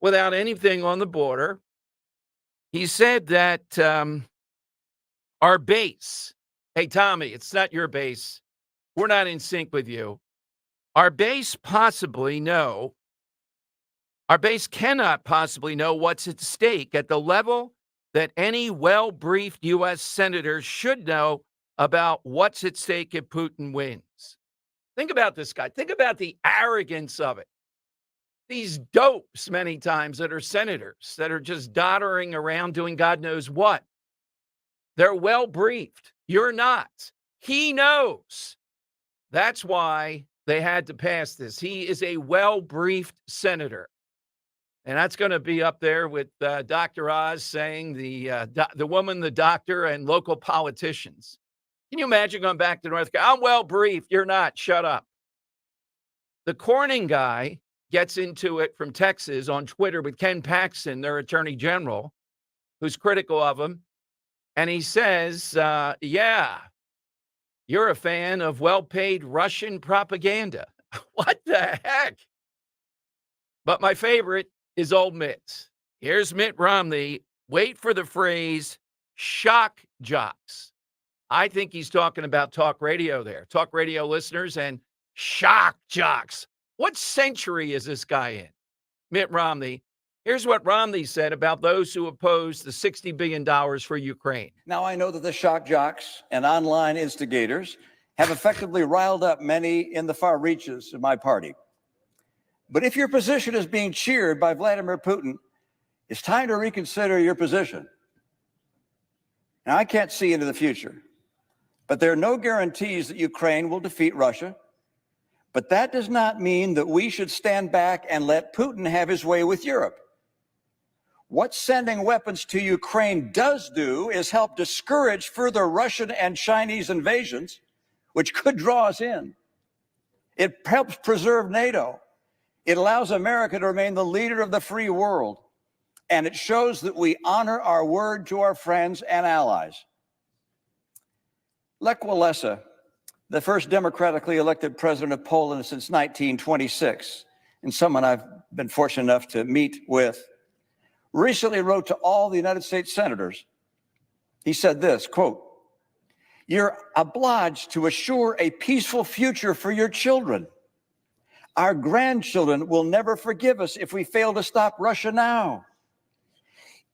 without anything on the border. He said that our base, hey, Tommy, it's not your base. We're not in sync with you. Our base cannot possibly know what's at stake at the level that any well-briefed U.S. senator should know about what's at stake if Putin wins. Think about this guy. Think about the arrogance of it. These dopes many times that are senators that are just doddering around doing God knows what. They're well-briefed. You're not. He knows. That's why they had to pass this. He is a well-briefed senator. And that's going to be up there with Dr. Oz saying the woman, the doctor, and local politicians. Can you imagine going back to North Carolina? I'm well-briefed. You're not. Shut up. The Corning guy gets into it from Texas on Twitter with Ken Paxton, their attorney general, who's critical of him. And he says, yeah, you're a fan of well-paid Russian propaganda. What the heck? But my favorite is old Mitt. Here's Mitt Romney. Wait for the phrase shock jocks. I think he's talking about talk radio there. Talk radio listeners and shock jocks. What century is this guy in? Mitt Romney. Here's what Romney said about those who oppose the $60 billion for Ukraine. Now, I know that the shock jocks and online instigators have effectively riled up many in the far reaches of my party. But if your position is being cheered by Vladimir Putin, it's time to reconsider your position. Now, I can't see into the future, but there are no guarantees that Ukraine will defeat Russia. But that does not mean that we should stand back and let Putin have his way with Europe. What sending weapons to Ukraine does do is help discourage further Russian and Chinese invasions, which could draw us in. It helps preserve NATO. It allows America to remain the leader of the free world. And it shows that we honor our word to our friends and allies. Lech Walesa, the first democratically elected president of Poland since 1926, and someone I've been fortunate enough to meet with, recently wrote to all the United States senators. He said this, quote, "You're obliged to assure a peaceful future for your children. Our grandchildren will never forgive us if we fail to stop Russia now.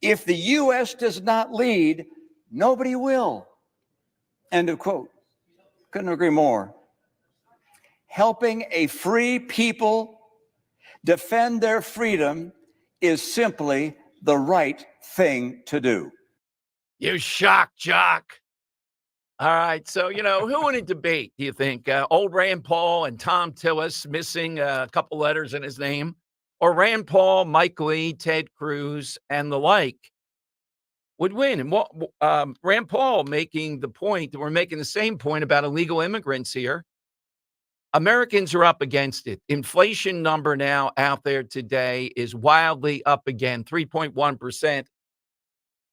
If the U.S. does not lead, nobody will." End of quote. Couldn't agree more. Helping a free people defend their freedom is simply the right thing to do. You shock jock. All right. So, who would it debate, do you think? Old Rand Paul and Tom Tillis missing a couple letters in his name? Or Rand Paul, Mike Lee, Ted Cruz, and the like would win? And Rand Paul making the point that we're making the same point about illegal immigrants here. Americans are up against it. Inflation number now out there today is wildly up again, 3.1%.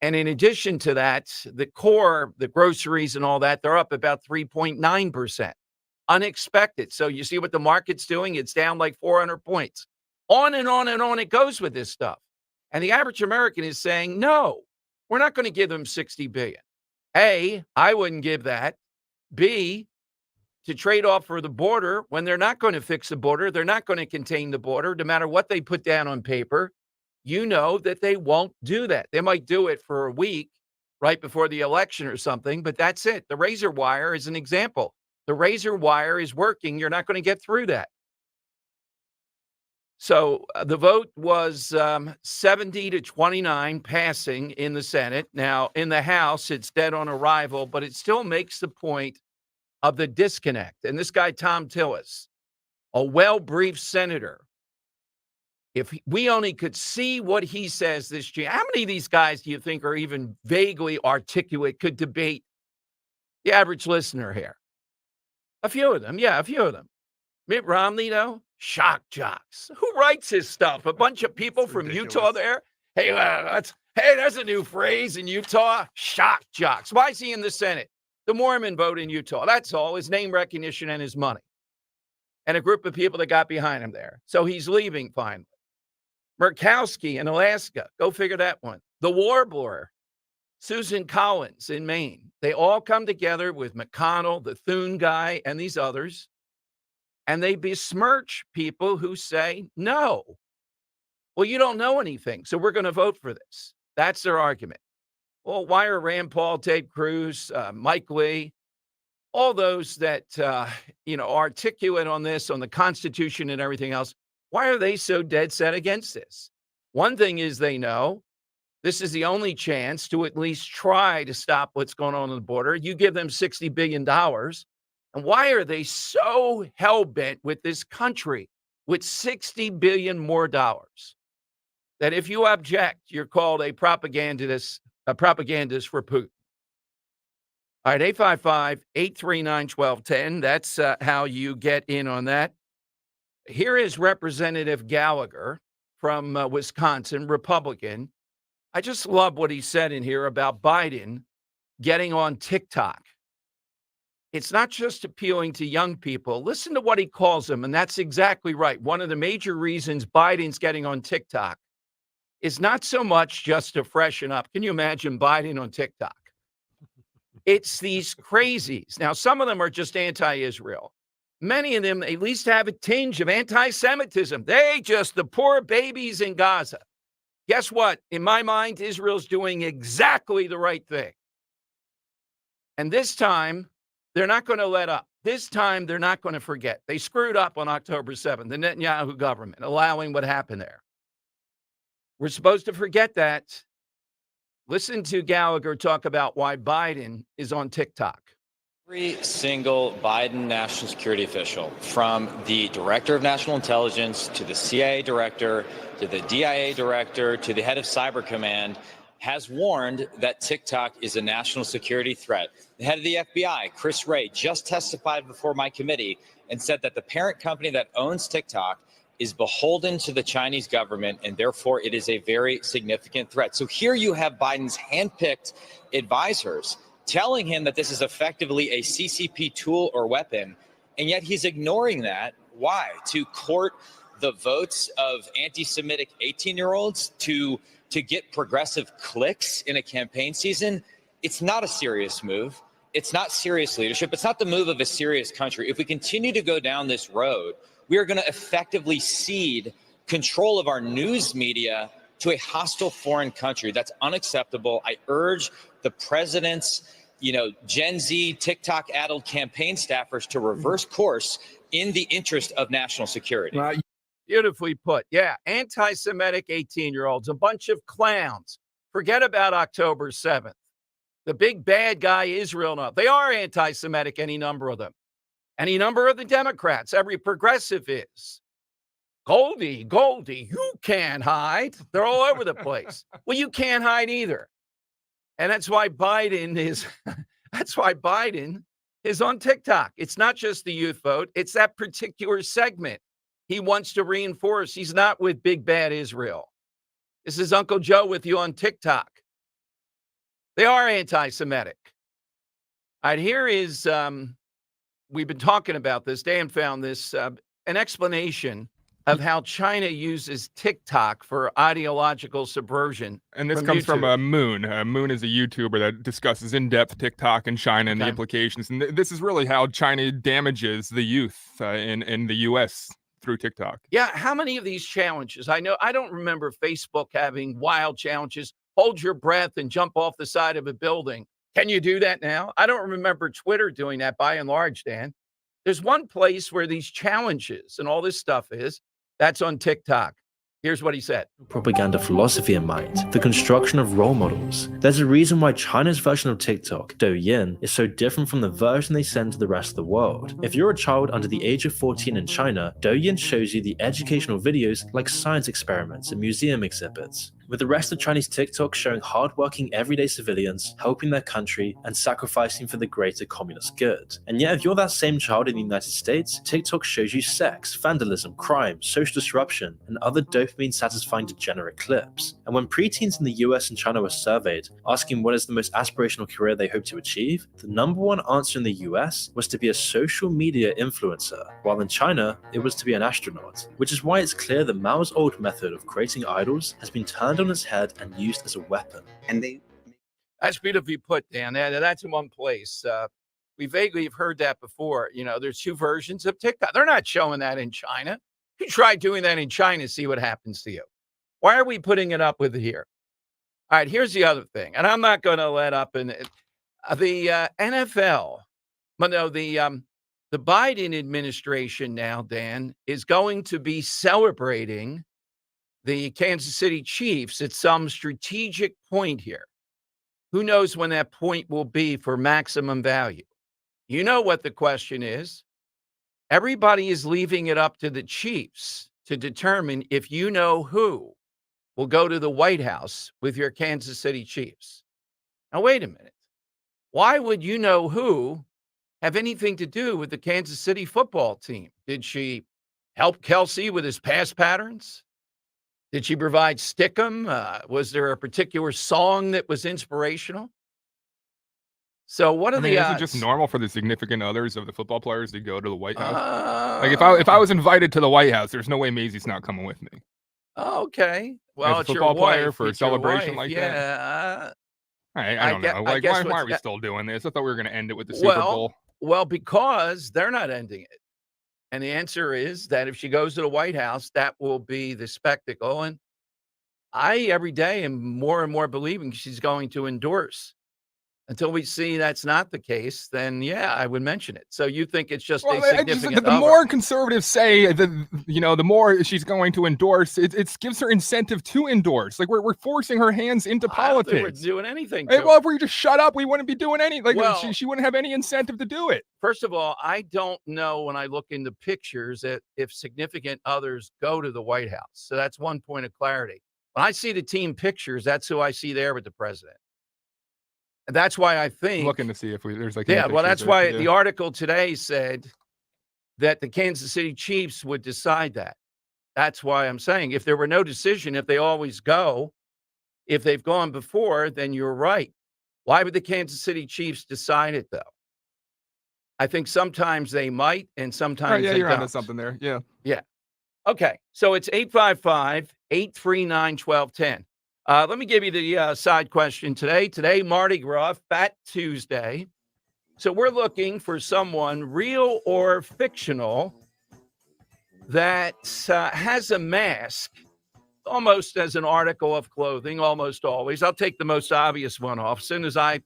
And in addition to that, the core, the groceries and all that, they're up about 3.9%. Unexpected. So you see what the market's doing? It's down like 400 points. On and on and on it goes with this stuff. And the average American is saying, no, we're not going to give them $60 billion. A, I wouldn't give that. B, to trade off for the border when they're not going to fix the border, they're not going to contain the border, no matter what they put down on paper. You know that they won't do that. They might do it for a week right before the election or something, but that's it. The razor wire is an example. The razor wire is working. You're not going to get through that. So the vote was 70 to 29 passing in the Senate. Now, in the House, it's dead on arrival, but it still makes the point of the disconnect. And this guy, Tom Tillis, a well-briefed senator, if we only could see what he says this year, how many of these guys do you think are even vaguely articulate, could debate the average listener here? A few of them. Yeah, a few of them. Mitt Romney, though, shock jocks. Who writes his stuff? A bunch of people from Utah there? Hey, there's a new phrase in Utah, shock jocks. Why is he in the Senate? The Mormon vote in Utah. That's all. His name recognition and his money. And a group of people that got behind him there. So he's leaving finally. Murkowski in Alaska. Go figure that one. The Warbler, Susan Collins in Maine. They all come together with McConnell, the Thune guy, and these others, and they besmirch people who say no. Well, you don't know anything, so we're going to vote for this. That's their argument. Well, why are Rand Paul, Ted Cruz, Mike Lee, all those that, articulate on this, on the Constitution and everything else, why are they so dead set against this? One thing is they know this is the only chance to at least try to stop what's going on the border. You give them $60 billion. And why are they so hell-bent with this country with $60 billion more dollars that if you object, you're called a propagandist for Putin? All right, 855-839-1210. That's how you get in on that. Here is Representative Gallagher from Wisconsin, Republican. I just love what he said in here about Biden getting on TikTok. It's not just appealing to young people. Listen to what he calls them, and that's exactly right. One of the major reasons Biden's getting on TikTok is not so much just to freshen up. Can you imagine Biden on TikTok? It's these crazies. Now, some of them are just anti-Israel. Many of them at least have a tinge of anti-Semitism. The poor babies in Gaza. Guess what? In my mind, Israel's doing exactly the right thing. And this time, they're not going to let up. This time, they're not going to forget. They screwed up on October 7th, the Netanyahu government, allowing what happened there. We're supposed to forget that. Listen to Gallagher talk about why Biden is on TikTok. Every single Biden national security official, from the director of national intelligence to the CIA director to the DIA director to the head of cyber command, has warned that TikTok is a national security threat. The head of the FBI, Chris Wray, just testified before my committee and said that the parent company that owns TikTok is beholden to the Chinese government, and therefore it is a very significant threat. So here you have Biden's handpicked advisors telling him that this is effectively a CCP tool or weapon, and yet he's ignoring that. Why? To court the votes of anti-Semitic 18-year-olds, to get progressive clicks in a campaign season. It's not a serious move. It's not serious leadership. It's not the move of a serious country. If we continue to go down this road, we are going to effectively cede control of our news media to a hostile foreign country. That's unacceptable. I urge the president's, Gen Z, TikTok-addled campaign staffers to reverse course in the interest of national security. Beautifully put. Yeah, anti-Semitic 18-year-olds, a bunch of clowns. Forget about October 7th. The big bad guy, Israel, no. They are anti-Semitic, any number of them. Any number of the Democrats, every progressive is. Goldie, you can't hide. They're all over the place. Well, you can't hide either. And that's why Biden is on TikTok. It's not just the youth vote. It's that particular segment he wants to reinforce. He's not with big bad Israel. This is Uncle Joe with you on TikTok. They are anti-Semitic. All right, here is, we've been talking about this. Dan found this, an explanation of how China uses TikTok for ideological subversion. And this comes YouTube. from Moon. Moon is a YouTuber that discusses in depth TikTok and China and the implications. And this is really how China damages the youth in the U.S. through TikTok. Yeah, how many of these challenges? I don't remember Facebook having wild challenges. Hold your breath and jump off the side of a building. Can you do that now? I don't remember Twitter doing that by and large, Dan. There's one place where these challenges and all this stuff is. That's on TikTok. Here's what he said. Propaganda philosophy in mind, the construction of role models. There's a reason why China's version of TikTok, Douyin, is so different from the version they send to the rest of the world. If you're a child under the age of 14 in China, Douyin shows you the educational videos like science experiments and museum exhibits. with the rest of Chinese TikTok showing hardworking everyday civilians helping their country and sacrificing for the greater communist good. And yet, if you're that same child in the United States, TikTok shows you sex, vandalism, crime, social disruption, and other dopamine-satisfying degenerate clips. And when preteens in the US and China were surveyed, asking what is the most aspirational career they hope to achieve, the number one answer in the US was to be a social media influencer, while in China, it was to be an astronaut. Which is why it's clear that Mao's old method of creating idols has been turned on its head and used as a weapon. That's beautifully put, Dan. That's in one place. We vaguely have heard that before. There's two versions of TikTok. They're not showing that in China. You try doing that in China, see what happens to you. Why are we putting it up with here? All right, here's the other thing, and I'm not going to let up in it. The NFL, the Biden administration now, Dan, is going to be celebrating the Kansas City Chiefs at some strategic point here. Who knows when that point will be for maximum value? You know what the question is. Everybody is leaving it up to the Chiefs to determine if you know who will go to the White House with your Kansas City Chiefs. Now, wait a minute. Why would you know who have anything to do with the Kansas City football team? Did she help Kelsey with his pass patterns? Did she provide stickum? Was there a particular song that was inspirational? So what are the odds? Is it just normal for the significant others of the football players to go to the White House? Like if I was invited to the White House, there's no way Maisie's not coming with me. Okay. Well, it's a football player wife, for a celebration like that. I don't know. Like, why are we still doing this? I thought we were going to end it with the Super Bowl. Well, because they're not ending it. And the answer is that if she goes to the White House, that will be the spectacle. And I, every day, am more and more believing she's going to endorse. Until we see that's not the case, then, yeah, I would mention it. So you think it's just a significant the more conservatives say, the more she's going to endorse, it gives her incentive to endorse. Like, we're forcing her hands into politics. I don't think we're doing anything well, if we just shut up, we wouldn't be doing anything. Like, she wouldn't have any incentive to do it. First of all, I don't know when I look into pictures if significant others go to the White House. So that's one point of clarity. When I see the team pictures, that's who I see there with the president. And that's why I think I'm looking to see if there's like that's why the article today said that the Kansas City Chiefs would decide that. That's why I'm saying if there were no decision, if they always go, if they've gone before, then you're right. Why would the Kansas City Chiefs decide it though? I think sometimes they might, and sometimes they you're don't. onto something there. Yeah. Okay, so it's 855-839-1210. Let me give you the side question today. Today, Mardi Gras, Fat Tuesday. So we're looking for someone real or fictional that has a mask almost as an article of clothing, almost always. I'll take the most obvious one off. As soon as I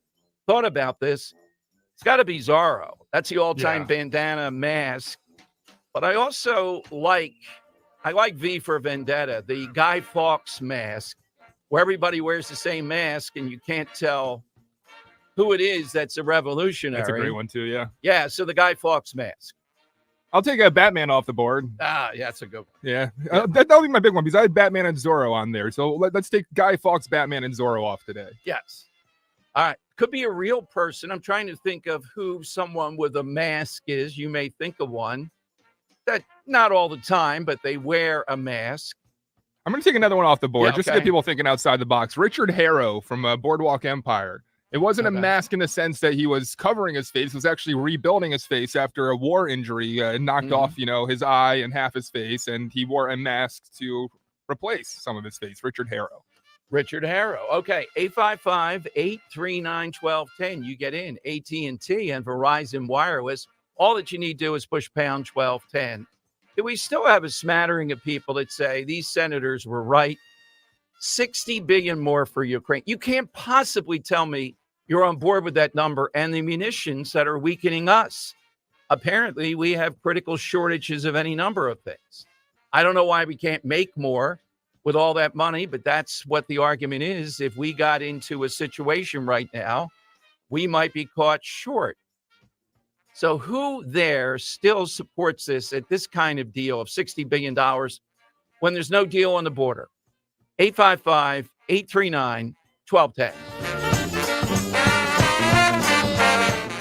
thought about this, it's got to be Zorro. That's the all-time bandana mask. But I also like V for Vendetta, the Guy Fawkes mask, where everybody wears the same mask and you can't tell who it is that's a revolutionary. That's a great one too, yeah. Yeah, so the Guy Fawkes mask. I'll take a Batman off the board. Yeah, that's a good one. Yeah. That'll be my big one because I had Batman and Zorro on there. So let's take Guy Fawkes, Batman, and Zorro off today. Yes. All right. Could be a real person. I'm trying to think of who someone with a mask is. You may think of one. That not all the time, but they wear a mask. I'm going to take another one off the board just to get people thinking outside the box. Richard Harrow from Boardwalk Empire. It wasn't a mask in the sense that he was covering his face. It was actually rebuilding his face after a war injury knocked off, his eye and half his face, and he wore a mask to replace some of his face. Richard Harrow. Richard Harrow. Okay, 855-839-1210. You get in. AT&T and Verizon Wireless. All that you need to do is push pound 1210. Do we still have a smattering of people that say these senators were right? 60 billion more for Ukraine. You can't possibly tell me you're on board with that number and the munitions that are weakening us. Apparently, we have critical shortages of any number of things. I don't know why we can't make more with all that money, but that's what the argument is. If we got into a situation right now, we might be caught short. So who there still supports this at this kind of deal of $60 billion when there's no deal on the border? 855-839-1210.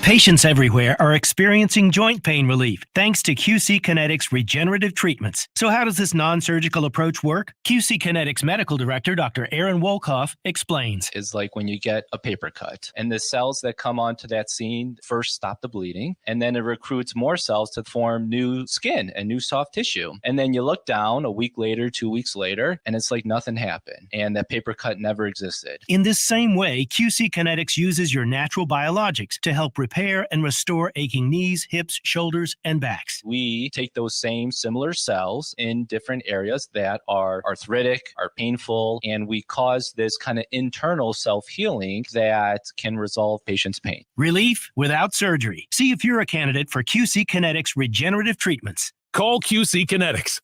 Patients everywhere are experiencing joint pain relief thanks to QC Kinetics regenerative treatments. So how does this non-surgical approach work? QC Kinetics Medical Director Dr. Aaron Wolkoff explains. Is like when you get a paper cut and the cells that come onto that scene first stop the bleeding, and then it recruits more cells to form new skin and new soft tissue. And then you look down a week later, 2 weeks later, and it's like nothing happened and that paper cut never existed. In this same way, QC Kinetics uses your natural biologics to help repair and restore aching knees, hips, shoulders, and backs. We take those same similar cells in different areas that are arthritic, are painful, and we cause this kind of internal self-healing that can resolve patients' pain. Relief without surgery. See if you're a candidate for QC Kinetics regenerative treatments. Call QC Kinetics,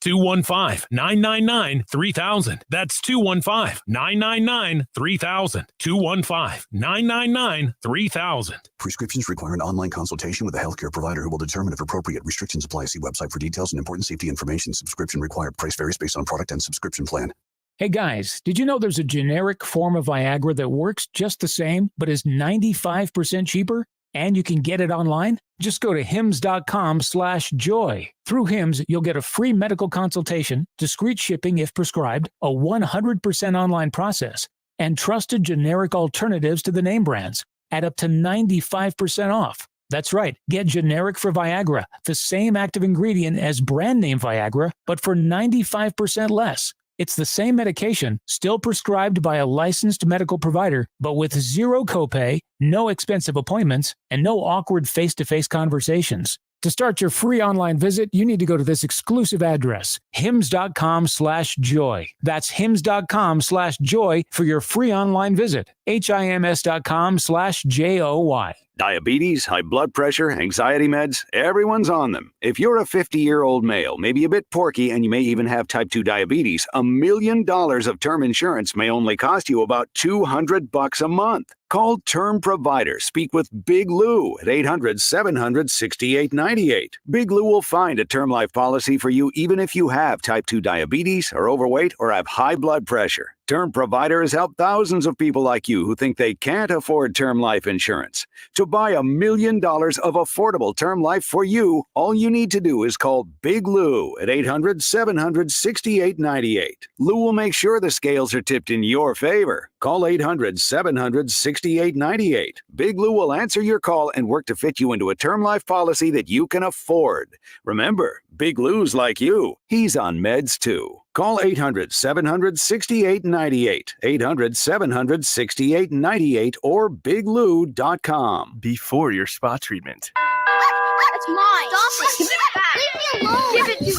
215-999-3000. That's 215-999-3000. 215-999-3000. Prescriptions require an online consultation with a healthcare provider who will determine if appropriate. Restrictions apply. See website for details and important safety information. Subscription required. Price varies based on product and subscription plan. Hey guys, did you know there's a generic form of Viagra that works just the same, but is 95% cheaper? And you can get it online? Just go to hims.com/joy. Through Hims, you'll get a free medical consultation, discreet shipping if prescribed, a 100% online process, and trusted generic alternatives to the name brands at up to 95% off. That's right, get generic for Viagra, the same active ingredient as brand name Viagra, but for 95% less. It's the same medication, still prescribed by a licensed medical provider, but with zero copay, no expensive appointments, and no awkward face-to-face conversations. To start your free online visit, you need to go to this exclusive address, hims.com/joy. That's hims.com/joy for your free online visit, hims.com/joy. Diabetes, high blood pressure, anxiety meds, everyone's on them. If you're a 50-year-old male, maybe a bit porky, and you may even have type 2 diabetes, $1 million of term insurance may only cost you about $200 a month. Call Term Provider. Speak with Big Lou at 800-700-6898. Big Lou will find a term life policy for you even if you have type 2 diabetes, are overweight, or have high blood pressure. Term Provider has helped thousands of people like you who think they can't afford term life insurance. To buy $1 million of affordable term life for you, all you need to do is call Big Lou at 800-700-6898. Lou will make sure the scales are tipped in your favor. Call 800-700-6898. Big Lou will answer your call and work to fit you into a term life policy that you can afford. Remember, Big Lou's like you. He's on meds too. Call 800-700-6898, 800-700-6898, or biglou.com. Before your spa treatment. That's mine. Stop it. Give it back. Leave me alone. Give it to me. You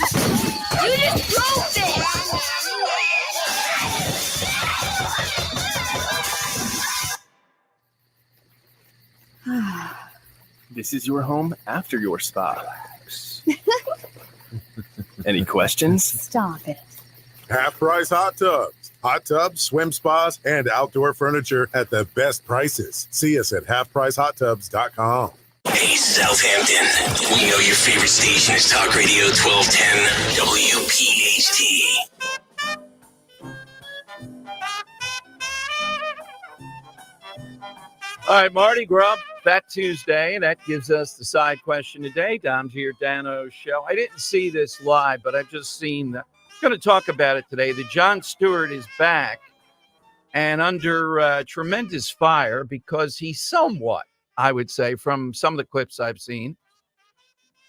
just broke it. This is your home after your spa. Any questions? Stop it. Half price hot tubs. Hot tubs, swim spas, and outdoor furniture at the best prices. See us at halfpricehottubs.com. Hey, Southampton. We know your favorite station is Talk Radio 1210 WPHT. All right, Mardi Gras, Fat Tuesday, and that gives us the side question today. Dom to your Dano show. I didn't see this live, but I've just seen that. I'm going to talk about it today. The Jon Stewart is back and under tremendous fire because he somewhat, I would say, from some of the clips I've seen,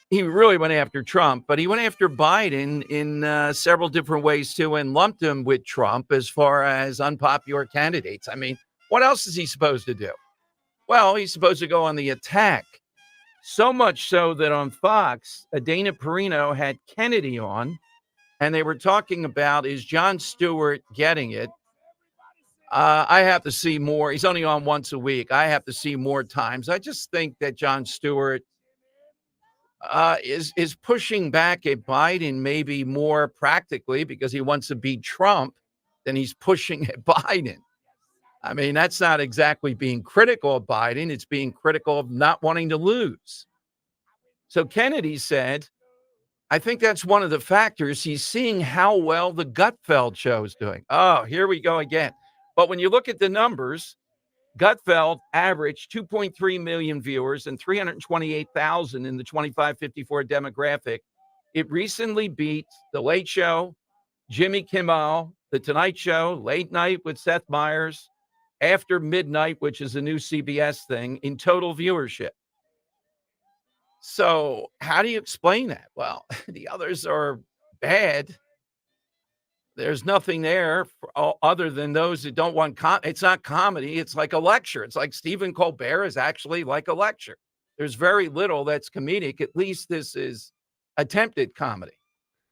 he really went after Trump, but he went after Biden in several different ways too and lumped him with Trump as far as unpopular candidates. I mean, what else is he supposed to do? Well, he's supposed to go on the attack. So much so that on Fox, Dana Perino had Kennedy on, and they were talking about, is Jon Stewart getting it? I have to see more. He's only on once a week. I have to see more times. I just think that Jon Stewart is pushing back at Biden maybe more practically because he wants to beat Trump than he's pushing at Biden. I mean, that's not exactly being critical of Biden. It's being critical of not wanting to lose. So Kennedy said, I think that's one of the factors. He's seeing how well the Gutfeld show is doing. Oh, here we go again. But when you look at the numbers, Gutfeld averaged 2.3 million viewers and 328,000 in the 25-54 demographic. It recently beat The Late Show, Jimmy Kimmel, The Tonight Show, Late Night with Seth Meyers, After Midnight, which is a new CBS thing, in total viewership. So how do you explain that? Well, the others are bad. There's nothing there other than those that don't want it's not comedy. It's like a lecture. It's like Stephen Colbert is actually like a lecture. There's very little that's comedic. At least this is attempted comedy.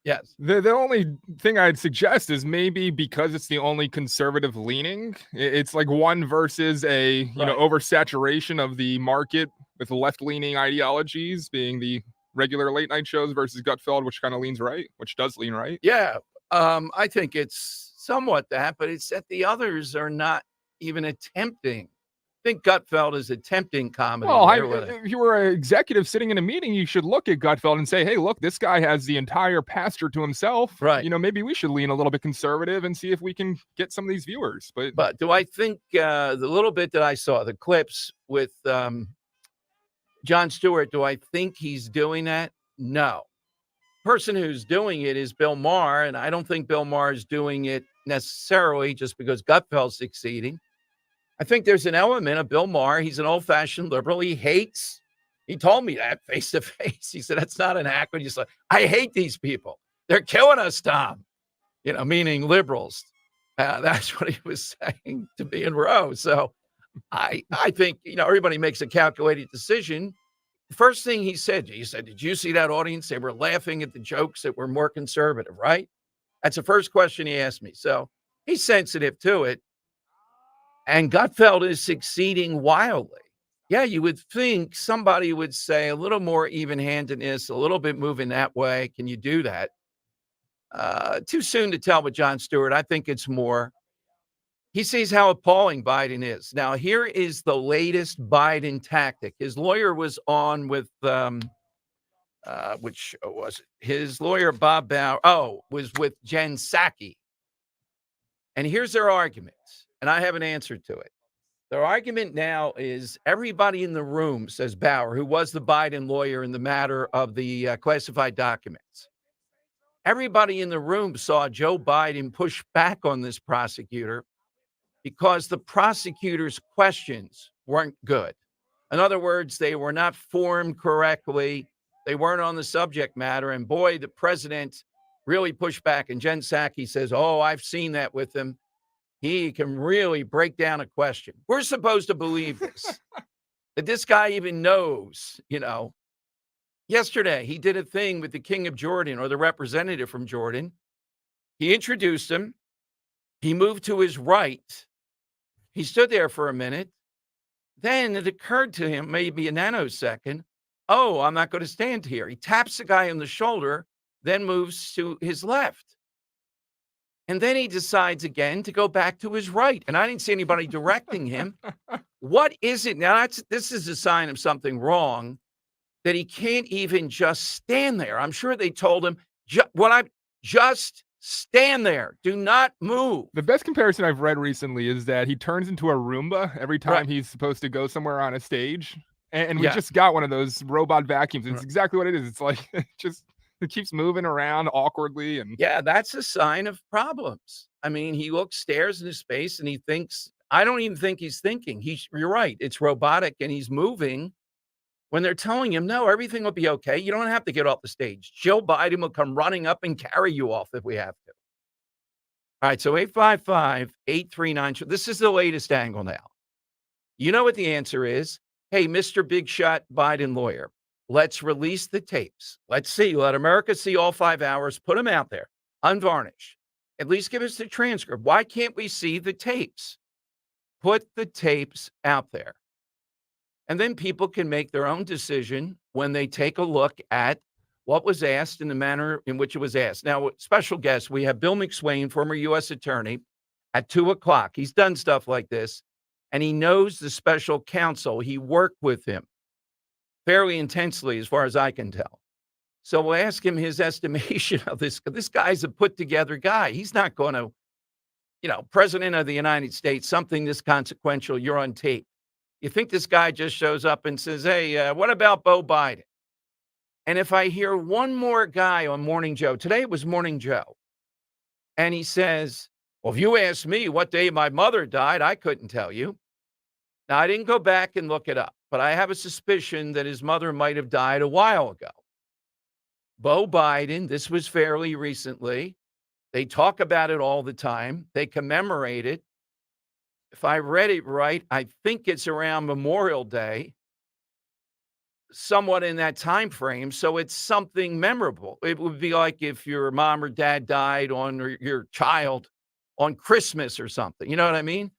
Yes. The only thing I'd suggest is maybe because it's the only conservative leaning, it's like one versus a, oversaturation of the market with left-leaning ideologies being the regular late night shows versus Gutfeld, which kind of leans right, which does lean right. Yeah. I think it's somewhat that, but it's that the others are not even attempting. I think Gutfeld is attempting comedy. Well, if you were an executive sitting in a meeting, you should look at Gutfeld and say, hey, look, this guy has the entire pasture to himself. Right. Maybe we should lean a little bit conservative and see if we can get some of these viewers. But do I think the little bit that I saw, the clips with Jon Stewart, do I think he's doing that? No. Person who's doing it is Bill Maher, and I don't think Bill Maher is doing it necessarily just because Gutfeld's succeeding. I think there's an element of Bill Maher. He's an old-fashioned liberal. He told me that face to face. He said, that's not an act. He's like, I hate these people. They're killing us, Tom. Meaning liberals. That's what he was saying to me in Roe. So I think, everybody makes a calculated decision. The first thing he said, did you see that audience? They were laughing at the jokes that were more conservative, right? That's the first question he asked me. So he's sensitive to it. And Gutfeld is succeeding wildly. Yeah, you would think somebody would say a little more even-handedness, a little bit moving that way. Can you do that? Too soon to tell with Jon Stewart. I think it's more. He sees how appalling Biden is. Now, here is the latest Biden tactic. His lawyer was on with, which was it? His lawyer, Bob Bauer. Was with Jen Psaki. And here's their argument. And I have an answer to it. Their argument now is everybody in the room, says Bauer, who was the Biden lawyer in the matter of the classified documents. Everybody in the room saw Joe Biden push back on this prosecutor because the prosecutor's questions weren't good. In other words, they were not formed correctly. They weren't on the subject matter. And boy, the president really pushed back. And Jen Psaki says, I've seen that with him. He can really break down a question. We're supposed to believe this, that this guy even knows, Yesterday, he did a thing with the king of Jordan or the representative from Jordan. He introduced him. He moved to his right. He stood there for a minute. Then it occurred to him, maybe a nanosecond, I'm not going to stand here. He taps the guy on the shoulder, then moves to his left. And then he decides again to go back to his right. And I didn't see anybody directing him. What is it? Now, this is a sign of something wrong, that he can't even just stand there. I'm sure they told him, just stand there. Do not move. The best comparison I've read recently is that he turns into a Roomba every time he's supposed to go somewhere on a stage. And we just got one of those robot vacuums. It's exactly what it is. It's like, it keeps moving around awkwardly. And yeah, that's a sign of problems. I mean, he stares into space and he thinks, I don't even think he's thinking. You're right. It's robotic and he's moving when they're telling him, no, everything will be okay. You don't have to get off the stage. Joe Biden will come running up and carry you off if we have to. All right. So 855-839. This is the latest angle now. You know what the answer is? Hey, Mr. Big Shot Biden lawyer. Let's release the tapes. Let's see. Let America see all 5 hours. Put them out there, unvarnished. At least give us the transcript. Why can't we see the tapes? Put the tapes out there. And then people can make their own decision when they take a look at what was asked in the manner in which it was asked. Now, special guest, we have Bill McSwain, former U.S. attorney, at 2:00. He's done stuff like this, and he knows the special counsel. He worked with him fairly intensely, as far as I can tell. So we'll ask him his estimation of this. This guy's a put together guy. He's not going to, President of the United States, something this consequential, you're on tape. You think this guy just shows up and says, hey, what about Beau Biden? And if I hear one more guy on Morning Joe, today it was Morning Joe, and he says, well, if you ask me what day my mother died, I couldn't tell you. Now, I didn't go back and look it up, but I have a suspicion that his mother might have died a while ago. Beau Biden, this was fairly recently. They talk about it all the time. They commemorate it. If I read it right, I think it's around Memorial Day, somewhat in that time frame. So it's something memorable. It would be like if your mom or dad died or your child on Christmas or something. You know what I mean?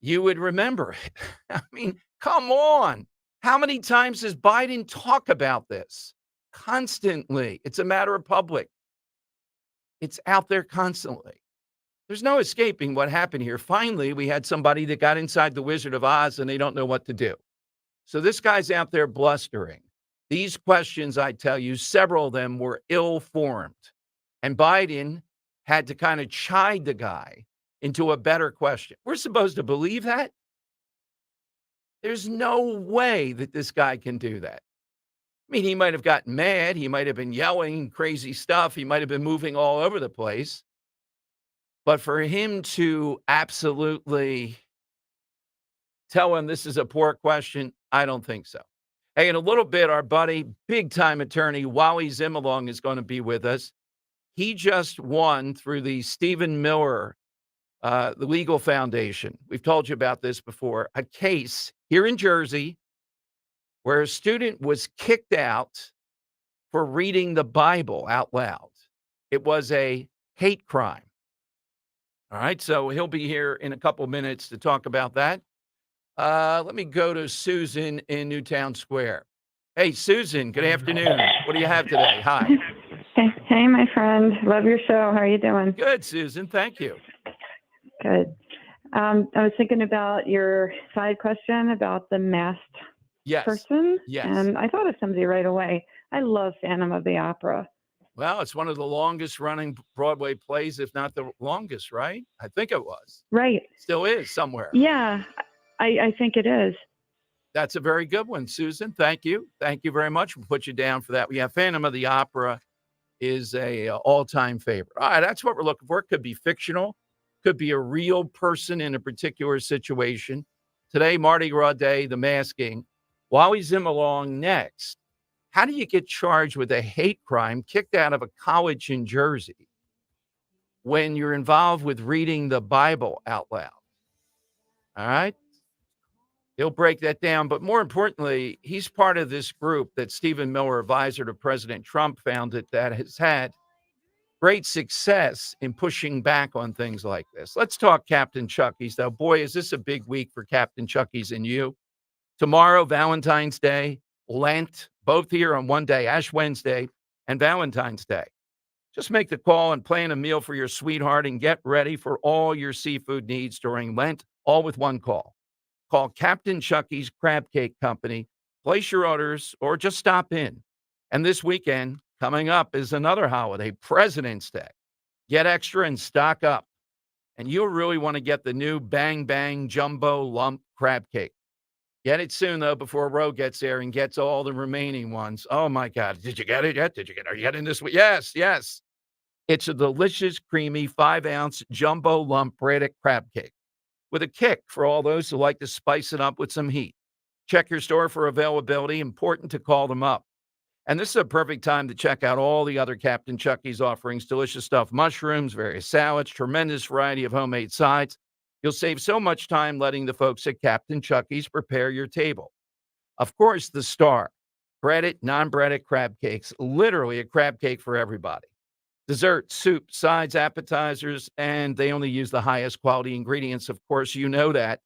You would remember it. I mean, come on. How many times does Biden talk about this? Constantly. It's a matter of public. It's out there constantly. There's no escaping what happened here. Finally, we had somebody that got inside the Wizard of Oz and they don't know what to do. So this guy's out there blustering. These questions, I tell you, several of them were ill-formed. And Biden had to kind of chide the guy into a better question. We're supposed to believe that? There's no way that this guy can do that. I mean, he might have gotten mad. He might have been yelling crazy stuff. He might have been moving all over the place. But for him to absolutely tell him this is a poor question, I don't think so. Hey, in a little bit, our buddy, big-time attorney Wally Zimmerlong is going to be with us. He just won through the Stephen Miller, the legal foundation. We've told you about this before. A case here in Jersey where a student was kicked out for reading the Bible out loud. It was a hate crime. All right, so he'll be here in a couple minutes to talk about that. Let me go to Susan in Newtown Square. Hey, Susan, good afternoon. What do you have today? Hi. Hey, my friend. Love your show. How are you doing? Good, Susan. Thank you. Good. I was thinking about your side question about the masked person. Yes. And I thought of somebody right away. I love Phantom of the Opera. Well, it's one of the longest running Broadway plays, if not the longest, right? I think it was. Right. Still is somewhere. Yeah, I think it is. That's a very good one, Susan. Thank you. Thank you very much. We'll put you down for that. Yeah, Phantom of the Opera is a all-time favorite. All right, that's what we're looking for. It could be fictional. Could be a real person in a particular situation. Today, Mardi Gras Day, the masking. Wally Zimmerlong next. How do you get charged with a hate crime, kicked out of a college in Jersey, when you're involved with reading the Bible out loud? All right? He'll break that down. But more importantly, he's part of this group that Stephen Miller, advisor to President Trump, founded that has had great success in pushing back on things like this. Let's talk Captain Chucky's, though. Boy, is this a big week for Captain Chucky's and you. Tomorrow, Valentine's Day, Lent, both here on one day, Ash Wednesday and Valentine's Day. Just make the call and plan a meal for your sweetheart and get ready for all your seafood needs during Lent, all with one call. Call Captain Chucky's Crab Cake Company, place your orders, or just stop in. And this weekend, coming up is another holiday, President's Day. Get extra and stock up. And you'll really want to get the new Bang Bang Jumbo Lump Crab Cake. Get it soon, though, before Roe gets there and gets all the remaining ones. Oh, my God. Did you get it yet? Are you getting this? Yes. It's a delicious, creamy 5-ounce jumbo lump breaded crab cake with a kick for all those who like to spice it up with some heat. Check your store for availability. Important to call them up. And this is a perfect time to check out all the other Captain Chucky's offerings. Delicious stuffed mushrooms, various salads, tremendous variety of homemade sides. You'll save so much time letting the folks at Captain Chucky's prepare your table. Of course, the star, breaded, non-breaded crab cakes, literally a crab cake for everybody. Dessert, soup, sides, appetizers, and they only use the highest quality ingredients. Of course, you know that.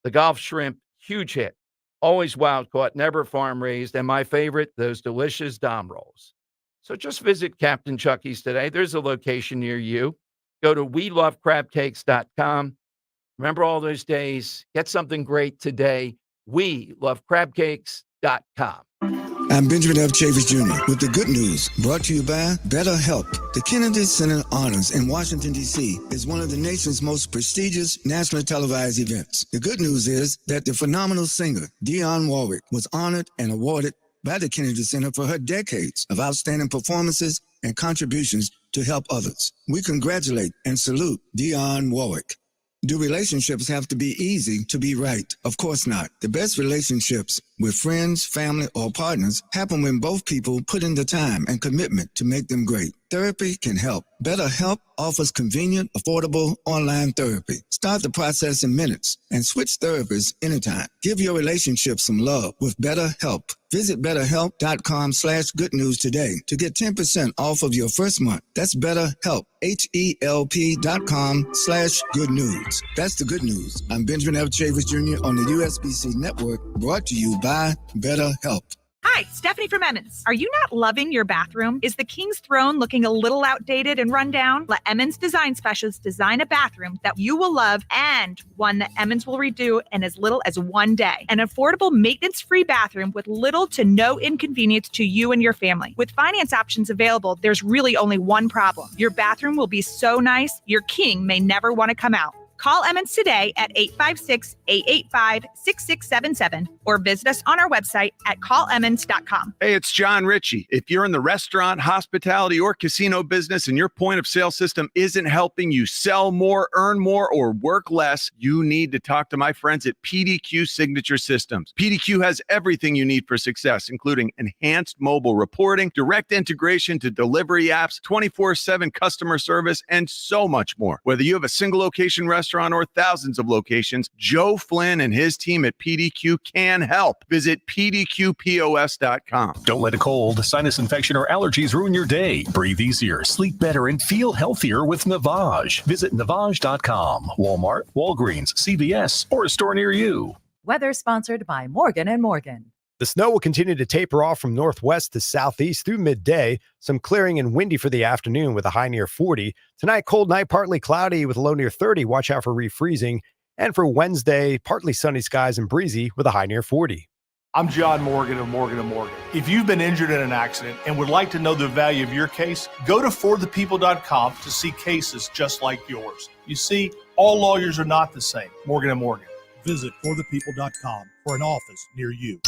The Gulf shrimp, huge hit. Always wild caught, never farm raised. And my favorite, those delicious Dom rolls. So just visit Captain Chucky's today. There's a location near you. Go to welovecrabcakes.com. Remember all those days. Get something great today. welovecrabcakes.com. I'm Benjamin F. Chavis Jr. with the good news, brought to you by BetterHelp. The Kennedy Center Honors in Washington, D.C. is one of the nation's most prestigious nationally televised events. The good news is that the phenomenal singer, Dionne Warwick, was honored and awarded by the Kennedy Center for her decades of outstanding performances and contributions to help others. We congratulate and salute Dionne Warwick. Do relationships have to be easy to be right? Of course not. The best relationships with friends, family, or partners happen when both people put in the time and commitment to make them great. Therapy can help. BetterHelp offers convenient, affordable online therapy. Start the process in minutes and switch therapists anytime. Give your relationship some love with BetterHelp. Visit BetterHelp.com/good news today to get 10% off of your first month. That's BetterHelp, HELP.com/good news. That's the good news. I'm Benjamin F. Chavis Jr. on the USBC Network, brought to you by BetterHelp. Hi, Stephanie from Emmons. Are you not loving your bathroom? Is the King's Throne looking a little outdated and run down? Let Emmons Design Specialists design a bathroom that you will love and one that Emmons will redo in as little as 1 day. An affordable, maintenance-free bathroom with little to no inconvenience to you and your family. With finance options available, there's really only one problem. Your bathroom will be so nice, your king may never want to come out. Call Emmons today at 856-885-6677 or visit us on our website at callemmons.com. Hey, it's John Ritchie. If you're in the restaurant, hospitality, or casino business and your point of sale system isn't helping you sell more, earn more, or work less, you need to talk to my friends at PDQ Signature Systems. PDQ has everything you need for success, including enhanced mobile reporting, direct integration to delivery apps, 24/7 customer service, and so much more. Whether you have a single location restaurant or thousands of locations, Joe Flynn and his team at PDQ can help. Visit pdqpos.com. Don't let a cold, sinus infection, or allergies ruin your day. Breathe easier, sleep better, and feel healthier with Navage. Visit Navage.com. Walmart, Walgreens, CVS, or a store near you. Weather sponsored by Morgan & Morgan. The snow will continue to taper off from northwest to southeast through midday. Some clearing and windy for the afternoon with a high near 40. Tonight, cold night, partly cloudy with a low near 30. Watch out for refreezing. And for Wednesday, partly sunny skies and breezy with a high near 40. I'm John Morgan of Morgan & Morgan. If you've been injured in an accident and would like to know the value of your case, go to forthepeople.com to see cases just like yours. You see, all lawyers are not the same. Morgan & Morgan. Visit forthepeople.com for an office near you.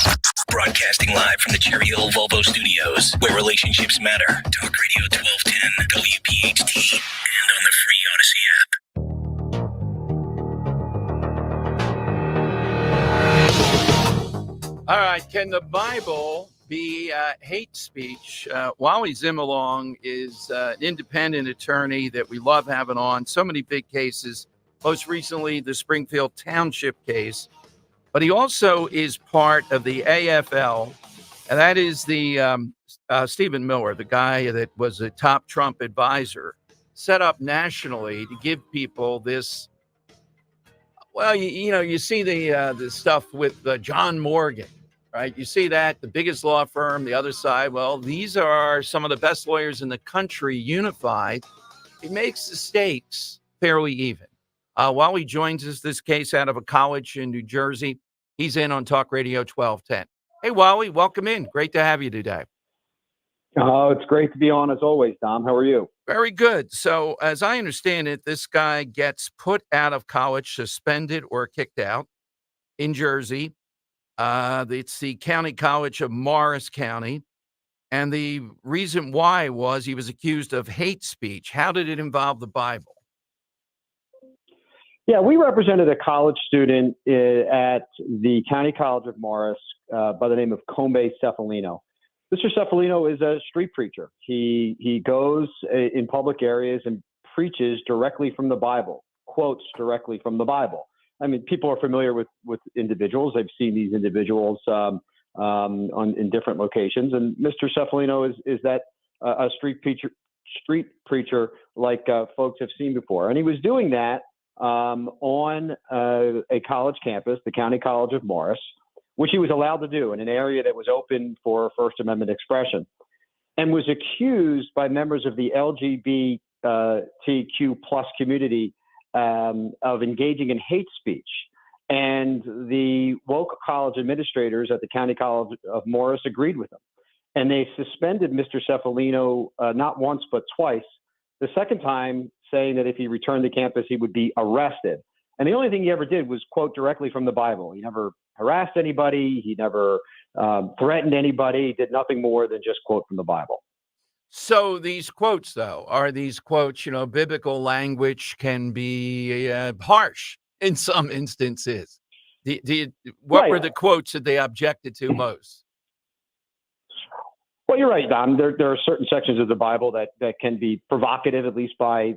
Broadcasting live from the Cherry Hill Volvo Studios, where relationships matter. Talk Radio 1210, WPHT, and on the free Odyssey app. All right, can the Bible be hate speech? Wally Zimmerlong is an independent attorney that we love having on. So many big cases, most recently the Springfield Township case. But he also is part of the AFL, and that is the Stephen Miller, the guy that was a top Trump advisor, set up nationally to give people this. Well, you see the stuff with John Morgan, right? You see that, the biggest law firm, the other side. Well, these are some of the best lawyers in the country unified. It makes the stakes fairly even. Wally joins us, this case out of a college in New Jersey. He's in on Talk Radio 1210. Hey, Wally, welcome in. Great to have you today. Oh, it's great to be on as always, Dom. How are you? Very good. So as I understand it, this guy gets put out of college, suspended or kicked out in Jersey. It's the County College of Morris County. And the reason why was he was accused of hate speech. How did it involve the Bible? Yeah, we represented a college student at the County College of Morris by the name of Combe Cephalino. Mr. Cephalino is a street preacher. He goes in public areas and preaches directly from the Bible, quotes directly from the Bible. I mean, people are familiar with individuals. They've seen these individuals in different locations. And Mr. Cephalino is that a street preacher like folks have seen before. And he was doing that on a college campus, the County College of Morris, which he was allowed to do in an area that was open for First Amendment expression, and was accused by members of the LGBTQ plus community of engaging in hate speech. And the woke college administrators at the County College of Morris agreed with him. And they suspended Mr. Cephalino not once, but twice. The second time saying that if he returned to campus, he would be arrested. And the only thing he ever did was quote directly from the Bible. He never harassed anybody. He never threatened anybody. He did nothing more than just quote from the Bible. So these quotes, though, are these quotes, biblical language can be harsh in some instances. What were the quotes that they objected to most? Well, you're right, Don. There are certain sections of the Bible that can be provocative, at least by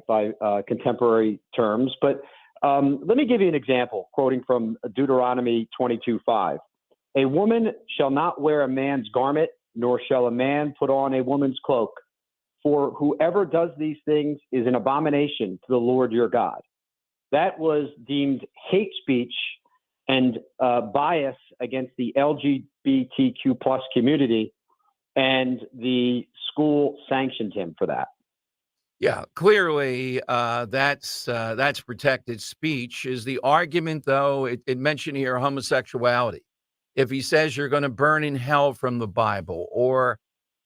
contemporary terms. But let me give you an example, quoting from Deuteronomy 22:5. A woman shall not wear a man's garment, nor shall a man put on a woman's cloak. For whoever does these things is an abomination to the Lord your God. That was deemed hate speech and bias against the LGBTQ plus community, and the school sanctioned him for that. Yeah, clearly that's protected speech. Is the argument, though, it mentioned here homosexuality. If he says you're going to burn in hell from the Bible or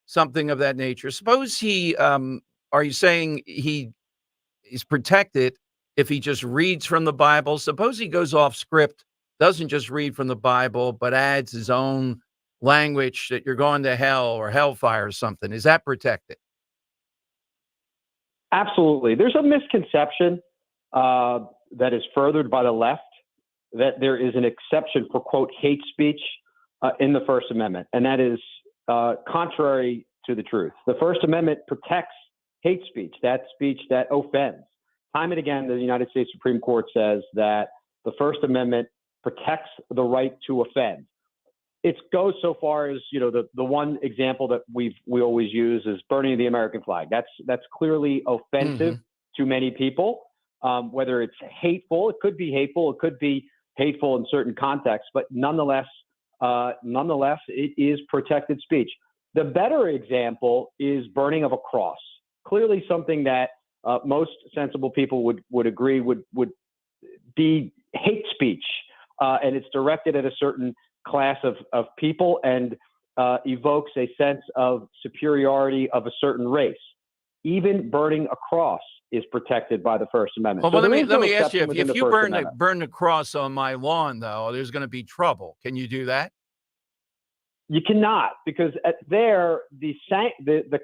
something of that nature, suppose he, are you saying he is protected if he just reads from the Bible? Suppose he goes off script, doesn't just read from the Bible, but adds his own language that you're going to hell or hellfire or something. Is that protected? Absolutely. There's a misconception that is furthered by the left that there is an exception for, quote, hate speech in the First Amendment. And that is contrary to the truth. The First Amendment protects hate speech, that speech that offends. Time and again, the United States Supreme Court says that the First Amendment protects the right to offend. It goes so far as, the one example that we always use is burning the American flag. That's clearly offensive to many people, whether it's hateful. It could be hateful. It could be hateful in certain contexts, but nonetheless, it is protected speech. The better example is burning of a cross. Clearly something that most sensible people would agree would be hate speech, and it's directed at a certain class of people and evokes a sense of superiority of a certain race. Even burning a cross is protected by the First Amendment. Well, let me ask you, if you burn the cross on my lawn, though, there's going to be trouble. Can you do that? You cannot, because the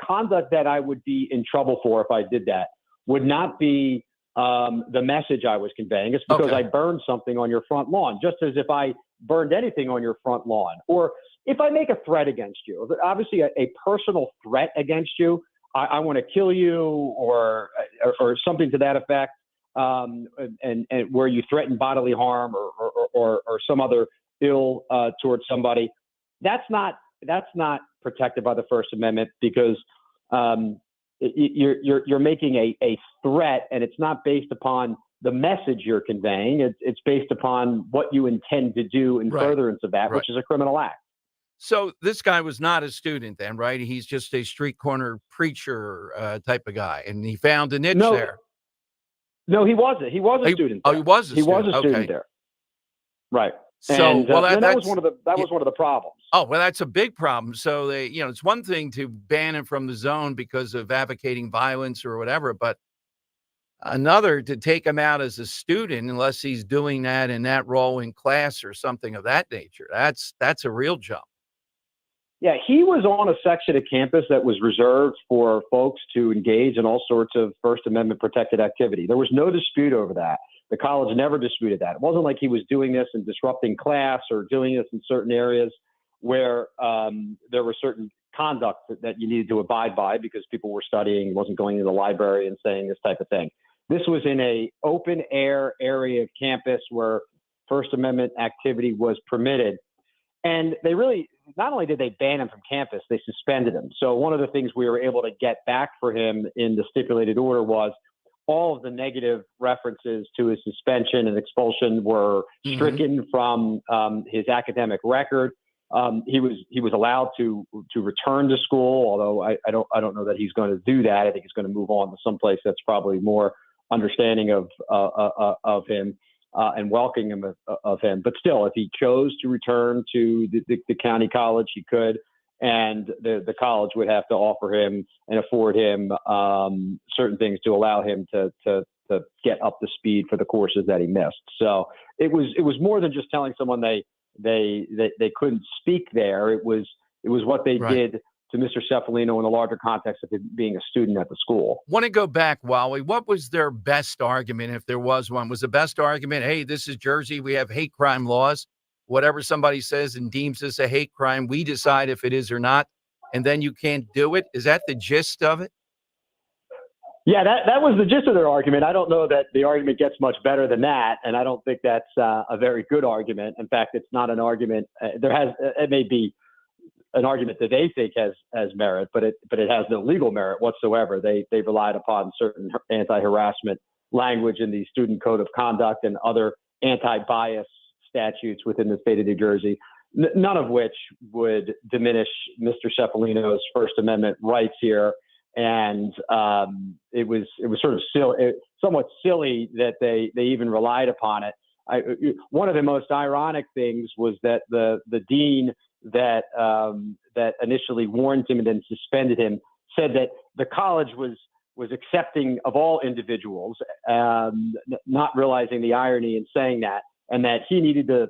conduct that I would be in trouble for if I did that would not be the message I was conveying. It's because I burned something on your front lawn, just as if I burned anything on your front lawn. Or if I make a threat against you, obviously a personal threat against you, I want to kill you or something to that effect, and where you threaten bodily harm or some other ill towards somebody, that's not protected by the First Amendment, because you're making a threat, and it's not based upon the message you're conveying. It's based upon what you intend to do in furtherance of that, which is a criminal act. So this guy was not a student then, right? He's just a street corner preacher type of guy, and he found a niche there. No, he wasn't. He was a student there. Oh, he was a student. He was a student there. Right. So, and, that was one of the problems. Oh, well, that's a big problem. So it's one thing to ban him from the zone because of advocating violence or whatever, but another to take him out as a student unless he's doing that in that role in class or something of that nature. That's a real jump. Yeah, he was on a section of campus that was reserved for folks to engage in all sorts of First Amendment protected activity. There was no dispute over that. The college never disputed that. It wasn't like he was doing this and disrupting class or doing this in certain areas where there were certain conduct that you needed to abide by because people were studying, wasn't going to the library and saying this type of thing. This was in a open air area of campus where First Amendment activity was permitted. And they really, not only did they ban him from campus, they suspended him. So one of the things we were able to get back for him in the stipulated order was all of the negative references to his suspension and expulsion were stricken from his academic record. He was allowed to return to school, although I don't know that he's going to do that. I think he's going to move on to someplace that's probably more understanding of him. and welcoming of him. But still, if he chose to return to the county college, he could, and the college would have to offer him and afford him certain things to allow him to get up to speed for the courses that he missed. So it was more than just telling someone they couldn't speak there. It was what they did to Mr. Cephalino in the larger context of him being a student at the school. Want to go back, Wally? What was their best argument, if there was one? Was the best argument, hey, this is Jersey, we have hate crime laws. Whatever somebody says and deems this a hate crime, we decide if it is or not, and then you can't do it? Is that the gist of it? Yeah, that was the gist of their argument. I don't know that the argument gets much better than that, and I don't think that's a very good argument. In fact, it's not an argument. It may be an argument that they think has merit, but it has no legal merit whatsoever. They relied upon certain anti-harassment language in the Student Code of Conduct and other anti-bias statutes within the state of New Jersey, none of which would diminish Mr. Cephalino's First Amendment rights here. And it was sort of somewhat silly that they even relied upon it. One of the most ironic things was that the dean that initially warned him and then suspended him said that the college was accepting of all individuals, not realizing the irony in saying that, and that he needed to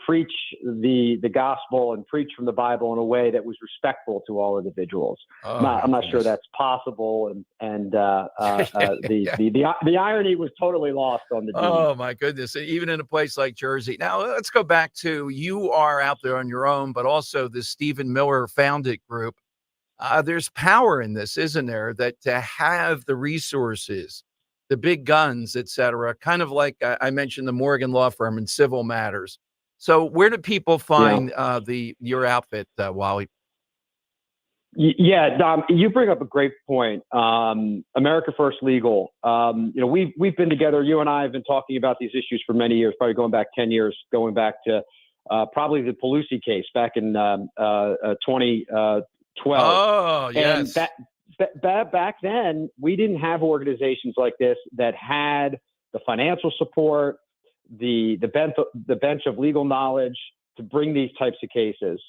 preach the gospel and preach from the Bible in a way that was respectful to all individuals. I'm not sure that's possible, and the irony was totally lost on the dean. Oh my goodness! Even in a place like Jersey. Now let's go back to, you are out there on your own, but also the Stephen Miller founded group. There's power in this, isn't there? That to have the resources, the big guns, et cetera, kind of like I mentioned the Morgan Law Firm in civil matters. So where do people find your outfit, Wally? Yeah, Dom, you bring up a great point. America First Legal. We've been together. You and I have been talking about these issues for many years, probably going back 10 years, going back to probably the Pelosi case back in 2012. Oh, yes. And back then, we didn't have organizations like this that had the financial support, the bench of legal knowledge to bring these types of cases.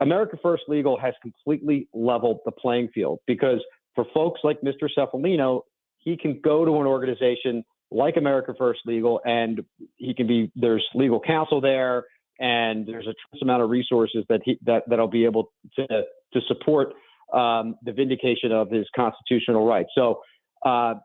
America First Legal has completely leveled the playing field, because for folks like Mr. Cephalino, he can go to an organization like America First Legal, and there's legal counsel there, and there's a tremendous amount of resources that'll be able to support the vindication of his constitutional rights. So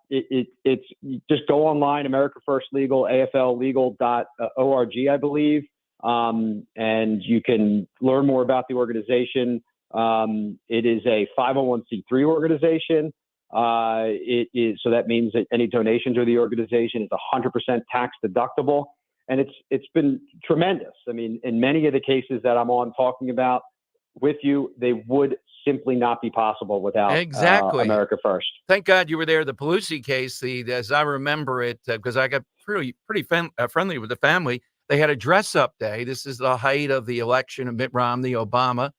it's just go online, America First Legal, afllegal.org, I believe, and you can learn more about the organization. It is a 501c3 organization. So that means that any donation to the organization is 100% tax deductible, and it's been tremendous. I mean, in many of the cases that I'm on talking about with you, they would simply not be possible without America First. Thank God you were there. The Pelosi case, as I remember it, because I got pretty friendly with the family. They had a dress-up day. This is the height of the election of Mitt Romney, Obama,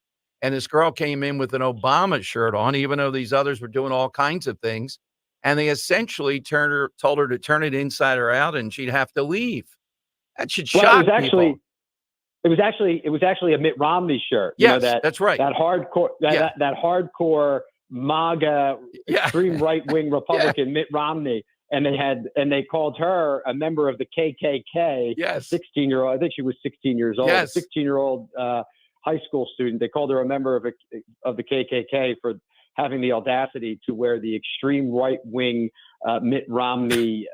and this girl came in with an Obama shirt on, even though these others were doing all kinds of things. And they essentially told her to turn it inside or out, and she'd have to leave. That should shock people. It was actually a Mitt Romney shirt. Yes, that's right. That hardcore MAGA extreme right wing Republican Mitt Romney, and they called her a member of the KKK. Yes, 16-year-old. I think she was 16 years old. Yes, 16-year-old high school student. They called her a member of the KKK for having the audacity to wear the extreme right wing Mitt Romney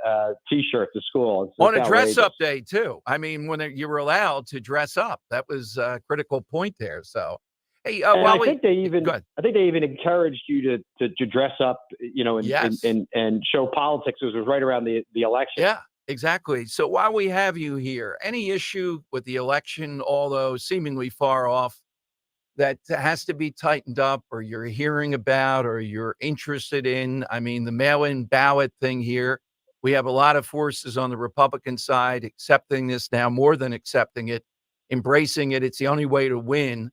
T-shirt to school. On a dress-up day, too. I mean, when you were allowed to dress up, that was a critical point there. So, hey, I think they even encouraged you to dress up, and show politics. It was right around the election. Yeah, exactly. So while we have you here, any issue with the election, although seemingly far off, that has to be tightened up, or you're hearing about, or you're interested in? I mean, the mail-in ballot thing here, we have a lot of forces on the Republican side accepting this now, more than accepting it, embracing it. It's the only way to win.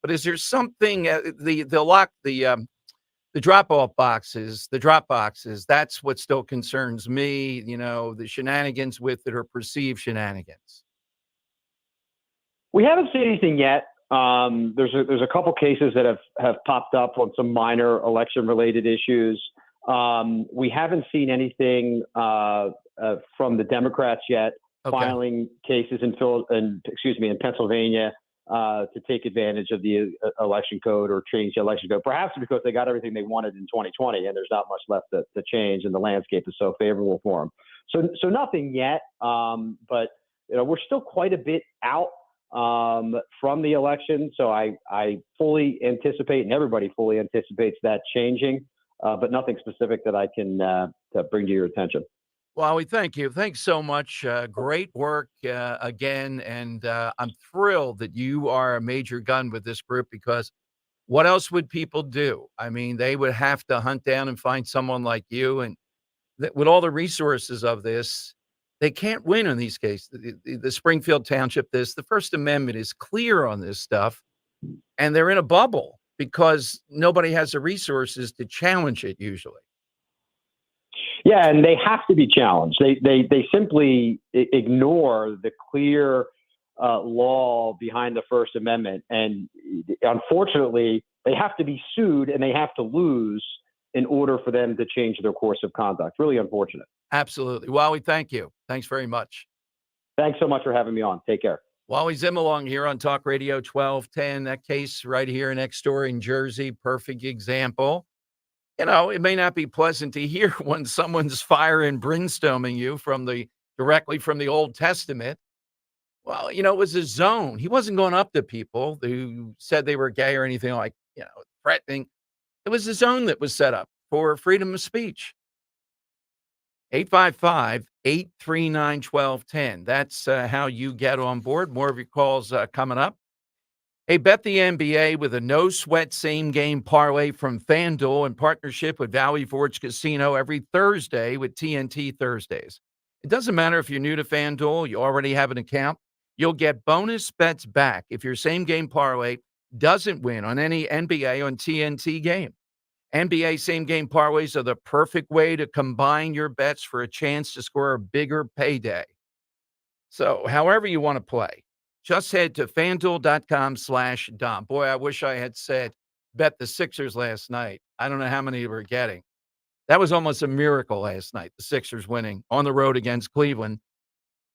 But is there something, the the drop boxes, that's what still concerns me, the shenanigans with it or perceived shenanigans. We haven't seen anything yet. There's a couple cases that have popped up on some minor election-related issues. We haven't seen anything from the Democrats yet, filing cases in Pennsylvania to take advantage of the election code or change the election code, perhaps because they got everything they wanted in 2020 and there's not much left to change and the landscape is so favorable for them. So nothing yet, but we're still quite a bit out from the election. So I fully anticipate, and everybody fully anticipates that changing, but nothing specific that I can bring to your attention. Wally, thank you. Thanks so much. Great work again. And I'm thrilled that you are a major gun with this group, because what else would people do? I mean, they would have to hunt down and find someone like you. And with all the resources of this, they can't win in these cases. The Springfield Township, the First Amendment is clear on this stuff. And they're in a bubble because nobody has the resources to challenge it usually. Yeah, and they have to be challenged. They simply ignore the clear law behind the First Amendment. And unfortunately, they have to be sued and they have to lose in order for them to change their course of conduct. Really unfortunate. Absolutely. Wally, thank you. Thanks very much. Thanks so much for having me on. Take care. Wally Zimmerlong here on Talk Radio 1210. That case right here next door in Jersey, perfect example. It may not be pleasant to hear when someone's fire and brimstoning you directly from the Old Testament. Well, it was a zone. He wasn't going up to people who said they were gay or anything like, threatening. It was a zone that was set up for freedom of speech. 855-839-1210. That's how you get on board. More of your calls coming up. Hey, bet the NBA with a no-sweat same-game parlay from FanDuel in partnership with Valley Forge Casino every Thursday with TNT Thursdays. It doesn't matter if you're new to FanDuel, you already have an account. You'll get bonus bets back if your same-game parlay doesn't win on any NBA on TNT game. NBA same-game parlays are the perfect way to combine your bets for a chance to score a bigger payday. So however you want to play, just head to FanDuel.com/Dom. Boy, I wish I had said bet the Sixers last night. I don't know how many we're getting. That was almost a miracle last night, the Sixers winning on the road against Cleveland.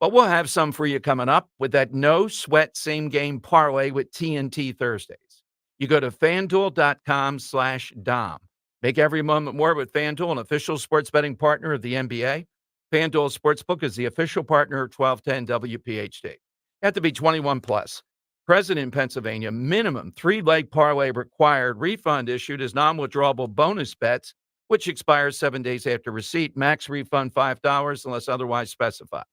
But we'll have some for you coming up with that no-sweat same-game parlay with TNT Thursdays. You go to FanDuel.com/Dom. Make every moment more with FanDuel, an official sports betting partner of the NBA. FanDuel Sportsbook is the official partner of 1210 WPHT. You have to be 21 plus. Present in Pennsylvania. Minimum 3-leg parlay required. Refund issued as non-withdrawable bonus bets, which expires 7 days after receipt. Max refund $5 unless otherwise specified.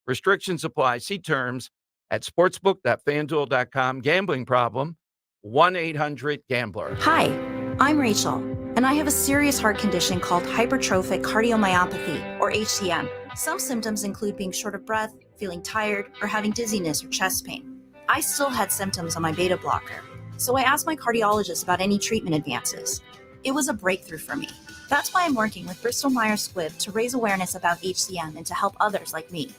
Restrictions apply. See terms at sportsbook.fanduel.com. Gambling problem? 1-800-GAMBLER. Hi, I'm Rachel, and I have a serious heart condition called hypertrophic cardiomyopathy, or HCM. Some symptoms include being short of breath, feeling tired, or having dizziness or chest pain. I still had symptoms on my beta blocker, so I asked my cardiologist about any treatment advances. It was a breakthrough for me. That's why I'm working with Bristol Myers Squibb to raise awareness about HCM and to help others like me.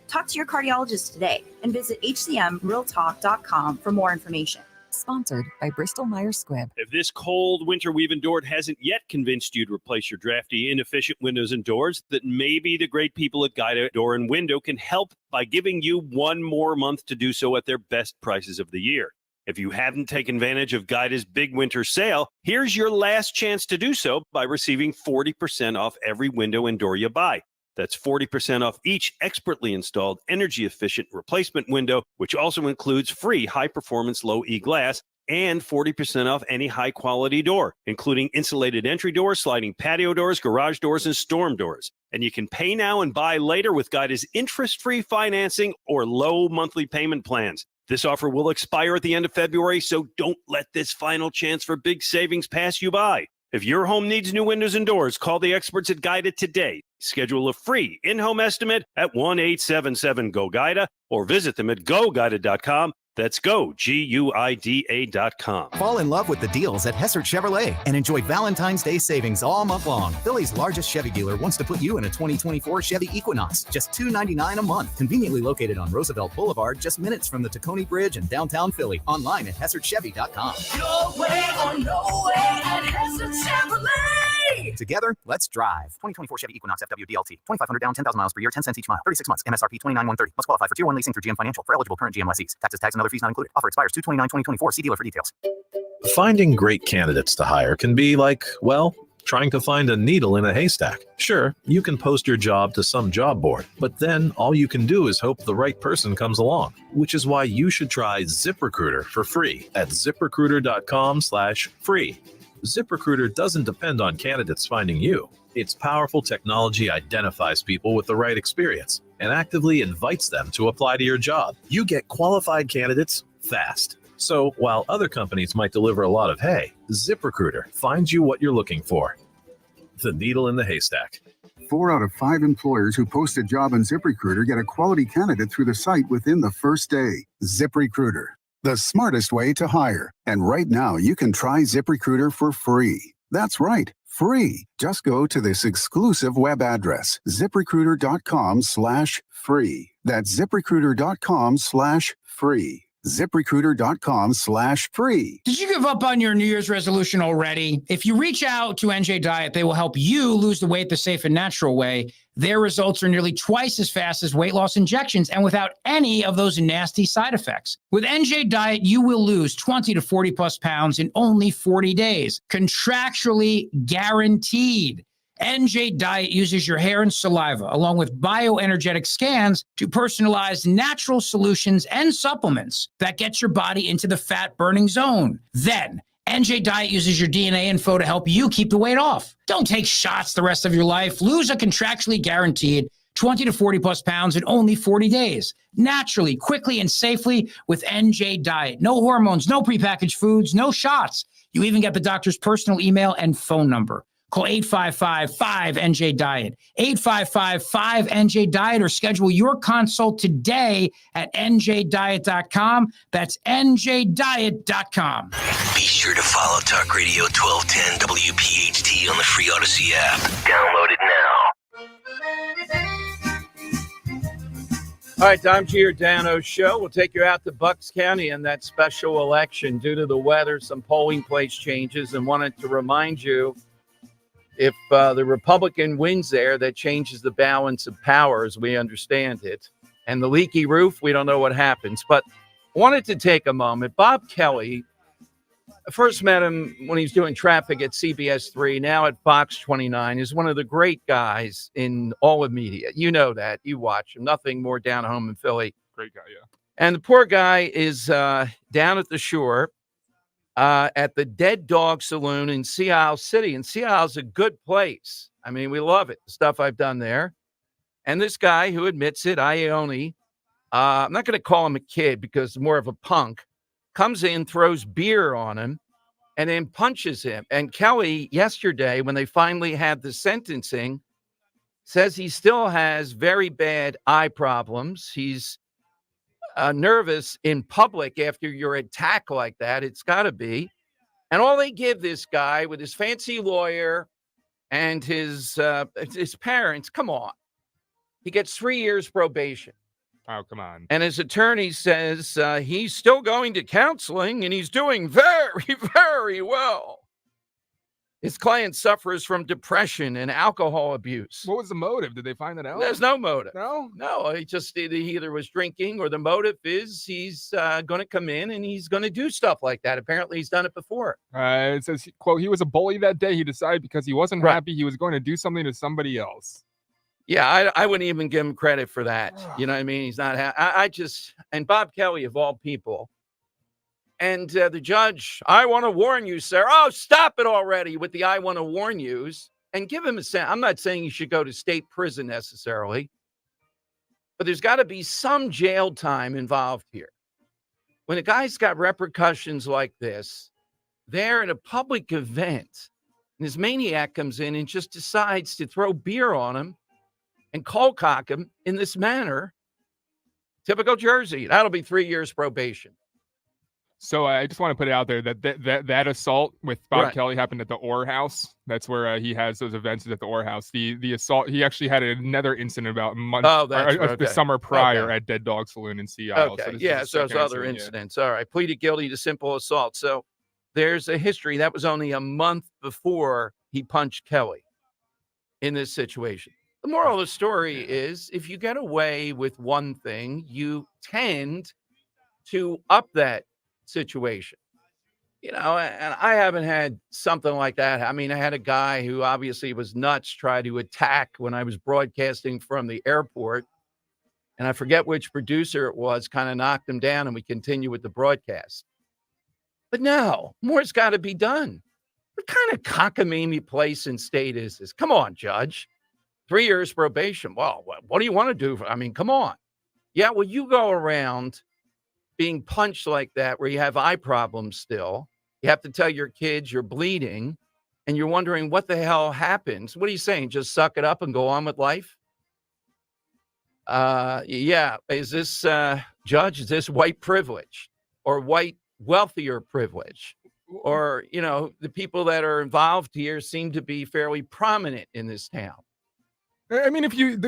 Talk to your cardiologist today and visit hcmrealtalk.com for more information. Sponsored by Bristol Myers Squibb. If this cold winter we've endured hasn't yet convinced you to replace your drafty, inefficient windows and doors, then maybe the great people at Guida Door and Window can help by giving you one more month to do so at their best prices of the year. If you haven't taken advantage of Guida's big winter sale, here's your last chance to do so by receiving 40% off every window and door you buy. That's 40% off each expertly installed energy-efficient replacement window, which also includes free high-performance low-E glass, and 40% off any high-quality door, including insulated entry doors, sliding patio doors, garage doors, and storm doors. And you can pay now and buy later with Guida's interest-free financing or low monthly payment plans. This offer will expire at the end of February, so don't let this final chance for big savings pass you by. If your home needs new windows and doors, call the experts at Guida today. Schedule a free in-home estimate at 1-877-GO-GUIDA or visit them at GoGuida.com. That's GUIDA.com. Fall in love with the deals at Hessert Chevrolet and enjoy Valentine's Day savings all month long. Philly's largest Chevy dealer wants to put you in a 2024 Chevy Equinox, just $299 a month. Conveniently located on Roosevelt Boulevard, just minutes from the Tacony Bridge in downtown Philly. Online at HessertChevy.com. Your way or no way at Hessert Chevrolet. Together, let's drive. 2024 Chevy Equinox FWDLT. 2,500 down, 10,000 miles per year, 10 cents each mile. 36 months. MSRP $29,130. Must qualify for Tier 1 leasing through GM Financial. For eligible current GM lessees. Taxes, tags, and other fees not included. Offer expires 2/29/2024. See dealer for details. Finding great candidates to hire can be like, well, trying to find a needle in a haystack. Sure, you can post your job to some job board, but then all you can do is hope the right person comes along, which is why you should try ZipRecruiter for free at ZipRecruiter.com/free. ZipRecruiter doesn't depend on candidates finding you. Its powerful technology identifies people with the right experience and actively invites them to apply to your job. You get qualified candidates fast. So while other companies might deliver a lot of hay, ZipRecruiter finds you what you're looking for. The needle in the haystack. 4 out of 5 employers who post a job on ZipRecruiter get a quality candidate through the site within the first day. ZipRecruiter, the smartest way to hire. And right now, you can try ZipRecruiter for free. That's right, free. Just go to this exclusive web address, ZipRecruiter.com/free. That's ZipRecruiter.com/free. ZipRecruiter.com/free. Did you give up on your New Year's resolution already? If you reach out to NJ Diet, they will help you lose the weight the safe and natural way. Their results are nearly twice as fast as weight loss injections and without any of those nasty side effects. With NJ Diet, you will lose 20 to 40 plus pounds in only 40 days. Contractually guaranteed. NJ Diet uses your hair and saliva along with bioenergetic scans to personalize natural solutions and supplements that get your body into the fat burning zone. Then NJ Diet uses your DNA info to help you keep the weight off. Don't take shots the rest of your life. Lose a contractually guaranteed 20 to 40 plus pounds in only 40 days. Naturally, quickly, and safely with NJ Diet. No hormones, no prepackaged foods, no shots. You even get the doctor's personal email and phone number. Call 855-5NJ-DIET, 855-5NJ-DIET, or schedule your consult today at njdiet.com. That's njdiet.com. Be sure to follow Talk Radio 1210 WPHT on the free Odyssey app. Download it now. All right, Tom Giordano Show. We'll take you out to Bucks County in that special election. Due to the weather, some polling place changes, and wanted to remind you, if the Republican wins there, that changes the balance of power as we understand it. And the leaky roof, we don't know what happens. But wanted to take a moment. Bob Kelly, I first met him when he was doing traffic at CBS 3, now at Fox 29, is one of the great guys in all of media. You know that. You watch him. Nothing more down home in Philly. Great guy, yeah. And the poor guy is down at the shore. At the Dead Dog Saloon in Sea Isle City. And Sea Isle's a good place. I mean, we love it, the stuff I've done there. And this guy who admits it, Ione, I'm not going to call him a kid because more of a punk, comes in, throws beer on him, and then punches him. And Kelly, yesterday, when they finally had the sentencing, says he still has very bad eye problems. He's nervous in public after your attack like that. It's got to be. And all they give this guy with his fancy lawyer and his parents, come on. He gets 3 years probation. Oh, come on. And his attorney says he's still going to counseling and he's doing very, very well. His client suffers from depression and alcohol abuse. What was the motive? Did they find that out? There's no motive. No? No, he either was drinking or the motive is he's going to come in and he's going to do stuff like that. Apparently, he's done it before. It says, quote, he was a bully that day. He decided because he wasn't happy, he was going to do something to somebody else. Yeah, I wouldn't even give him credit for that. You know what I mean? He's not happy. And Bob Kelly, of all people, and the judge, I want to warn you, sir. Oh, stop it already with the I want to warn yous and give him a sentence. I'm not saying he should go to state prison necessarily, but there's got to be some jail time involved here. When a guy's got repercussions like this, they're at a public event, and this maniac comes in and just decides to throw beer on him and cold cock him in this manner. Typical Jersey. That'll be 3 years probation. So I just want to put it out there that assault with Bob Right. Kelly happened at the Orr House. That's where he has those events at the Orr House. The assault, he actually had another incident about a month the summer prior at Dead Dog Saloon in Sea Isle. Okay, So this yeah, is so the it's second other incident, incidents. All right, pleaded guilty to simple assault. So there's a history. That was only a month before he punched Kelly in this situation. The moral of the story is if you get away with one thing, you tend to up that situation. And I haven't had something like that. I mean, I had a guy who obviously was nuts try to attack when I was broadcasting from the airport. And I forget which producer it was, kind of knocked him down, and we continue with the broadcast. But no, more's got to be done. What kind of cockamamie place and state is this? Come on, Judge. 3 years probation. Well, what do you want to do? I mean, come on. Yeah, well, you go around being punched like that where you have eye problems still. You have to tell your kids you're bleeding, and you're wondering what the hell happens. What are you saying? Just suck it up and go on with life? Yeah. Is this, Judge, is this white privilege or white wealthier privilege? Or, the people that are involved here seem to be fairly prominent in this town. I mean, if you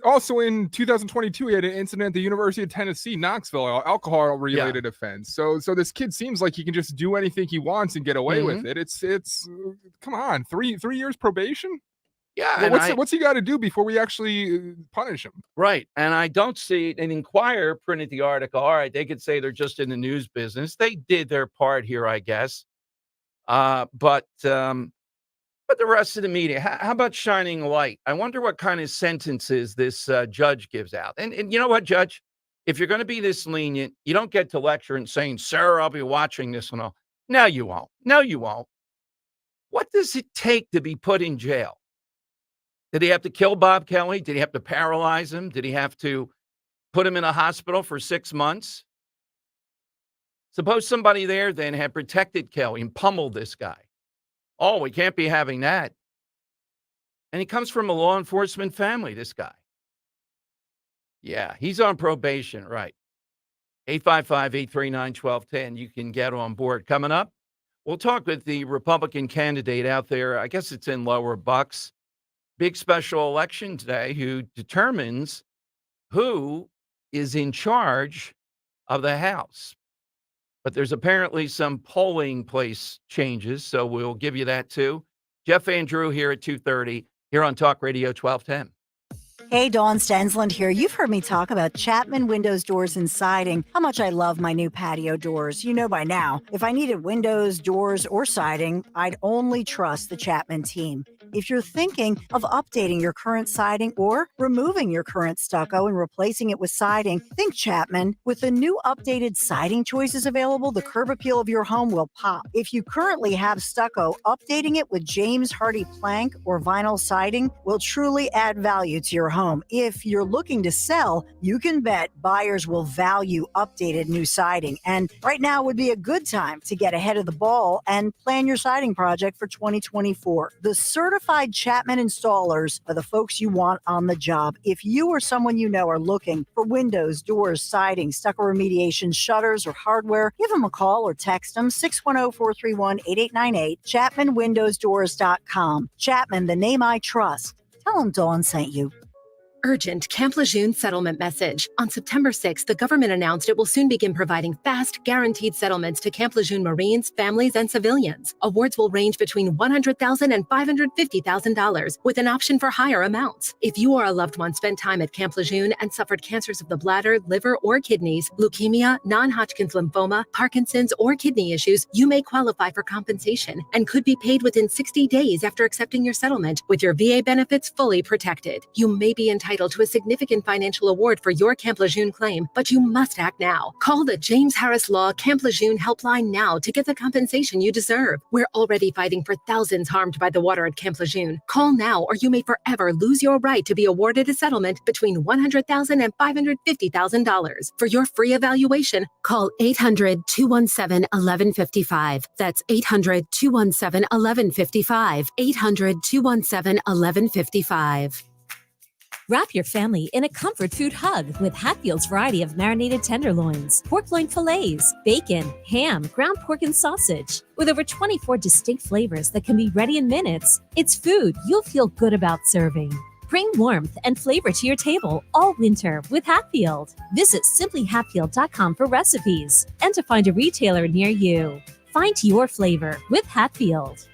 also in 2022, we had an incident at the University of Tennessee, Knoxville, alcohol-related offense. So this kid seems like he can just do anything he wants and get away with it. It's come on, 3 years probation. Yeah, well, what's he got to do before we actually punish him? Right, and I don't see. And Inquirer printed the article. All right, they could say they're just in the news business. They did their part here, I guess. But the rest of the media, how about shining light? I wonder what kind of sentences this judge gives out. And you know what, Judge? If you're going to be this lenient, you don't get to lecture and saying, sir, I'll be watching this and all. No, you won't. No, you won't. What does it take to be put in jail? Did he have to kill Bob Kelly? Did he have to paralyze him? Did he have to put him in a hospital for 6 months? Suppose somebody there then had protected Kelly and pummeled this guy. Oh, we can't be having that. And he comes from a law enforcement family, this guy. Yeah, he's on probation, right. 855-839-1210. You can get on board. Coming up, we'll talk with the Republican candidate out there. I guess it's in Lower Bucks. Big special election today who determines who is in charge of the House. But there's apparently some polling place changes, so we'll give you that too. Jeff Andrew here at 2:30 here on Talk Radio 1210. Hey, Dawn Stensland here. You've heard me talk about Chapman Windows, Doors, and Siding, how much I love my new patio doors. You know by now, if I needed windows, doors, or siding, I'd only trust the Chapman team. If you're thinking of updating your current siding or removing your current stucco and replacing it with siding, think Chapman. With the new updated siding choices available, the curb appeal of your home will pop. If you currently have stucco, updating it with James Hardy plank or vinyl siding will truly add value to your home. If you're looking to sell, you can bet buyers will value updated new siding. And right now would be a good time to get ahead of the ball and plan your siding project for 2024. The certified Chapman installers are the folks you want on the job. If you or someone you know are looking for windows, doors, siding, stucco remediation, shutters, or hardware, give them a call or text them 610-431-8898, ChapmanWindowsDoors.com. Chapman, the name I trust. Tell them Dawn sent you. Urgent Camp Lejeune settlement message. On September 6th, the government announced it will soon begin providing fast, guaranteed settlements to Camp Lejeune Marines, families, and civilians. Awards will range between $100,000 and $550,000, with an option for higher amounts. If you or a loved one spent time at Camp Lejeune and suffered cancers of the bladder, liver, or kidneys, leukemia, non-Hodgkin's lymphoma, Parkinson's, or kidney issues, you may qualify for compensation and could be paid within 60 days after accepting your settlement, with your VA benefits fully protected. You may be entitled to a significant financial award for your Camp Lejeune claim, but you must act now. Call the James Harris Law Camp Lejeune helpline now to get the compensation you deserve. We're already fighting for thousands harmed by the water at Camp Lejeune. Call now or you may forever lose your right to be awarded a settlement between $100,000 and $550,000. For your free evaluation, call 800-217-1155. That's 800-217-1155. 800-217-1155. Wrap your family in a comfort food hug with Hatfield's variety of marinated tenderloins, pork loin fillets, bacon, ham, ground pork, and sausage. With over 24 distinct flavors that can be ready in minutes, it's food you'll feel good about serving. Bring warmth and flavor to your table all winter with Hatfield. Visit simplyhatfield.com for recipes and to find a retailer near you. Find your flavor with Hatfield.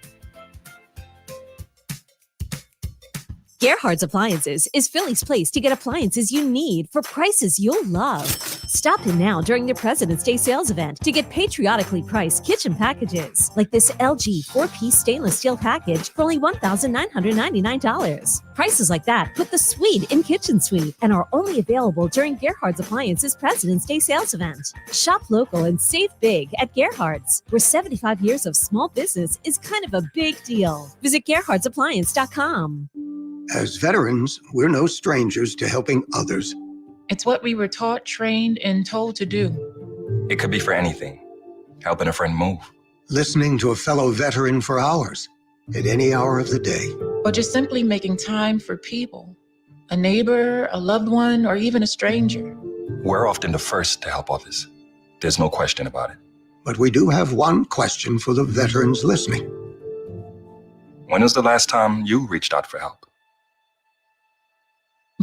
Gerhard's Appliances is Philly's place to get appliances you need for prices you'll love. Stop in now during the President's Day sales event to get patriotically priced kitchen packages like this LG 4-piece stainless steel package for only $1,999. Prices like that put the suite in Kitchen Suite and are only available during Gerhard's Appliances President's Day sales event. Shop local and save big at Gerhard's, where 75 years of small business is kind of a big deal. Visit GerhardsAppliance.com. As veterans, we're no strangers to helping others. It's what we were taught, trained, and told to do. It could be for anything. Helping a friend move. Listening to a fellow veteran for hours, at any hour of the day. Or just simply making time for people. A neighbor, a loved one, or even a stranger. We're often the first to help others. There's no question about it. But we do have one question for the veterans listening. When was the last time you reached out for help?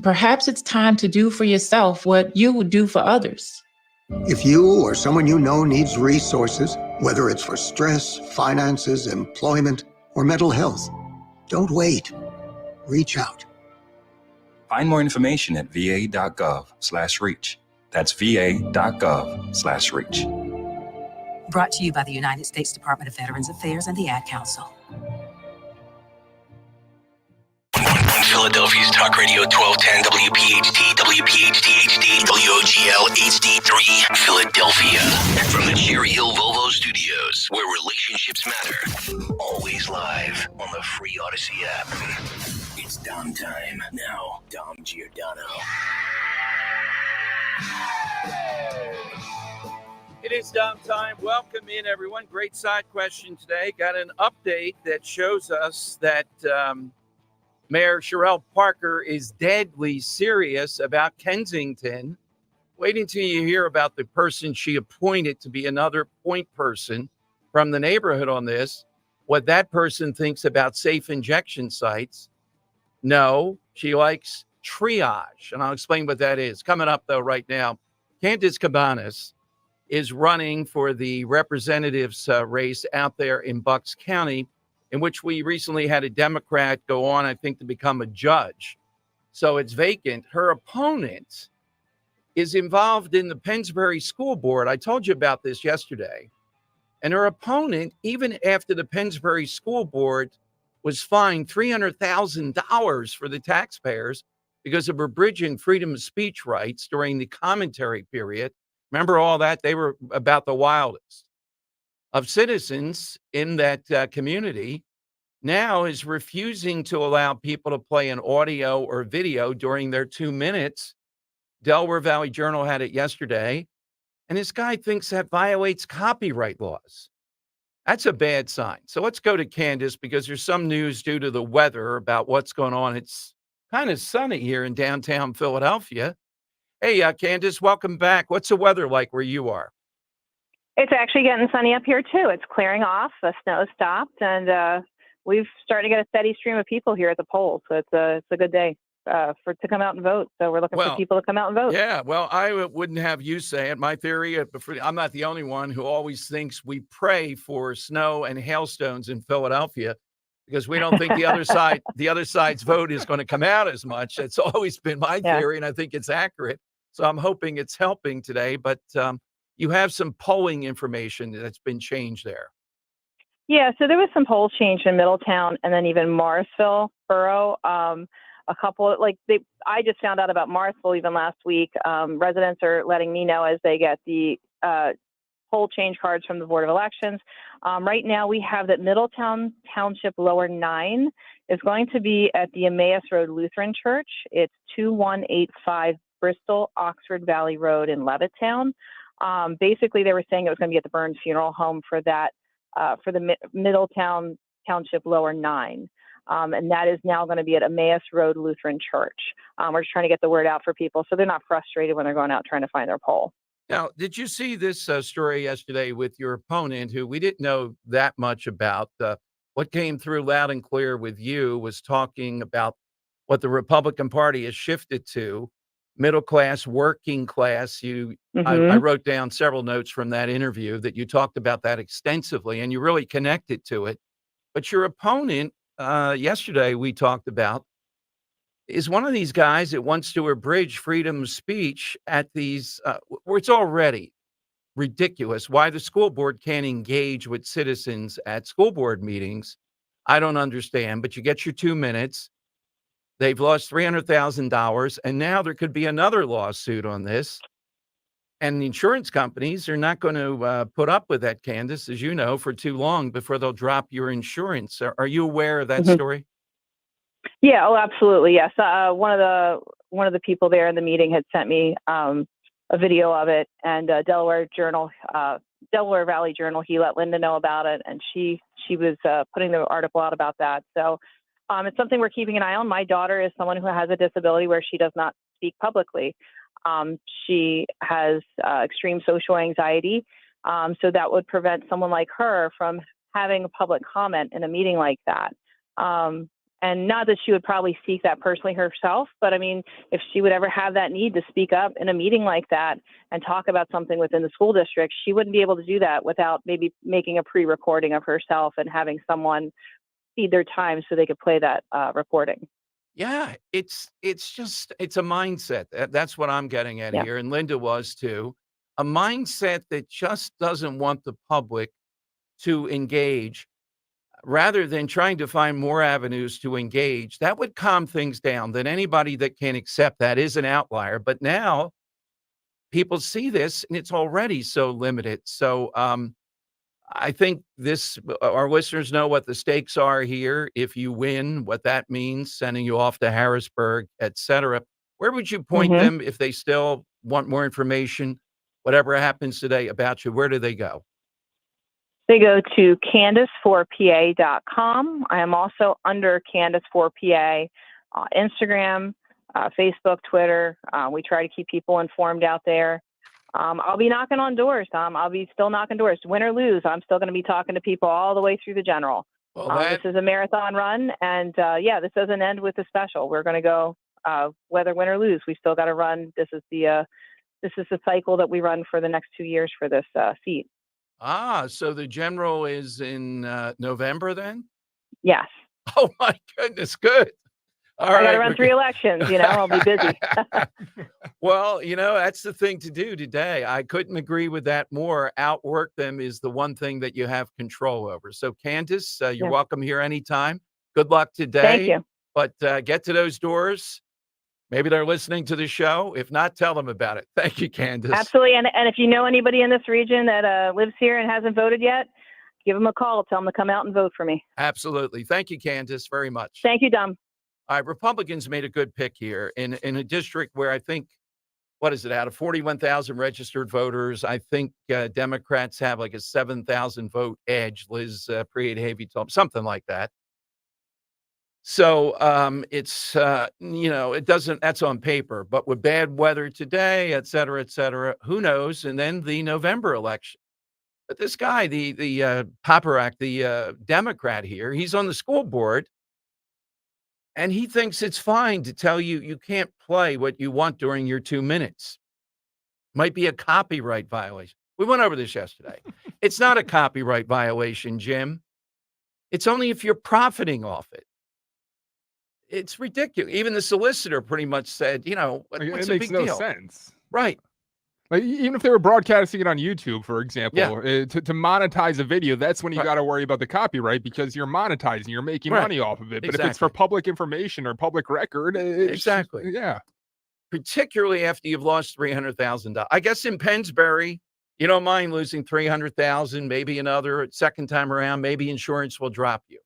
Perhaps it's time to do for yourself what you would do for others. If you or someone you know needs resources, whether it's for stress, finances, employment, or mental health, don't wait. Reach out. Find more information at va.gov/reach. That's va.gov/reach. Brought to you by the United States Department of Veterans Affairs and the Ad Council. Philadelphia's Talk Radio 1210 WPHT, WPHT HD, WOGL HD3, Philadelphia. From the Cherry Hill Volvo Studios, where relationships matter. Always live on the free Odyssey app. It's Dom time. Now, Dom Giordano. It is Dom time. Welcome in, everyone. Great side question today. Got an update that shows us that Mayor Sherelle Parker is deadly serious about Kensington. Wait until you hear about the person she appointed to be another point person from the neighborhood on this, what that person thinks about safe injection sites. No, she likes triage, and I'll explain what that is. Coming up, though, right now, Candace Cabanas is running for the representatives race out there in Bucks County, in which we recently had a Democrat go on, I think, to become a judge. So it's vacant. Her opponent is involved in the Pennsbury School Board. I told you about this yesterday. And her opponent, even after the Pennsbury School Board was fined $300,000 for the taxpayers because of abridging freedom of speech rights during the commentary period. Remember all that? They were about the wildest of citizens in that community, now is refusing to allow people to play an audio or video during their 2 minutes. Delaware Valley Journal had it yesterday. And this guy thinks that violates copyright laws. That's a bad sign. So let's go to Candace because there's some news due to the weather about what's going on. It's kind of sunny here in downtown Philadelphia. Hey, Candace, welcome back. What's the weather like where you are? It's actually getting sunny up here, too. It's clearing off. The snow stopped, and we've started to get a steady stream of people here at the polls. So it's a good day to come out and vote. So we're looking for people to come out and vote. Yeah, well, I wouldn't have you say it. My theory, I'm not the only one who always thinks we pray for snow and hailstones in Philadelphia because we don't think the other side's vote is going to come out as much. It's always been my theory, and I think it's accurate. So I'm hoping it's helping today. But you have some polling information that's been changed there. Yeah, so there was some polls changed in Middletown and then even Morrisville Borough. A couple, I just found out about Morrisville even last week. Residents are letting me know as they get the poll change cards from the Board of Elections. Right now we have that Middletown Township Lower 9 is going to be at the Emmaus Road Lutheran Church. It's 2185 Bristol Oxford Valley Road in Levittown. Basically, they were saying it was going to be at the Burns Funeral Home for that, for the Middletown Township Lower 9. And that is now going to be at Emmaus Road Lutheran Church. We're just trying to get the word out for people so they're not frustrated when they're going out trying to find their pole. Now, did you see this story yesterday with your opponent, who we didn't know that much about? What came through loud and clear with you was talking about what the Republican Party has shifted to, middle class, working class. I wrote down several notes from that interview that you talked about that extensively, and you really connected to it. But your opponent, yesterday we talked about, is one of these guys that wants to abridge freedom of speech at these, where it's already ridiculous why the school board can't engage with citizens at school board meetings. I don't understand, but you get your 2 minutes. They've lost $300,000, and now there could be another lawsuit on this. And the insurance companies are not going to put up with that, Candace, as you know, for too long before they'll drop your insurance. Are you aware of that story? Yeah, oh, absolutely. Yes. One of the people there in the meeting had sent me a video of it, and Delaware Valley Journal, he let Linda know about it, and she was putting the article out about that. So it's something we're keeping an eye on. My daughter is someone who has a disability where she does not speak publicly. She has extreme social anxiety, so that would prevent someone like her from having a public comment in a meeting like that. And not that she would probably seek that personally herself, but I mean, if she would ever have that need to speak up in a meeting like that and talk about something within the school district, she wouldn't be able to do that without maybe making a pre-recording of herself and having someone feed their time so they could play that recording. Yeah, it's a mindset. That's what I'm getting at here, and Linda was too. A mindset that just doesn't want the public to engage, rather than trying to find more avenues to engage. That would calm things down. That anybody that can accept that is an outlier. But now people see this, and it's already so limited. So I think our listeners know what the stakes are here. If you win, what that means, sending you off to Harrisburg, et cetera. Where would you point them if they still want more information, whatever happens today about you? Where do they go? They go to Candace4PA.com. I am also under Candace4PA, Instagram, Facebook, Twitter. We try to keep people informed out there. I'll be knocking on doors, Tom. I'll be still knocking doors. Win or lose, I'm still going to be talking to people all the way through the general. Well, this is a marathon run, and this doesn't end with the special. We're going to go whether win or lose. We still got to run. This is the cycle that we run for the next 2 years for this seat. So the general is in November then? Yes. Oh my goodness, good. All I got to right, run 3 elections, I'll be busy. Well, that's the thing to do today. I couldn't agree with that more. Outwork them is the one thing that you have control over. So Candace, you're welcome here anytime. Good luck today. Thank you. But get to those doors. Maybe they're listening to the show. If not, tell them about it. Thank you, Candace. Absolutely. And if you know anybody in this region that lives here and hasn't voted yet, give them a call. Tell them to come out and vote for me. Absolutely. Thank you, Candace, very much. Thank you, Dom. All right, Republicans made a good pick here in a district where I think, what is it, out of 41,000 registered voters, I think Democrats have like a 7,000 vote edge. Liz Priede-Havey told something like that. So it's, it doesn't, that's on paper, but with bad weather today, et cetera, who knows? And then the November election. But this guy, the Paparak, the Democrat here, he's on the school board, and he thinks it's fine to tell you you can't play what you want during your 2 minutes. Might be a copyright violation. We went over this yesterday. It's not a copyright violation, Jim. It's only if you're profiting off it. It's ridiculous. Even the solicitor pretty much said, what's it a makes big no deal? sense. Right. Like, even if they were broadcasting it on YouTube, for example, to monetize a video, that's when you got to worry about the copyright, because you're monetizing, you're making money off of it. But if it's for public information or public record, exactly. Yeah. Particularly after you've lost $300,000. I guess in Pennsbury, you don't mind losing $300,000, maybe another second time around, maybe insurance will drop you.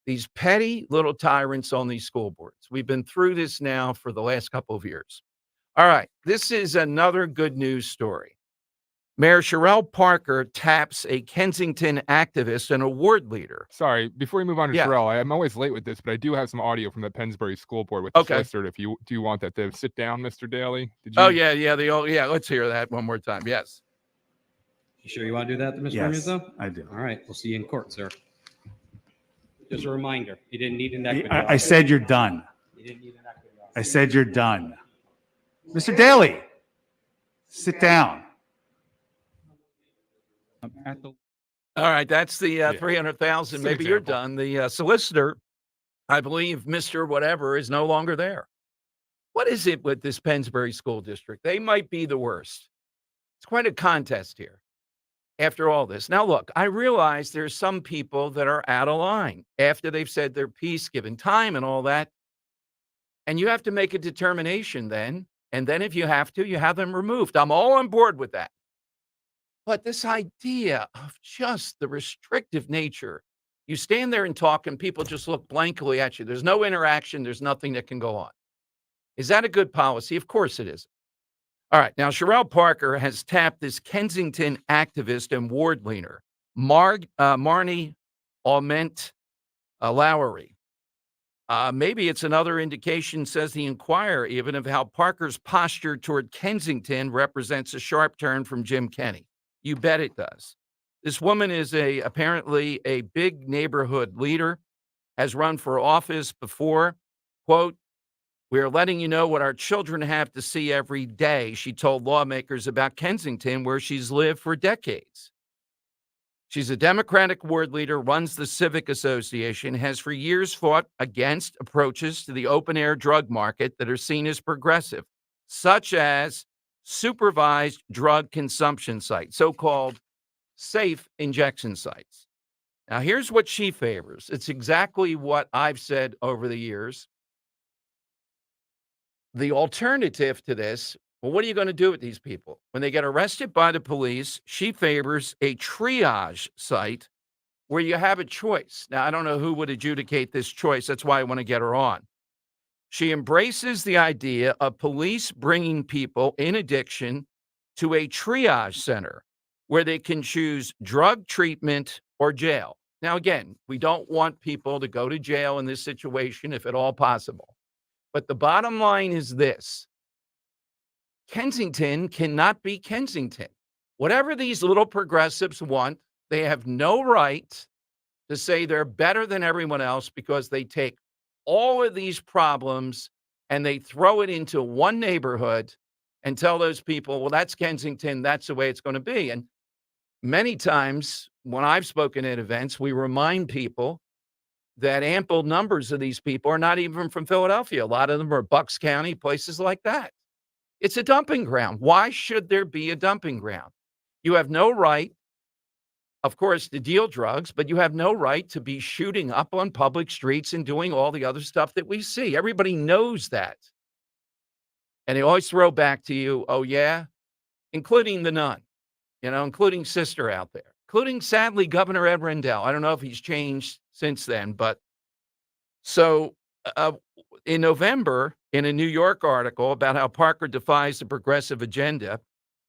These petty little tyrants on these school boards. We've been through this now for the last couple of years. All right, this is another good news story. Mayor Sherelle Parker taps a Kensington activist and award leader. Sorry, before we move on to Yeah. Sherelle, I'm always late with this, but I do have some audio from the Pennsbury School Board with the Okay. solicitor. If you do you want that to sit down, Mr. Daly? Did Oh, you? yeah. Let's hear that one more time. Yes. You sure you want to do that, Mr. Yes, Rizzo? I do. All right, we'll see you in court, sir. Just a reminder, you didn't need an equity. I said you're done. You didn't need an equity. I said you're done. Mr. Daly, sit down. All right, that's the 300,000. Just an Maybe you're example. done. The solicitor, I believe, Mr. Whatever, is no longer there. What is it with this Pennsbury School District? They might be the worst. It's quite a contest here after all this. Now, look, I realize there's some people that are out of line after they've said their piece, given time and all that. And you have to make a determination then. And then if you have to, you have them removed. I'm all on board with that. But this idea of just the restrictive nature, you stand there and talk and people just look blankly at you. There's no interaction. There's nothing that can go on. Is that a good policy? Of course it is. All right. Now, Sherelle Parker has tapped this Kensington activist and ward leader, Marnie Aument Lowry. Maybe it's another indication, says the Inquirer, even of how Parker's posture toward Kensington represents a sharp turn from Jim Kenney. You bet it does. This woman is apparently a big neighborhood leader, has run for office before. Quote, "We are letting you know what our children have to see every day," she told lawmakers about Kensington, where she's lived for decades. She's a Democratic ward leader, runs the Civic Association, has for years fought against approaches to the open-air drug market that are seen as progressive, such as supervised drug consumption sites, so-called safe injection sites. Now, here's what she favors. It's exactly what I've said over the years. The alternative to this, well, what are you going to do with these people? When they get arrested by the police, she favors a triage site where you have a choice. Now, I don't know who would adjudicate this choice. That's why I want to get her on. She embraces the idea of police bringing people in addiction to a triage center where they can choose drug treatment or jail. Now, again, we don't want people to go to jail in this situation, if at all possible. But the bottom line is this: Kensington cannot be Kensington. Whatever these little progressives want, they have no right to say they're better than everyone else because they take all of these problems and they throw it into one neighborhood and tell those people, well, that's Kensington, that's the way it's going to be. And many times when I've spoken at events, we remind people that ample numbers of these people are not even from Philadelphia. A lot of them are Bucks County, places like that. It's a dumping ground. Why should there be a dumping ground? You have no right, of course, to deal drugs, but you have no right to be shooting up on public streets and doing all the other stuff that we see. Everybody knows that. And they always throw back to you, oh, yeah, including the nun, including Sister out there, including, sadly, Governor Ed Rendell. I don't know if he's changed since then, but so in November, in a New York article about how Parker defies the progressive agenda,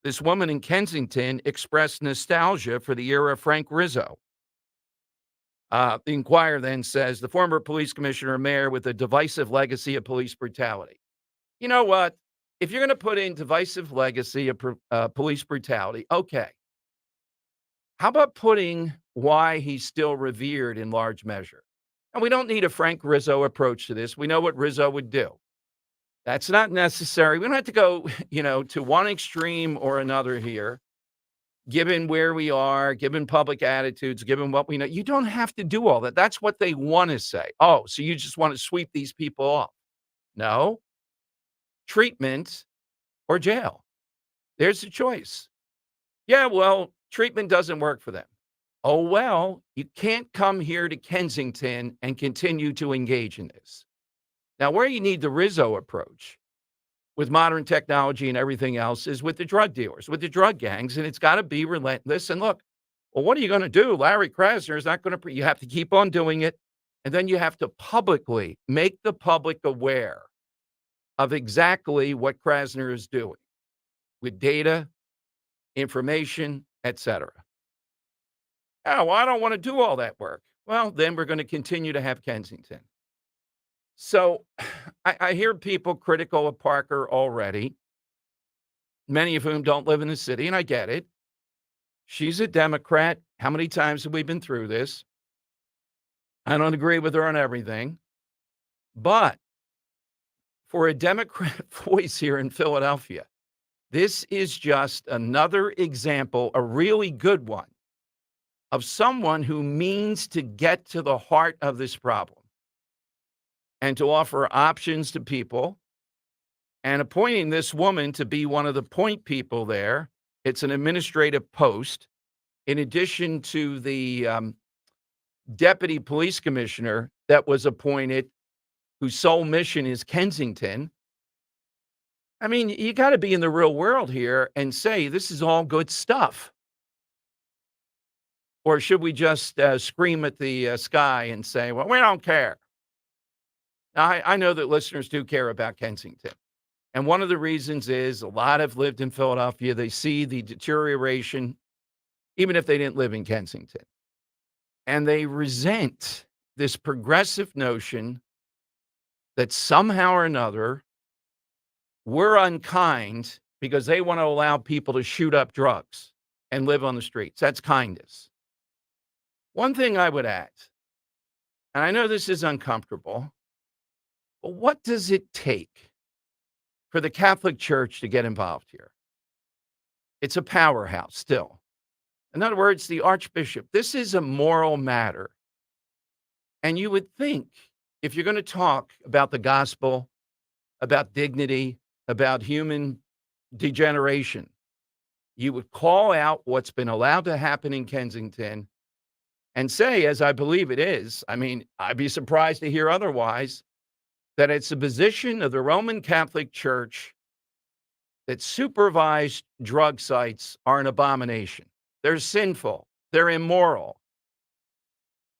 this woman in Kensington expressed nostalgia for the era of Frank Rizzo. The Inquirer then says, the former police commissioner and mayor with a divisive legacy of police brutality. You know what? If you're going to put in divisive legacy of police brutality, okay. How about putting why he's still revered in large measure? And we don't need a Frank Rizzo approach to this. We know what Rizzo would do. That's not necessary. We don't have to go, to one extreme or another here, given where we are, given public attitudes, given what we know. You don't have to do all that. That's what they want to say. Oh, so you just want to sweep these people off. No. Treatment or jail. There's a choice. Yeah, well, treatment doesn't work for them. Oh, well, you can't come here to Kensington and continue to engage in this. Now, where you need the Rizzo approach with modern technology and everything else is with the drug dealers, with the drug gangs, and it's got to be relentless. And look, well, what are you going to do? Larry Krasner is not going to, you have to keep on doing it. And then you have to publicly make the public aware of exactly what Krasner is doing with data information, etc. Oh, well, I don't want to do all that work. Well, then we're going to continue to have Kensington. So I hear people critical of Parker already, many of whom don't live in the city, and I get it. She's a Democrat. How many times have we been through this? I don't agree with her on everything. But for a Democrat voice here in Philadelphia, this is just another example, a really good one, of someone who means to get to the heart of this problem and to offer options to people. And appointing this woman to be one of the point people there, it's an administrative post, in addition to the deputy police commissioner that was appointed, whose sole mission is Kensington. I mean, you got to be in the real world here and say, this is all good stuff. Or should we just scream at the sky and say, well, we don't care? Now, I know that listeners do care about Kensington. And one of the reasons is a lot have lived in Philadelphia. They see the deterioration, even if they didn't live in Kensington. And they resent this progressive notion that somehow or another we're unkind because they want to allow people to shoot up drugs and live on the streets. That's kindness. One thing I would add, and I know this is uncomfortable, but what does it take for the Catholic Church to get involved here? It's a powerhouse still. In other words, the Archbishop, this is a moral matter. And you would think if you're going to talk about the gospel, about dignity, about human degeneration, you would call out what's been allowed to happen in Kensington and say, as I believe it is, I mean, I'd be surprised to hear otherwise, that it's a position of the Roman Catholic Church that supervised drug sites are an abomination. They're sinful. They're immoral.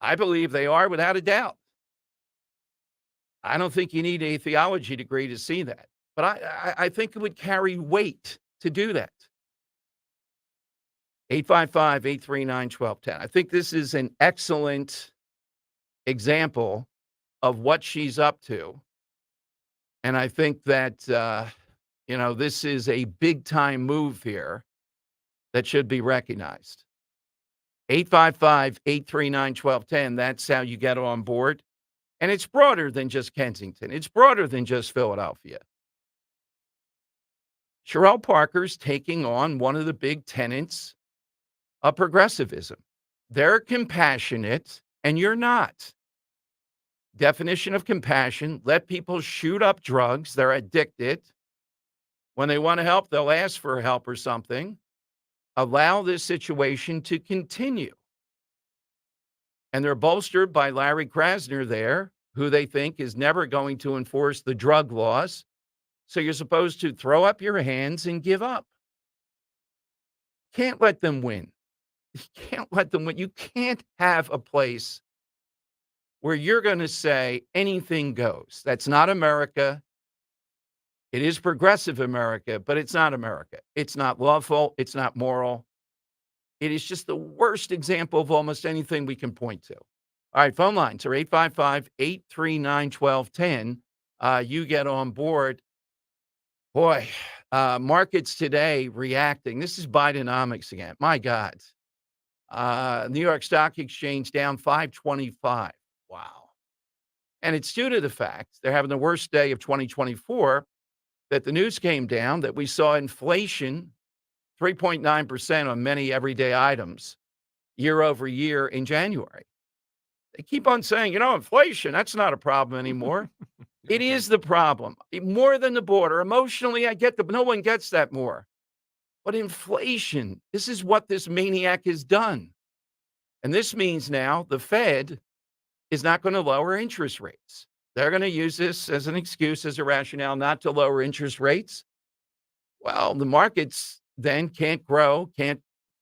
I believe they are without a doubt. I don't think you need a theology degree to see that. But I think it would carry weight to do that. 855-839-1210. I think this is an excellent example of what she's up to. And I think that, this is a big-time move here that should be recognized. 855-839-1210. That's how you get on board. And it's broader than just Kensington. It's broader than just Philadelphia. Sherelle Parker's taking on one of the big tenets of progressivism. They're compassionate, and you're not. Definition of compassion: let people shoot up drugs. They're addicted. When they want to help, they'll ask for help or something. Allow this situation to continue. And they're bolstered by Larry Krasner there, who they think is never going to enforce the drug laws. So you're supposed to throw up your hands and give up. Can't let them win. You can't let them win. You can't have a place where you're going to say anything goes. That's not America. It is progressive America, but it's not America. It's not lawful. It's not moral. It is just the worst example of almost anything we can point to. All right, phone lines are 855-839-1210. You get on board. Boy, markets today reacting. This is Bidenomics again. My God. New York Stock Exchange down 525. Wow. And it's due to the fact they're having the worst day of 2024, that the news came down that we saw inflation 3.9% on many everyday items year over year in January. They keep on saying, inflation, that's not a problem anymore. It is the problem. More than the border. Emotionally, I get that, but no one gets that more. But inflation, this is what this maniac has done. And this means now the Fed is not going to lower interest rates. They're going to use this as an excuse, as a rationale not to lower interest rates. Well, the markets then can't grow, can't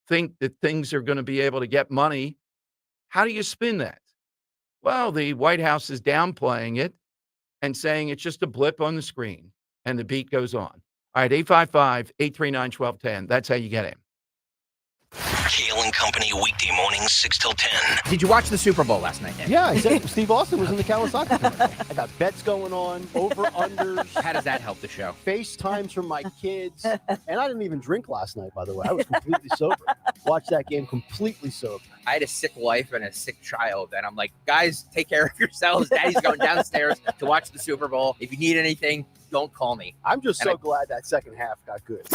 think that things are going to be able to get money. How do you spin that? Well, the White House is downplaying it and saying it's just a blip on the screen, and the beat goes on. All right, 855-839-1210. That's how you get in. Kale and Company weekday mornings 6 till 10. Did you watch the Super Bowl last night, Nick? Yeah, I said Steve Austin was in the Kawasaki commercial. I got bets going on, over-unders. How does that help the show? FaceTimes from my kids. And I didn't even drink last night, by the way. I was completely sober. Watched that game completely sober. I had a sick wife and a sick child, and I'm like, guys, take care of yourselves. Daddy's going downstairs to watch the Super Bowl. If you need anything, don't call me. I'm just so glad that second half got good.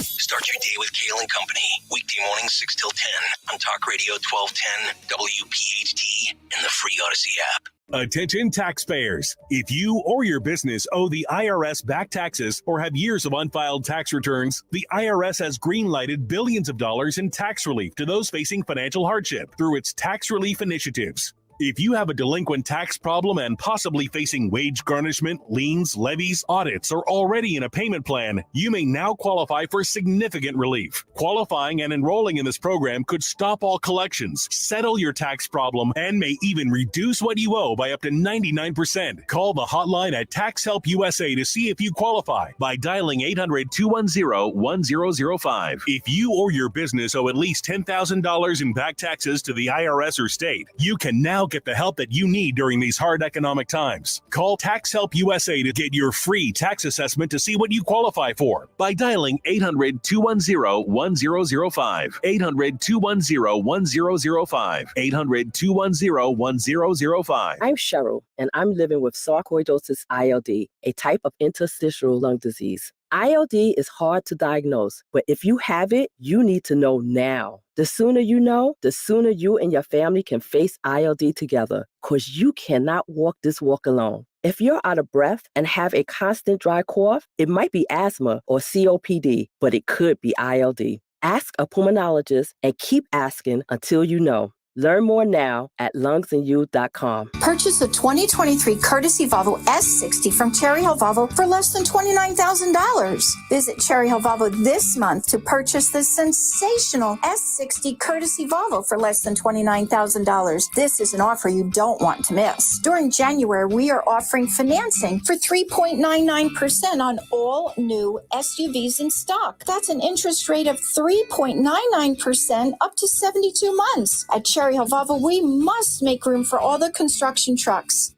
Start your day with Kale and Company weekday mornings 6 till 10 on Talk Radio 1210, WPHT, and the free Odyssey app. Attention taxpayers. If you or your business owe the IRS back taxes or have years of unfiled tax returns, the IRS has greenlighted billions of dollars in tax relief to those facing financial hardship through its tax relief initiatives. If you have a delinquent tax problem and possibly facing wage garnishment, liens, levies, audits, or already in a payment plan, you may now qualify for significant relief. Qualifying and enrolling in this program could stop all collections, settle your tax problem, and may even reduce what you owe by up to 99%. Call the hotline at Tax Help USA to see if you qualify by dialing 800-210-1005. If you or your business owe at least $10,000 in back taxes to the IRS or state, you can now get the help that you need during these hard economic times. Call Tax Help USA to get your free tax assessment to see what you qualify for by dialing 800-210-1005. 800-210-1005. 800-210-1005. I'm Cheryl, and I'm living with sarcoidosis ILD, a type of interstitial lung disease. ILD is hard to diagnose, but if you have it, you need to know now. The sooner you know, the sooner you and your family can face ILD together, because you cannot walk this walk alone. If you're out of breath and have a constant dry cough, it might be asthma or COPD, but it could be ILD. Ask a pulmonologist and keep asking until you know. Learn more now at lungsandyou.com. Purchase a 2023 courtesy Volvo S60 from Cherry Hill Volvo for less than $29,000. Visit Cherry Hill Volvo this month to purchase the sensational S60 courtesy Volvo for less than $29,000. This is an offer you don't want to miss. During January, we are offering financing for 3.99% on all new SUVs in stock. That's an interest rate of 3.99% up to 72 months. At Cherry Hill Volvo, we must make room for all the construction trucks.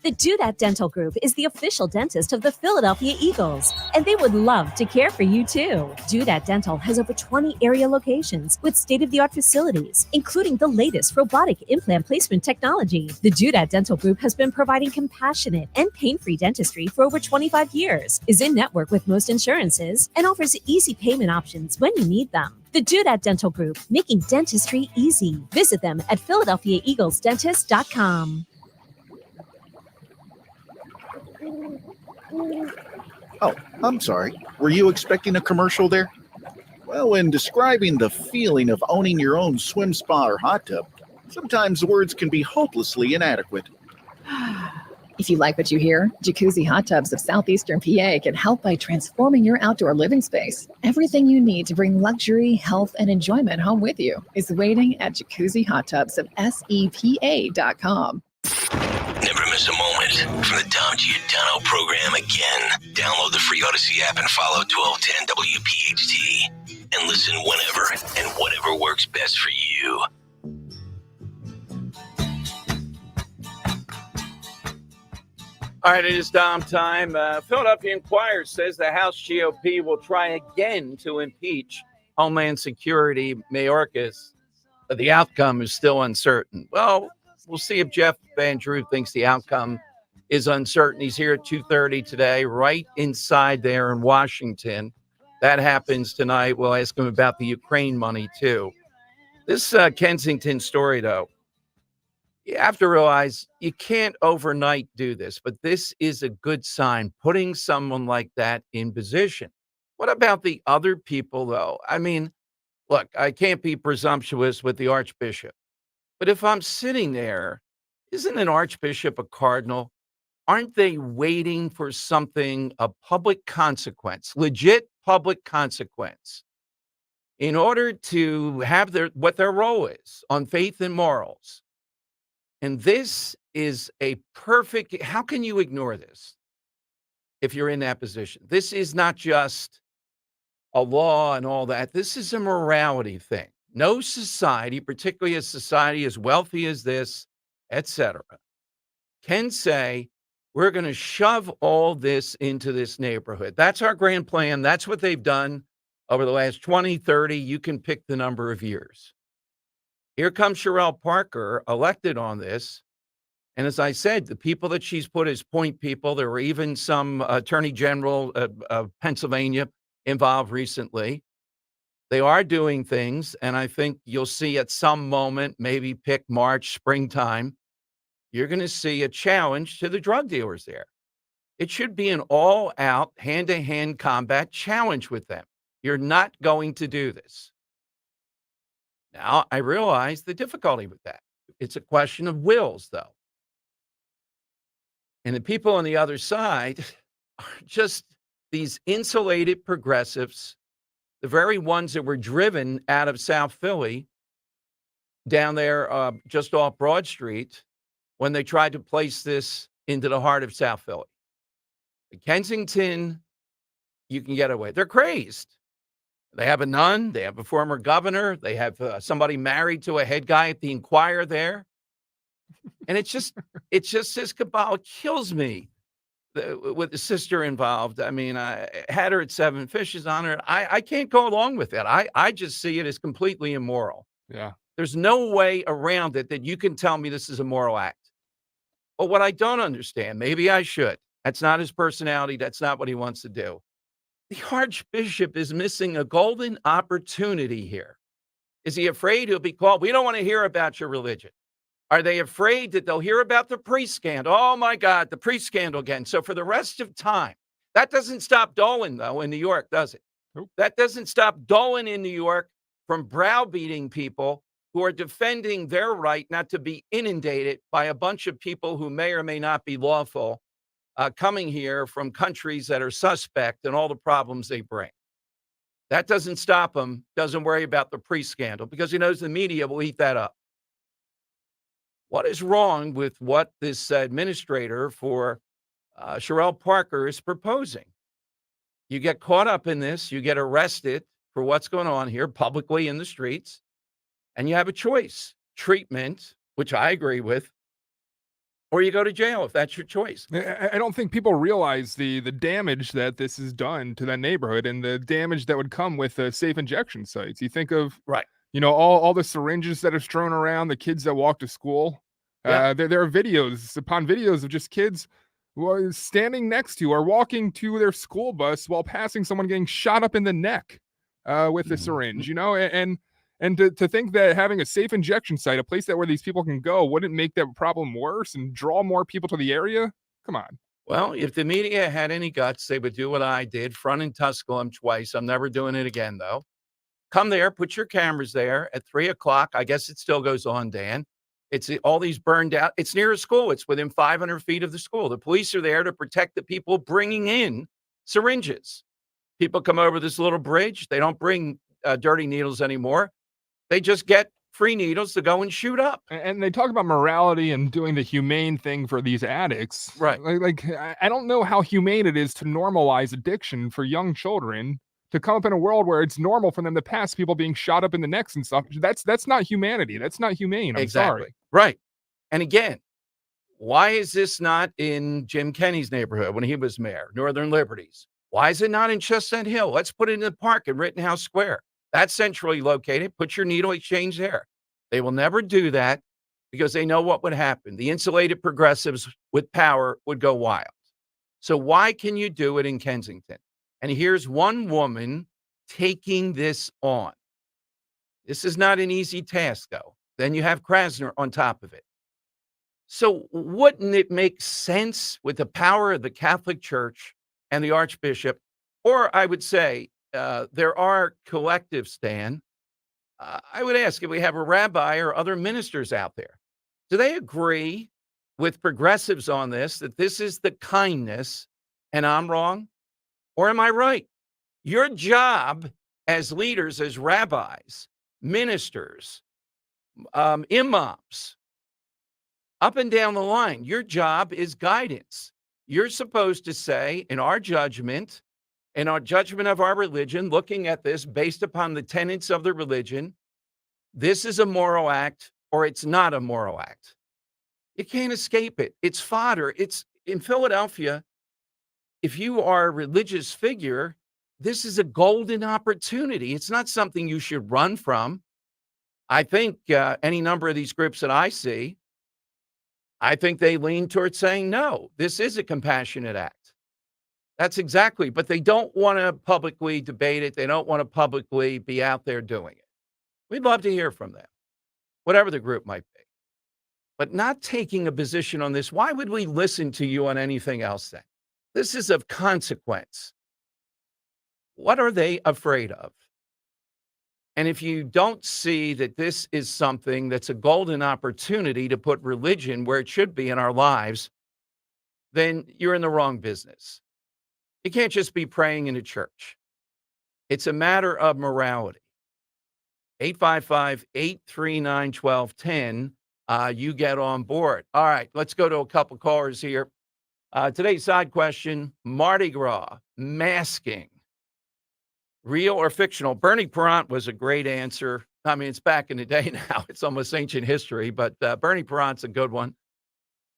The Do That Dental Group is the official dentist of the Philadelphia Eagles, and they would love to care for you too. Do That Dental has over 20 area locations with state-of-the-art facilities, including the latest robotic implant placement technology. The Do That Dental Group has been providing compassionate and pain-free dentistry for over 25 years, is in network with most insurances, and offers easy payment options when you need them. The Do That Dental Group, making dentistry easy. Visit them at PhiladelphiaEaglesDentist.com. Oh, I'm sorry. Were you expecting a commercial there? Well, when describing the feeling of owning your own swim spa or hot tub, sometimes words can be hopelessly inadequate. If you like what you hear, Jacuzzi Hot Tubs of Southeastern PA can help by transforming your outdoor living space. Everything you need to bring luxury, health, and enjoyment home with you is waiting at Jacuzzi Hot Tubs of SEPA.com. Never miss a moment from the Dom Giordano program again. Download the free Odyssey app and follow 1210 WPHT. And listen whenever and whatever works best for you. All right, it is Dom time. Philadelphia Inquirer says the House GOP will try again to impeach Homeland Security Mayorkas, but the outcome is still uncertain. Well, we'll see if Jeff Van Drew thinks the outcome is uncertain. He's here at 2:30 today, right inside there in Washington. That happens tonight. We'll ask him about the Ukraine money, too. This Kensington story, though, you have to realize you can't overnight do this, but this is a good sign, putting someone like that in position. What about the other people, though? I mean, look, I can't be presumptuous with the Archbishop, but if I'm sitting there, isn't an Archbishop a cardinal? Aren't they waiting for something, a public consequence, legit public consequence, in order to have what their role is on faith and morals? And this is a perfect, how can you ignore this if you're in that position? This is not just a law and all that. This is a morality thing. No society, particularly a society as wealthy as this, etc., can say, we're going to shove all this into this neighborhood. That's our grand plan. That's what they've done over the last 20, 30. You can pick the number of years. Here comes Sherelle Parker, elected on this. And as I said, the people that she's put as point people, there were even some attorney general of Pennsylvania involved recently. They are doing things, and I think you'll see at some moment, maybe pick March, springtime, you're going to see a challenge to the drug dealers there. It should be an all-out, hand-to-hand combat challenge with them. You're not going to do this. Now, I realize the difficulty with that. It's a question of wills, though. And the people on the other side are just these insulated progressives, the very ones that were driven out of South Philly down there just off Broad Street when they tried to place this into the heart of South Philly. In Kensington, you can get away. They're crazed. They have a nun. They have a former governor. They have somebody married to a head guy at the Inquirer there. And it's just this cabal kills me with the sister involved. I mean, I had her at Seven Fishes on her. I can't go along with that. I just see it as completely immoral. Yeah. There's no way around it that you can tell me this is a moral act. But what I don't understand, maybe I should. That's not his personality. That's not what he wants to do. The Archbishop is missing a golden opportunity here. Is he afraid he'll be called? We don't want to hear about your religion. Are they afraid that they'll hear about the priest scandal? Oh, my God, the priest scandal again. So for the rest of time, that doesn't stop Dolan, though, in New York, does it? Nope. That doesn't stop Dolan in New York from browbeating people who are defending their right not to be inundated by a bunch of people who may or may not be lawful coming here from countries that are suspect and all the problems they bring. That doesn't stop him, doesn't worry about the priest scandal because he knows the media will eat that up. What is wrong with what this administrator for Sherelle Parker is proposing? You get caught up in this, you get arrested for what's going on here publicly in the streets, and you have a choice, treatment, which I agree with, or you go to jail if that's your choice. I don't think people realize the damage that this has done to that neighborhood and the damage that would come with safe injection sites. You think of right. All the syringes that are strewn around, the kids that walk to school. Yeah. There are videos upon videos of just kids who are standing next to or walking to their school bus while passing someone getting shot up in the neck with a syringe, and to think that having a safe injection site, a place where these people can go, wouldn't make that problem worse and draw more people to the area? Come on. Well, if the media had any guts, they would do what I did, front and Tusculum twice. I'm never doing it again, though. Come there, put your cameras there at 3:00. I guess it still goes on, Dan. It's all these burned out. It's near a school. It's within 500 feet of the school. The police are there to protect the people bringing in syringes. People come over this little bridge. They don't bring dirty needles anymore. They just get free needles to go and shoot up. And they talk about morality and doing the humane thing for these addicts. Right. Like I don't know how humane it is to normalize addiction for young children, to come up in a world where it's normal for them to pass people being shot up in the necks and stuff. That's not humanity. That's not humane. I'm sorry. Right. And again, why is this not in Jim Kenney's neighborhood when he was mayor, Northern Liberties? Why is it not in Chestnut Hill? Let's put it in the park in Rittenhouse Square. That's centrally located. Put your needle exchange there. They will never do that because they know what would happen. The insulated progressives with power would go wild. So why can you do it in Kensington? And here's one woman taking this on. This is not an easy task, though. Then you have Krasner on top of it. So wouldn't it make sense with the power of the Catholic Church and the Archbishop, or I would say there are collectives, Stan. I would ask if we have a rabbi or other ministers out there, do they agree with progressives on this, that this is the kindness and I'm wrong? Or am I right? Your job as leaders, as rabbis, ministers, imams, up and down the line, your job is guidance. You're supposed to say, in our judgment of our religion, looking at this based upon the tenets of the religion, this is a moral act or it's not a moral act. You can't escape it. It's fodder. It's in Philadelphia. If you are a religious figure, this is a golden opportunity. It's not something you should run from. I think any number of these groups that I see, I think they lean towards saying, no, this is a compassionate act. That's exactly, but they don't want to publicly debate it. They don't want to publicly be out there doing it. We'd love to hear from them, whatever the group might be, but not taking a position on this. Why would we listen to you on anything else then? This is of consequence. What are they afraid of? And if you don't see that this is something that's a golden opportunity to put religion where it should be in our lives, then you're in the wrong business. You can't just be praying in a church. It's a matter of morality. 855-839-1210. You get on board. All right, let's go to a couple callers here. Today's side question, Mardi Gras, masking. Real or fictional? Bernie Perrant was a great answer. I mean, it's back in the day now. It's almost ancient history, but Bernie Perrant's a good one.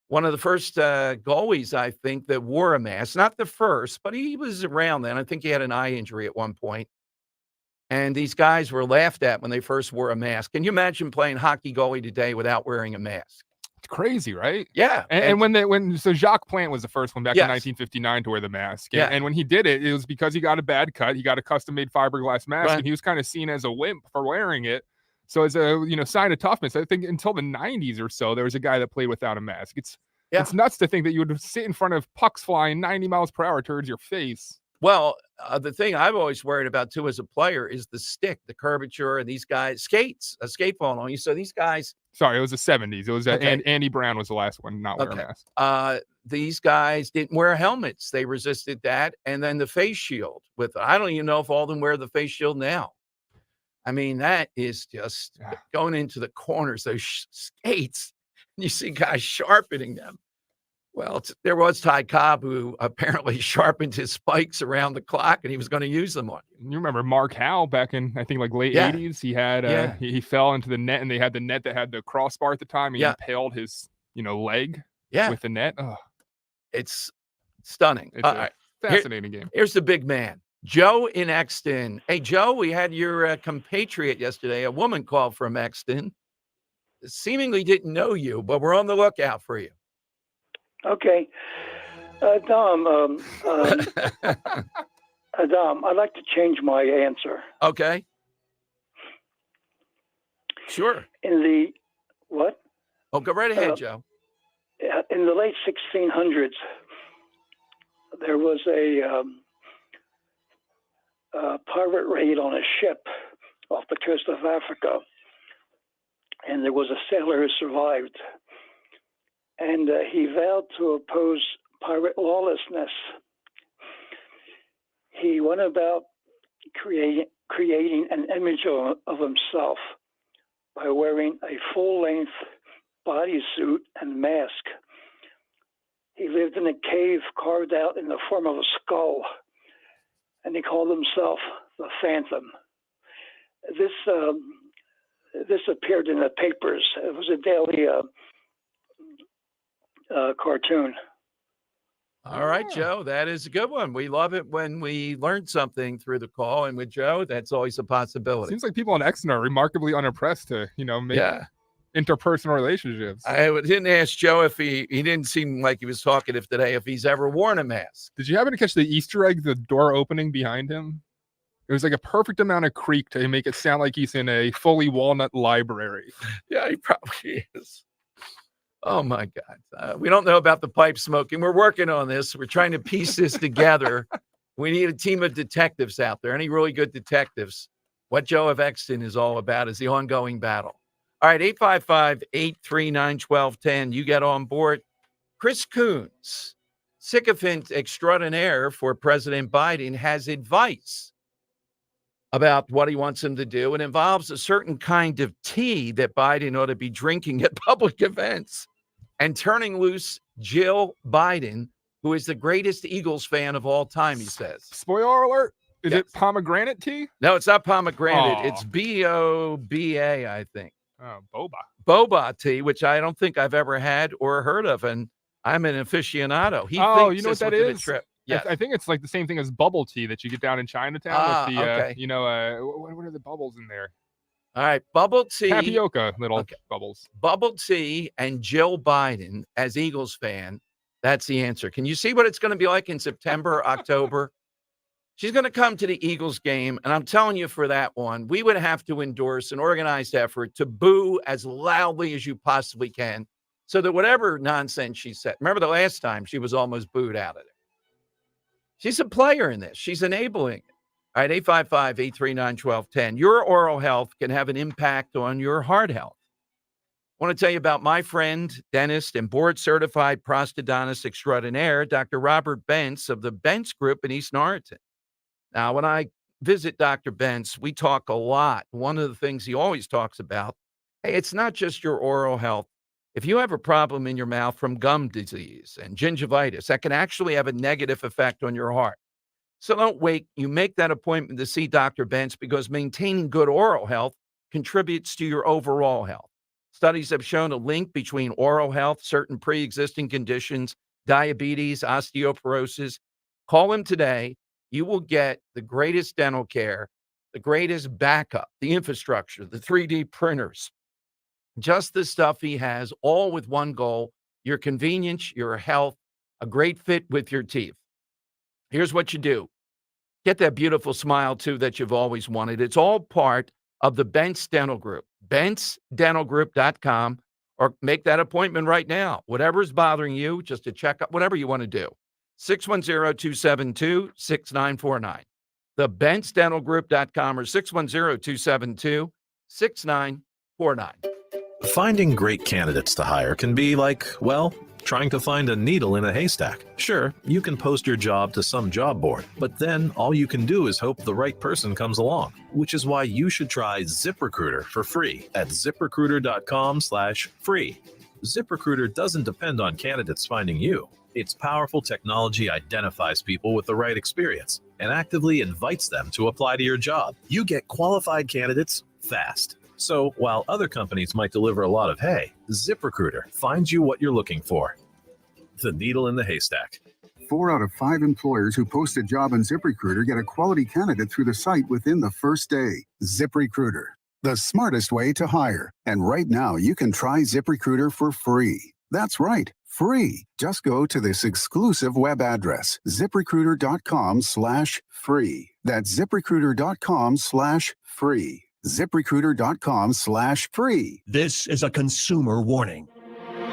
One of the first goalies, I think, that wore a mask. Not the first, but he was around then. I think he had an eye injury at one point. And these guys were laughed at when they first wore a mask. Can you imagine playing hockey goalie today without wearing a mask? It's crazy, right? Yeah. And so Jacques Plante was the first one back in 1959 to wear the mask. Yeah. And when he did it, it was because he got a bad cut. He got a custom-made fiberglass mask, Right. and he was kind of seen as a wimp for wearing it. So as a sign of toughness, I think until the 90s or so, there was a guy that played without a mask. It's nuts to think that you would sit in front of pucks flying 90 miles per hour towards your face. Well, the thing I've always worried about, too, as a player is the stick, the curvature, and these guys, a skate falling on you. So these guys. Sorry, it was the 70s. It was Okay. Andy Brown was the last one not wear a mask. These guys didn't wear helmets. They resisted that. And then the face shield I don't even know if all of them wear the face shield now. I mean, that is just going into the corners, those skates. You see guys sharpening them. Well, there was Ty Cobb who apparently sharpened his spikes around the clock, and he was going to use them on you. You remember Mark Howe back in, I think, like late 80s? He had he fell into the net, and they had the net that had the crossbar at the time. He impaled his leg with the net. Oh. It's stunning. It's a fascinating game. Here's the big man, Joe in Exton. Hey, Joe, we had your compatriot yesterday. A woman called from Exton. Seemingly didn't know you, but we're on the lookout for you. Okay. Dom, I'd like to change my answer. Okay. Sure. What? Oh, go right ahead, Joe. In the late 1600s, there was a pirate raid on a ship off the coast of Africa, and there was a sailor who survived. And he vowed to oppose pirate lawlessness. He went about creating an image of himself by wearing a full-length bodysuit and mask. He lived in a cave carved out in the form of a skull, and he called himself the Phantom. This appeared in the papers. It was a daily cartoon. All right, Joe, that is a good one. We love it when we learn something through the call, and with Joe, that's always a possibility. Seems like people in Exton are remarkably unimpressed to, make interpersonal relationships. I didn't ask Joe if he didn't seem like he was talkative today, if he's ever worn a mask. Did you happen to catch the Easter egg, the door opening behind him? It was like a perfect amount of creak to make it sound like he's in a fully walnut library. Yeah, he probably is. Oh, my God. We don't know about the pipe smoking. We're working on this. We're trying to piece this together. We need a team of detectives out there. Any really good detectives? What Joe of Exton is all about is the ongoing battle. All right, 855-839-1210. You get on board. Chris Coons, sycophant extraordinaire for President Biden, has advice about what he wants him to do. It involves a certain kind of tea that Biden ought to be drinking at public events and turning loose Jill Biden, who is the greatest Eagles fan of all time, he says. Spoiler alert. Is it pomegranate tea? No, it's not pomegranate. Aw. It's Boba, I think. Oh, boba. Boba tea, which I don't think I've ever had or heard of, and I'm an aficionado. He Oh, thinks you know what this that was a is? trip. I Yes. think it's like the same thing as bubble tea that you get down in Chinatown with the, okay. what are the bubbles in there? All right, bubble tea. Tapioca little bubbles. Bubble tea and Jill Biden as Eagles fan. That's the answer. Can you see what it's going to be like in September, October? She's going to come to the Eagles game, and I'm telling you for that one, we would have to endorse an organized effort to boo as loudly as you possibly can so that whatever nonsense she said, remember the last time she was almost booed out of there. She's a player in this. She's enabling it. All right, 855-839-1210. Your oral health can have an impact on your heart health. I want to tell you about my friend, dentist, and board-certified prosthodontist extraordinaire, Dr. Robert Bentz of the Bentz Group in East Norriton. Now, when I visit Dr. Bentz, we talk a lot. One of the things he always talks about, hey, it's not just your oral health. If you have a problem in your mouth from gum disease and gingivitis, that can actually have a negative effect on your heart. So don't wait. You make that appointment to see Dr. Bentz because maintaining good oral health contributes to your overall health. Studies have shown a link between oral health, certain pre-existing conditions, diabetes, osteoporosis. Call him today. You will get the greatest dental care, the greatest backup, the infrastructure, the 3D printers, just the stuff he has, all with one goal, your convenience, your health, a great fit with your teeth. Here's what you do. Get that beautiful smile, too, that you've always wanted. It's all part of the Bentz Dental Group, BentzDentalGroup.com, or make that appointment right now. Whatever's bothering you, just to check up, whatever you want to do. 610-272-6949. The BentzDentalGroup.com or 610-272-6949. Finding great candidates to hire can be like, well, trying to find a needle in a haystack. Sure, you can post your job to some job board, but then all you can do is hope the right person comes along, which is why you should try ZipRecruiter for free at ZipRecruiter.com/free. ZipRecruiter doesn't depend on candidates finding you. Its powerful technology identifies people with the right experience and actively invites them to apply to your job. You get qualified candidates fast. So while other companies might deliver a lot of hay, ZipRecruiter finds you what you're looking for. The needle in the haystack. 4 out of 5 employers who post a job on ZipRecruiter get a quality candidate through the site within the first day. ZipRecruiter, the smartest way to hire. And right now, you can try ZipRecruiter for free. That's right, free. Just go to this exclusive web address, ZipRecruiter.com/free. That's ZipRecruiter.com/free. ZipRecruiter.com/free. This is a consumer warning.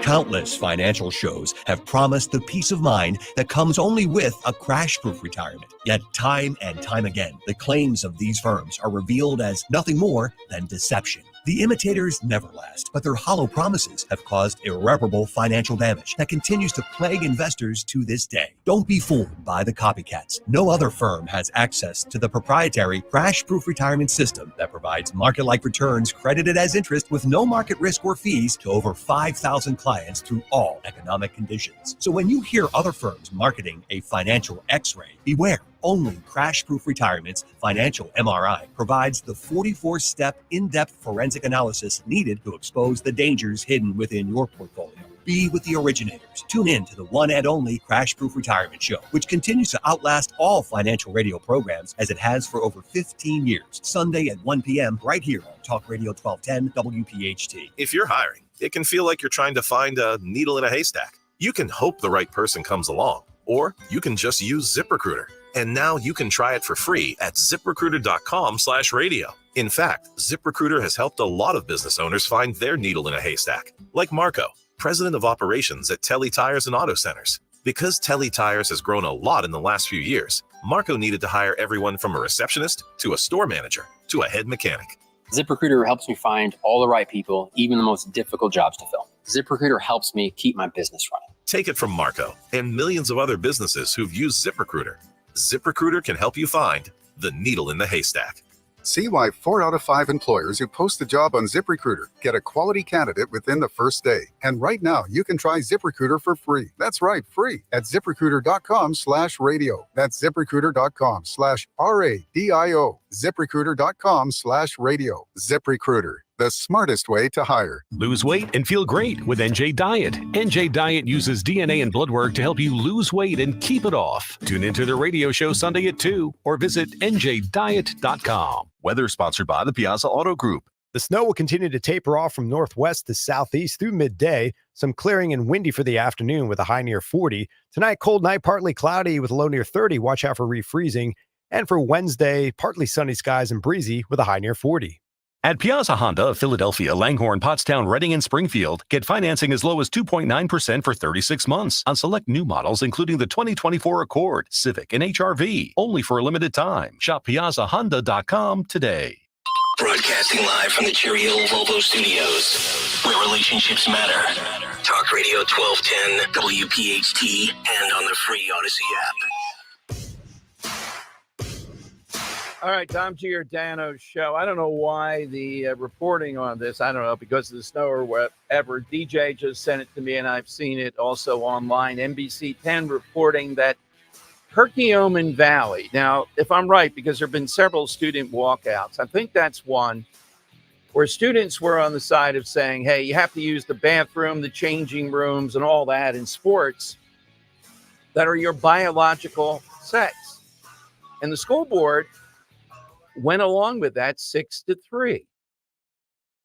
Countless financial shows have promised the peace of mind that comes only with a crash-proof retirement. Yet time and time again, the claims of these firms are revealed as nothing more than deception. The imitators never last, but their hollow promises have caused irreparable financial damage that continues to plague investors to this day. Don't be fooled by the copycats. No other firm has access to the proprietary crash-proof retirement system that provides market-like returns credited as interest with no market risk or fees to over 5,000 clients through all economic conditions. So when you hear other firms marketing a financial X-ray, beware. Only Crash-Proof Retirement's Financial MRI provides the 44-step in-depth forensic analysis needed to expose the dangers hidden within your portfolio. Be with the originators. Tune in to the one and only Crash-Proof Retirement Show, which continues to outlast all financial radio programs as it has for over 15 years. Sunday at 1 p.m. right here on Talk Radio 1210 WPHT. If you're hiring, it can feel like you're trying to find a needle in a haystack. You can hope the right person comes along, or you can just use ZipRecruiter. And now you can try it for free at ZipRecruiter.com/radio. In fact, ZipRecruiter has helped a lot of business owners find their needle in a haystack, like Marco, president of operations at Telly Tires and Auto Centers. Because Telly Tires has grown a lot in the last few years, Marco needed to hire everyone from a receptionist to a store manager to a head mechanic. ZipRecruiter helps me find all the right people, even the most difficult jobs to fill. ZipRecruiter helps me keep my business running. Take it from Marco and millions of other businesses who've used ZipRecruiter. ZipRecruiter can help you find the needle in the haystack. See why 4 out of 5 employers who post a job on ZipRecruiter get a quality candidate within the first day. And right now, you can try ZipRecruiter for free. That's right, free at ZipRecruiter.com/radio. That's ZipRecruiter.com/RADIO. ZipRecruiter.com/radio. ZipRecruiter, the smartest way to hire. Lose weight and feel great with NJ Diet. NJ Diet uses DNA and blood work to help you lose weight and keep it off. Tune into the radio show Sunday at 2 or visit njdiet.com. Weather sponsored by the Piazza Auto Group. The snow will continue to taper off from northwest to southeast through midday. Some clearing and windy for the afternoon with a high near 40. Tonight, cold night, partly cloudy with a low near 30. Watch out for refreezing. And for Wednesday, partly sunny skies and breezy with a high near 40. At Piazza Honda of Philadelphia, Langhorne, Pottstown, Reading, and Springfield, get financing as low as 2.9% for 36 months on select new models, including the 2024 Accord, Civic, and HR-V, only for a limited time. Shop PiazzaHonda.com today. Broadcasting live from the Cherry Hill Volvo Studios, where relationships matter. Talk Radio 1210, WPHT, and on the free Odyssey app. All right, Tom Giordano's show. I don't know why the reporting on this, I don't know, because of the snow or whatever. DJ just sent it to me, and I've seen it also online. NBC 10 reporting that Perkiomen Valley. Now, if I'm right, because there have been several student walkouts, I think that's one where students were on the side of saying, hey, you have to use the bathroom, the changing rooms, and all that in sports that are your biological sex. And the school board went along with that 6-3.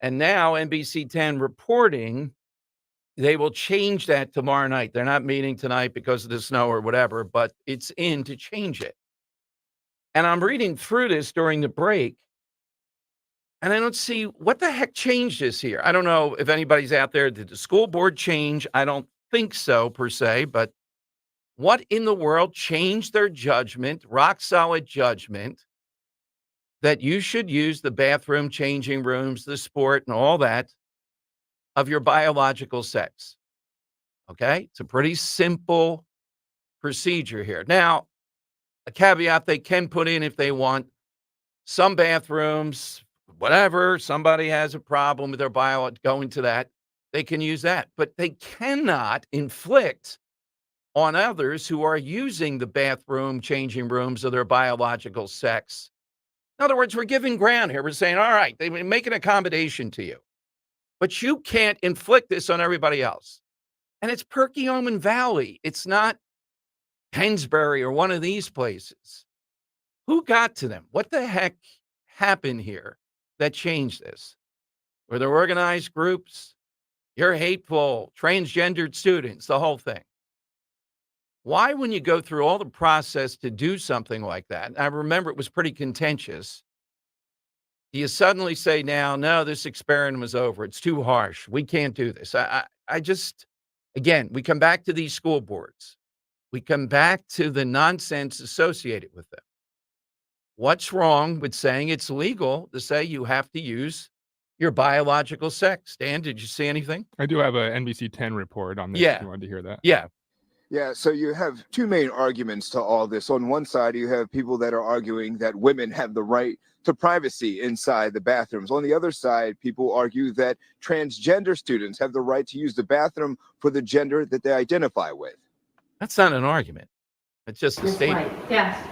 And now NBC 10 reporting they will change that tomorrow night. They're not meeting tonight because of the snow or whatever, but it's in to change it. And I'm reading through this during the break, and I don't see what the heck changed this here. I don't know if anybody's out there. Did the school board change? I don't think so per se, but what in the world changed their judgment, rock solid judgment, that you should use the bathroom, changing rooms, the sport, and all that of your biological sex? Okay? It's a pretty simple procedure here. Now, a caveat they can put in if they want some bathrooms, whatever, somebody has a problem with their going to that, they can use that. But they cannot inflict on others who are using the bathroom, changing rooms of their biological sex. In other words, we're giving ground here. We're saying, all right, they make an accommodation to you, but you can't inflict this on everybody else. And it's Perkiomen Valley. It's not Pennsbury or one of these places. Who got to them? What the heck happened here that changed this? Were there organized groups? You're hateful, transgendered students, the whole thing. Why, when you go through all the process to do something like that, and I remember it was pretty contentious, do you suddenly say now, no, this experiment was over. It's too harsh. We can't do this. I just, again, we come back to these school boards. We come back to the nonsense associated with them. What's wrong with saying it's legal to say you have to use your biological sex? Dan, did you see anything? I do have a NBC 10 report on this. Yeah. If you wanted to hear that. Yeah. Yeah, so you have two main arguments to all this. On one side, you have people that are arguing that women have the right to privacy inside the bathrooms. On the other side, people argue that transgender students have the right to use the bathroom for the gender that they identify with. That's not an argument. It's just a statement. Right. Yes.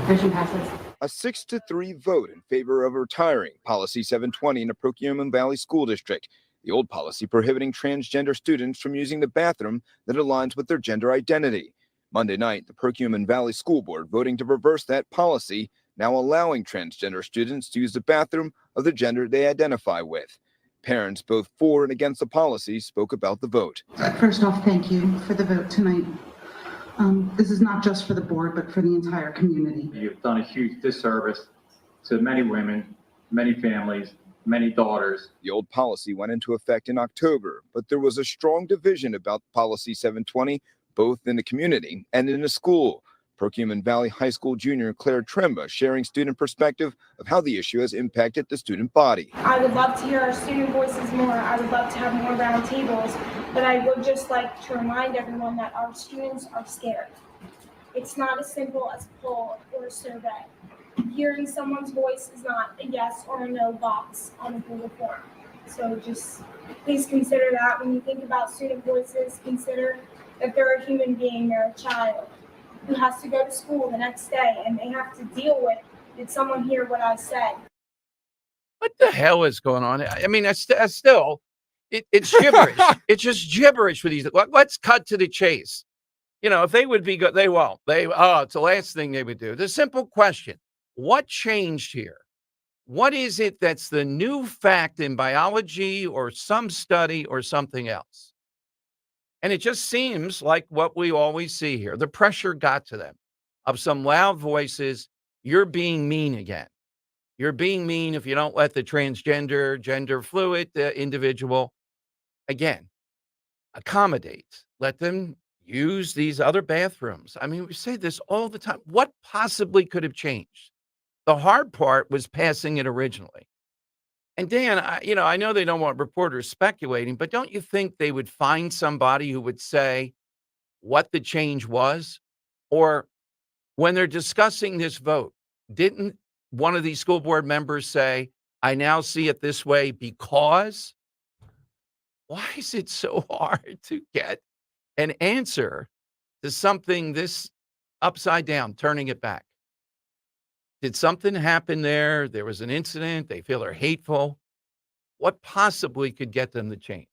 Motion passes. A 6-3 vote in favor of retiring Policy 720 in the Perkiomen Valley School District. The old policy prohibiting transgender students from using the bathroom that aligns with their gender identity. Monday night, the Perkiomen Valley School Board voting to reverse that policy, now allowing transgender students to use the bathroom of the gender they identify with. Parents, both for and against the policy, spoke about the vote. First off, thank you for the vote tonight. This is not just for the board, but for the entire community. You've done a huge disservice to many women, many families, many daughters. The old policy went into effect in October, but there was a strong division about Policy 720, both in the community and in the school. Perkiomen Valley High School junior Claire Tremba sharing student perspective of how the issue has impacted the student body. I would love to hear our student voices more. I would love to have more round tables, but I would just like to remind everyone that our students are scared. It's not as simple as a poll or a survey. hearing someone's voice is not a yes or a no box on the Google form. So just please consider that when you think about student voices. Consider that they're a human being, they're a child who has to go to school the next day, and they have to deal with, did someone hear what I said? What the hell is going on? I mean, it's still, it's gibberish. It's just gibberish with these. Let's cut to the chase. You know, if they would be good, they won't. It's the last thing they would do. The simple question: what changed here? What is it that's the new fact in biology or some study or something else? And it just seems like what we always see here. The pressure got to them of some loud voices. You're being mean again. You're being mean if you don't let the transgender, gender fluid individual, again, accommodate. Let them use these other bathrooms. I mean, we say this all the time. What possibly could have changed? The hard part was passing it originally. And Dan, I know they don't want reporters speculating, but don't you think they would find somebody who would say what the change was? Or when they're discussing this vote, didn't one of these school board members say, I now see it this way because? Why is it so hard to get an answer to something this upside down, turning it back? Did something happen there? There was an incident. They feel they're hateful. What possibly could get them to change?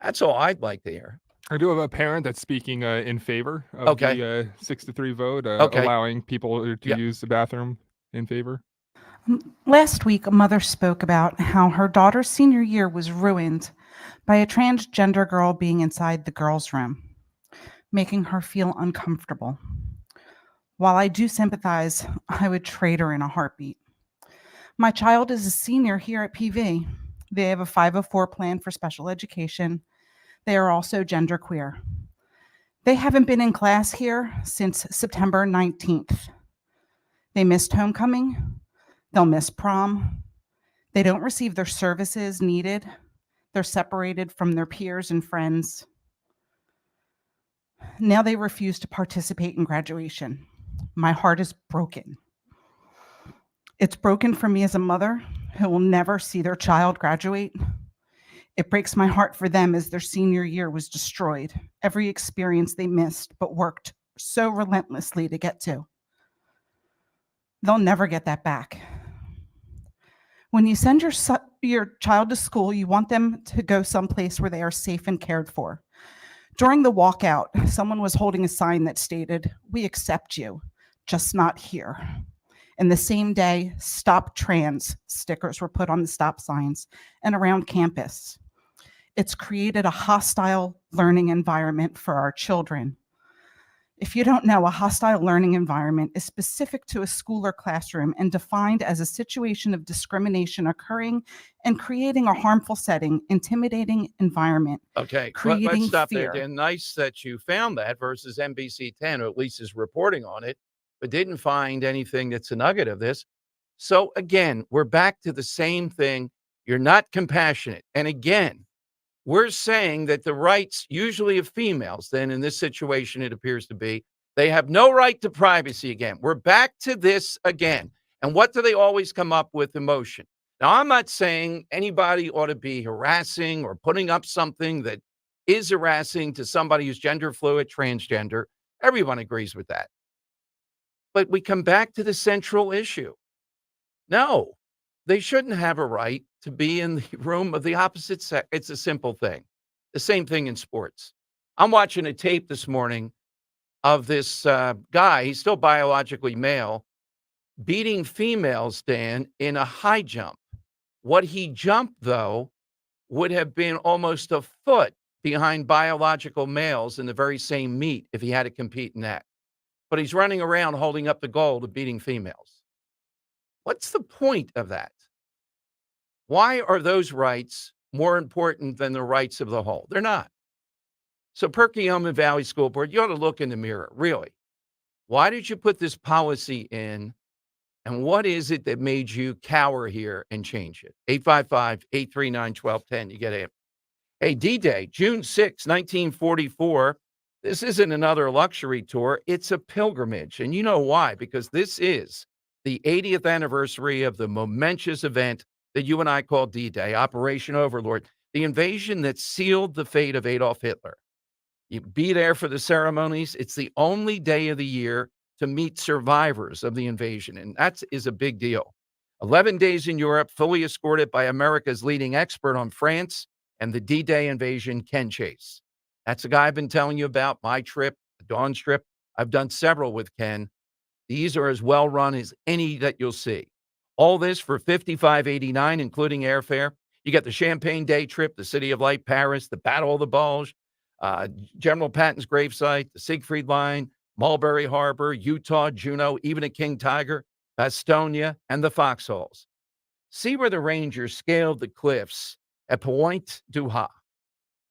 That's all I'd like to hear. I do have a parent that's speaking in favor of the 6-3 vote, allowing people to use the bathroom in favor. Last week, a mother spoke about how her daughter's senior year was ruined by a transgender girl being inside the girls' room, making her feel uncomfortable. While I do sympathize, I would trade her in a heartbeat. My child is a senior here at PV. They have a 504 plan for special education. They are also genderqueer. They haven't been in class here since September 19th. They missed homecoming. They'll miss prom. They don't receive their services needed. They're separated from their peers and friends. Now they refuse to participate in graduation. My heart is broken. It's broken for me as a mother who will never see their child graduate. It breaks my heart for them as their senior year was destroyed. Every experience they missed but worked so relentlessly to get to. They'll never get that back. When you send your child to school, you want them to go someplace where they are safe and cared for. During the walkout, someone was holding a sign that stated, "We accept you, just not here." And the same day, "Stop Trans" stickers were put on the stop signs and around campus. It's created a hostile learning environment for our children. If you don't know, a hostile learning environment is specific to a school or classroom and defined as a situation of discrimination occurring and creating a harmful setting, intimidating environment. Okay, creating let's stop fear. there, Dan. Nice that you found that versus NBC 10, or at least is reporting on it, but didn't find anything that's a nugget of this. So again, we're back to the same thing. You're not compassionate. And again, we're saying that the rights usually of females, then in this situation, it appears to be, they have no right to privacy again. We're back to this again. And what do they always come up with? Emotion. Now, I'm not saying anybody ought to be harassing or putting up something that is harassing to somebody who's gender fluid, transgender. Everyone agrees with that. But we come back to the central issue. No, they shouldn't have a right to be in the room of the opposite sex. It's a simple thing. The same thing in sports. I'm watching a tape this morning of this guy, he's still biologically male, beating females, Dan, in a high jump. What he jumped, though, would have been almost a foot behind biological males in the very same meet if he had to compete in that. But he's running around holding up the gold of beating females. What's the point of that? Why are those rights more important than the rights of the whole? They're not. So Perkiomen Valley School Board, you ought to look in the mirror, really. Why did you put this policy in? And what is it that made you cower here and change it? 855-839-1210. You get it. Hey, D-Day, June 6, 1944. This isn't another luxury tour. It's a pilgrimage. And you know why? Because this is the 80th anniversary of the momentous event that you and I call D-Day, Operation Overlord, the invasion that sealed the fate of Adolf Hitler. You be there for the ceremonies. It's the only day of the year to meet survivors of the invasion, and that is a big deal. 11 days in Europe, fully escorted by America's leading expert on France and the D-Day invasion, Ken Chase. That's the guy I've been telling you about, my trip, the Dawn trip. I've done several with Ken. These are as well run as any that you'll see. All this for $55.89, including airfare. You get the Champagne Day trip, the City of Light, Paris, the Battle of the Bulge, General Patton's gravesite, the Siegfried Line, Mulberry Harbor, Utah, Juneau, even a King Tiger, Bastonia, and the Foxholes. See where the Rangers scaled the cliffs at Pointe du Hoc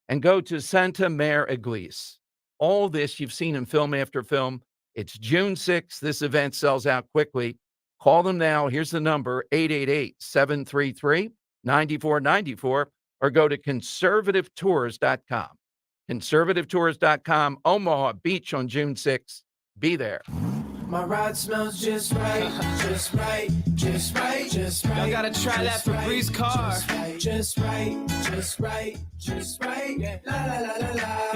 and go to Santa Mare Église. All this you've seen in film after film. It's June 6th. This event sells out quickly. Call them now. Here's the number, 888-733-9494, or go to conservativetours.com. Conservativetours.com, Omaha Beach on June 6th. Be there. My ride smells just right, just right, just right, just right. Y'all gotta try that Febreze car. Just right, just right, just right. Yeah. La la la la la.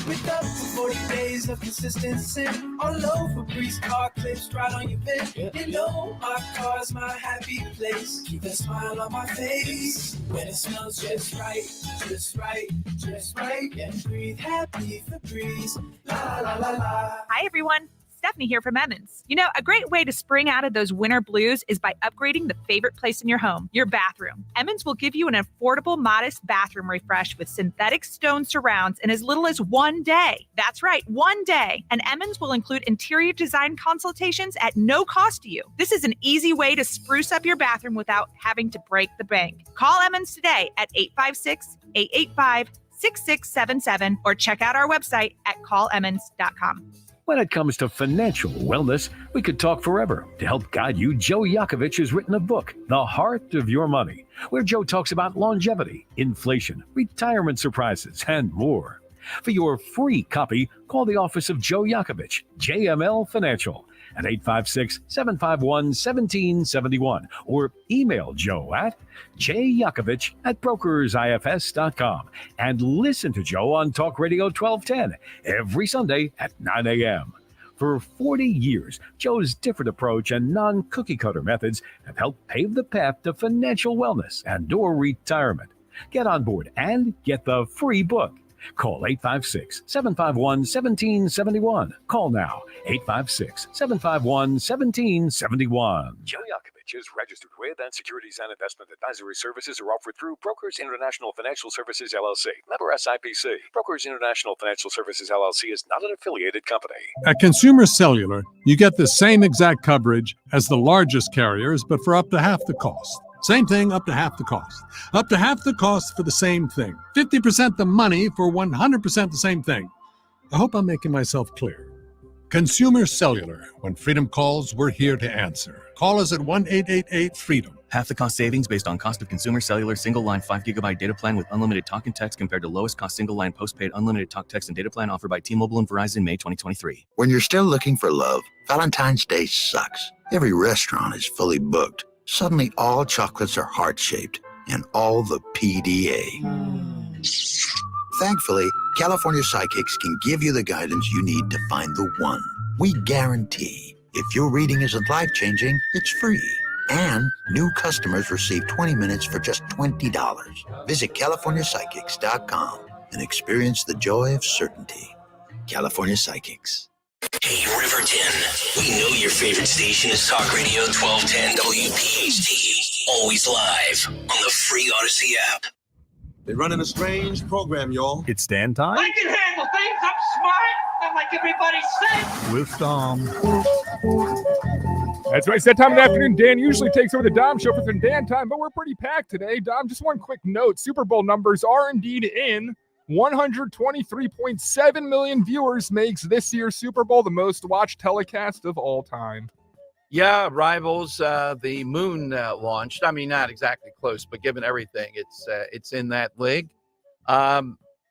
With up for 40 days of consistency. All over Febreze car clips right on your bed. Yeah. You know my car's my happy place. Keep a smile on my face. When it smells just right, just right, just right. Yeah. Breathe happy Febreze. La la la la. Hi everyone. Stephanie here from Emmons. You know, a great way to spring out of those winter blues is by upgrading the favorite place in your home, your bathroom. Emmons will give you an affordable, modest bathroom refresh with synthetic stone surrounds in as little as 1 day. That's right, 1 day. And Emmons will include interior design consultations at no cost to you. This is an easy way to spruce up your bathroom without having to break the bank. Call Emmons today at 856-885-6677 or check out our website at callemmons.com. When it comes to financial wellness, we could talk forever. To help guide you, Joe Yakovich has written a book, The Heart of Your Money, where Joe talks about longevity, inflation, retirement surprises, and more. For your free copy, call the office of Joe Yakovich, JML Financial, at 856-751-1771, or email Joe at jyakovich@brokersifs.com, and listen to Joe on Talk Radio 1210 every Sunday at 9 a.m. For 40 years, Joe's different approach and non-cookie cutter methods have helped pave the path to financial wellness and/or retirement. Get on board and get the free book. Call 856-751-1771. Call now, 856-751-1771. Joe Yakovich is registered with, and securities and investment advisory services are offered through Brokers International Financial Services, LLC. Member SIPC. Brokers International Financial Services, LLC is not an affiliated company. At Consumer Cellular, you get the same exact coverage as the largest carriers, but for up to half the cost. Same thing, up to half the cost. Up to half the cost for the same thing. 50% the money for 100% the same thing. I hope I'm making myself clear. Consumer Cellular. When freedom calls, we're here to answer. Call us at 1-888-FREEDOM. Half the cost savings based on cost of Consumer Cellular single-line 5GB data plan with unlimited talk and text compared to lowest cost single-line postpaid unlimited talk, text, and data plan offered by T-Mobile and Verizon May 2023. When you're still looking for love, Valentine's Day sucks. Every restaurant is fully booked. Suddenly, all chocolates are heart-shaped, and all the PDA. Thankfully, California Psychics can give you the guidance you need to find the one. We guarantee if your reading isn't life-changing, it's free. And new customers receive 20 minutes for just $20. Visit CaliforniaPsychics.com and experience the joy of certainty. California Psychics. Hey, Riverton. We know your favorite station is Talk Radio 1210 WPHT. Always live on the free Odyssey app. They're running a strange program, y'all. It's Dan time I can handle things. I'm smart. I'm like everybody says. with Dom. That's right. It's that time of the afternoon. Dan usually takes over the Dom show for some Dan time, but we're pretty packed today. Dom, just one quick note. Super Bowl numbers are indeed in. 123.7 million viewers makes this year's Super Bowl the most watched telecast of all time. Yeah, rivals the moon launched. I mean, not exactly close, but given everything, it's in that league.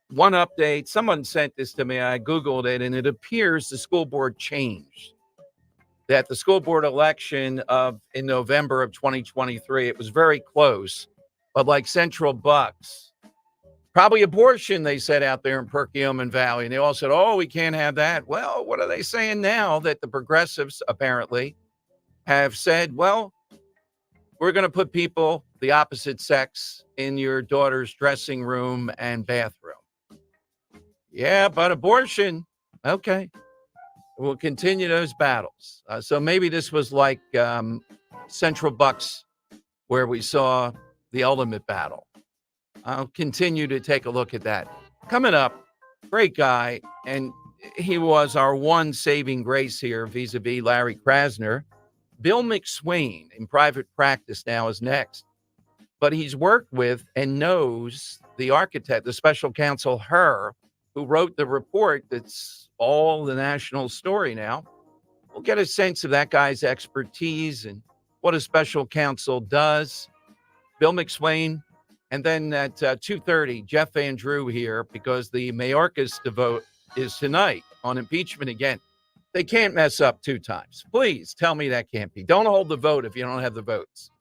One update, someone sent this to me. I Googled it, and it appears the school board changed that the school board election in November of 2023, it was very close, but like Central Bucks, probably abortion, they said out there in Perkiomen Valley. And they all said, oh, we can't have that. Well, what are they saying now that the progressives apparently have said, well, we're going to put people, the opposite sex, in your daughter's dressing room and bathroom. Yeah, but abortion, okay. We'll continue those battles. So maybe this was like Central Bucks, where we saw the ultimate battle. I'll continue to take a look at that. Coming up, great guy, and he was our one saving grace here vis-a-vis Larry Krasner. Bill McSwain in private practice now is next. But he's worked with and knows the architect, the special counsel, who wrote the report that's all the national story now. We'll get a sense of that guy's expertise and what a special counsel does. Bill McSwain. And then at 2:30, Jeff Van Drew here, because the Mayorkas vote is tonight on impeachment again. They can't mess up 2 times. Please tell me that can't be. Don't hold the vote if you don't have the votes.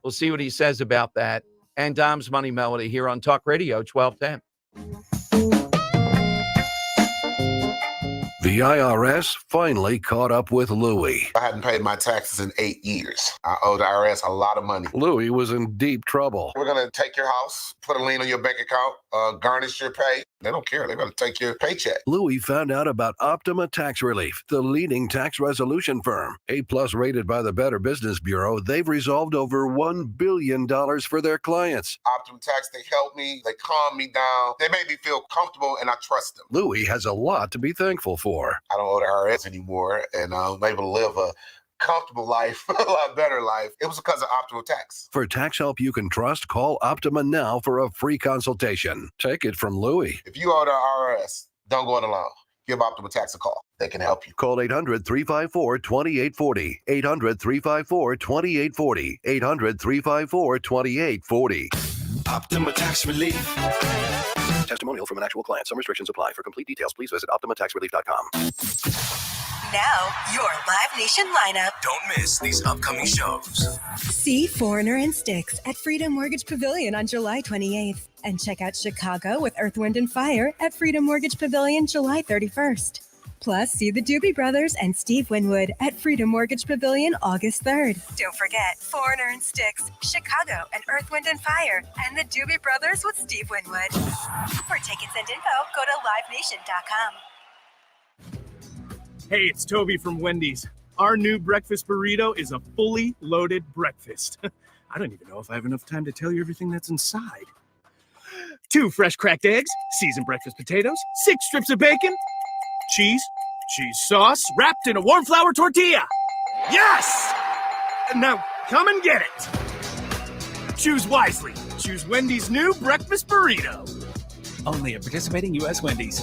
We'll see what he says about that. And Dom's Money Melody here on Talk Radio 1210. The IRS finally caught up with Louie. I hadn't paid my taxes in 8 years. I owe the IRS a lot of money. Louie was in deep trouble. We're going to take your house, put a lien on your bank account, garnish your pay. They don't care. They're going to take your paycheck. Louie found out about Optima Tax Relief, the leading tax resolution firm. A+ rated by the Better Business Bureau, they've resolved over $1 billion for their clients. Optima Tax, they help me. They calm me down. They make me feel comfortable, and I trust them. Louie has a lot to be thankful for. I don't owe the IRS anymore, and I'm able to live a comfortable life, a lot better life. It was because of Optima Tax. For tax help you can trust, call Optima now for a free consultation. Take it from Louie. If you owe the IRS, don't go it alone. Give Optima Tax a call. They can help you. Call 800-354-2840. 800-354-2840. 800-354-2840. Optima Tax Relief. Testimonial from an actual client. Some restrictions apply. For complete details, please visit OptimaTaxRelief.com. Now, your Live Nation lineup. Don't miss these upcoming shows. See Foreigner and Styx at Freedom Mortgage Pavilion on July 28th. And check out Chicago with Earth, Wind, and Fire at Freedom Mortgage Pavilion July 31st. Plus, see the Doobie Brothers and Steve Winwood at Freedom Mortgage Pavilion August 3rd. Don't forget, Foreigner and Styx, Chicago and Earth, Wind, and Fire, and the Doobie Brothers with Steve Winwood. For tickets and info, go to livenation.com. Hey, it's Toby from Wendy's. Our new breakfast burrito is a fully loaded breakfast. I don't even know if I have enough time to tell you everything that's inside. 2 fresh cracked eggs, seasoned breakfast potatoes, 6 strips of bacon, cheese sauce, wrapped in a warm flour tortilla. Yes! Now, come and get it. Choose wisely. Choose Wendy's new breakfast burrito. Only at participating U.S. Wendy's.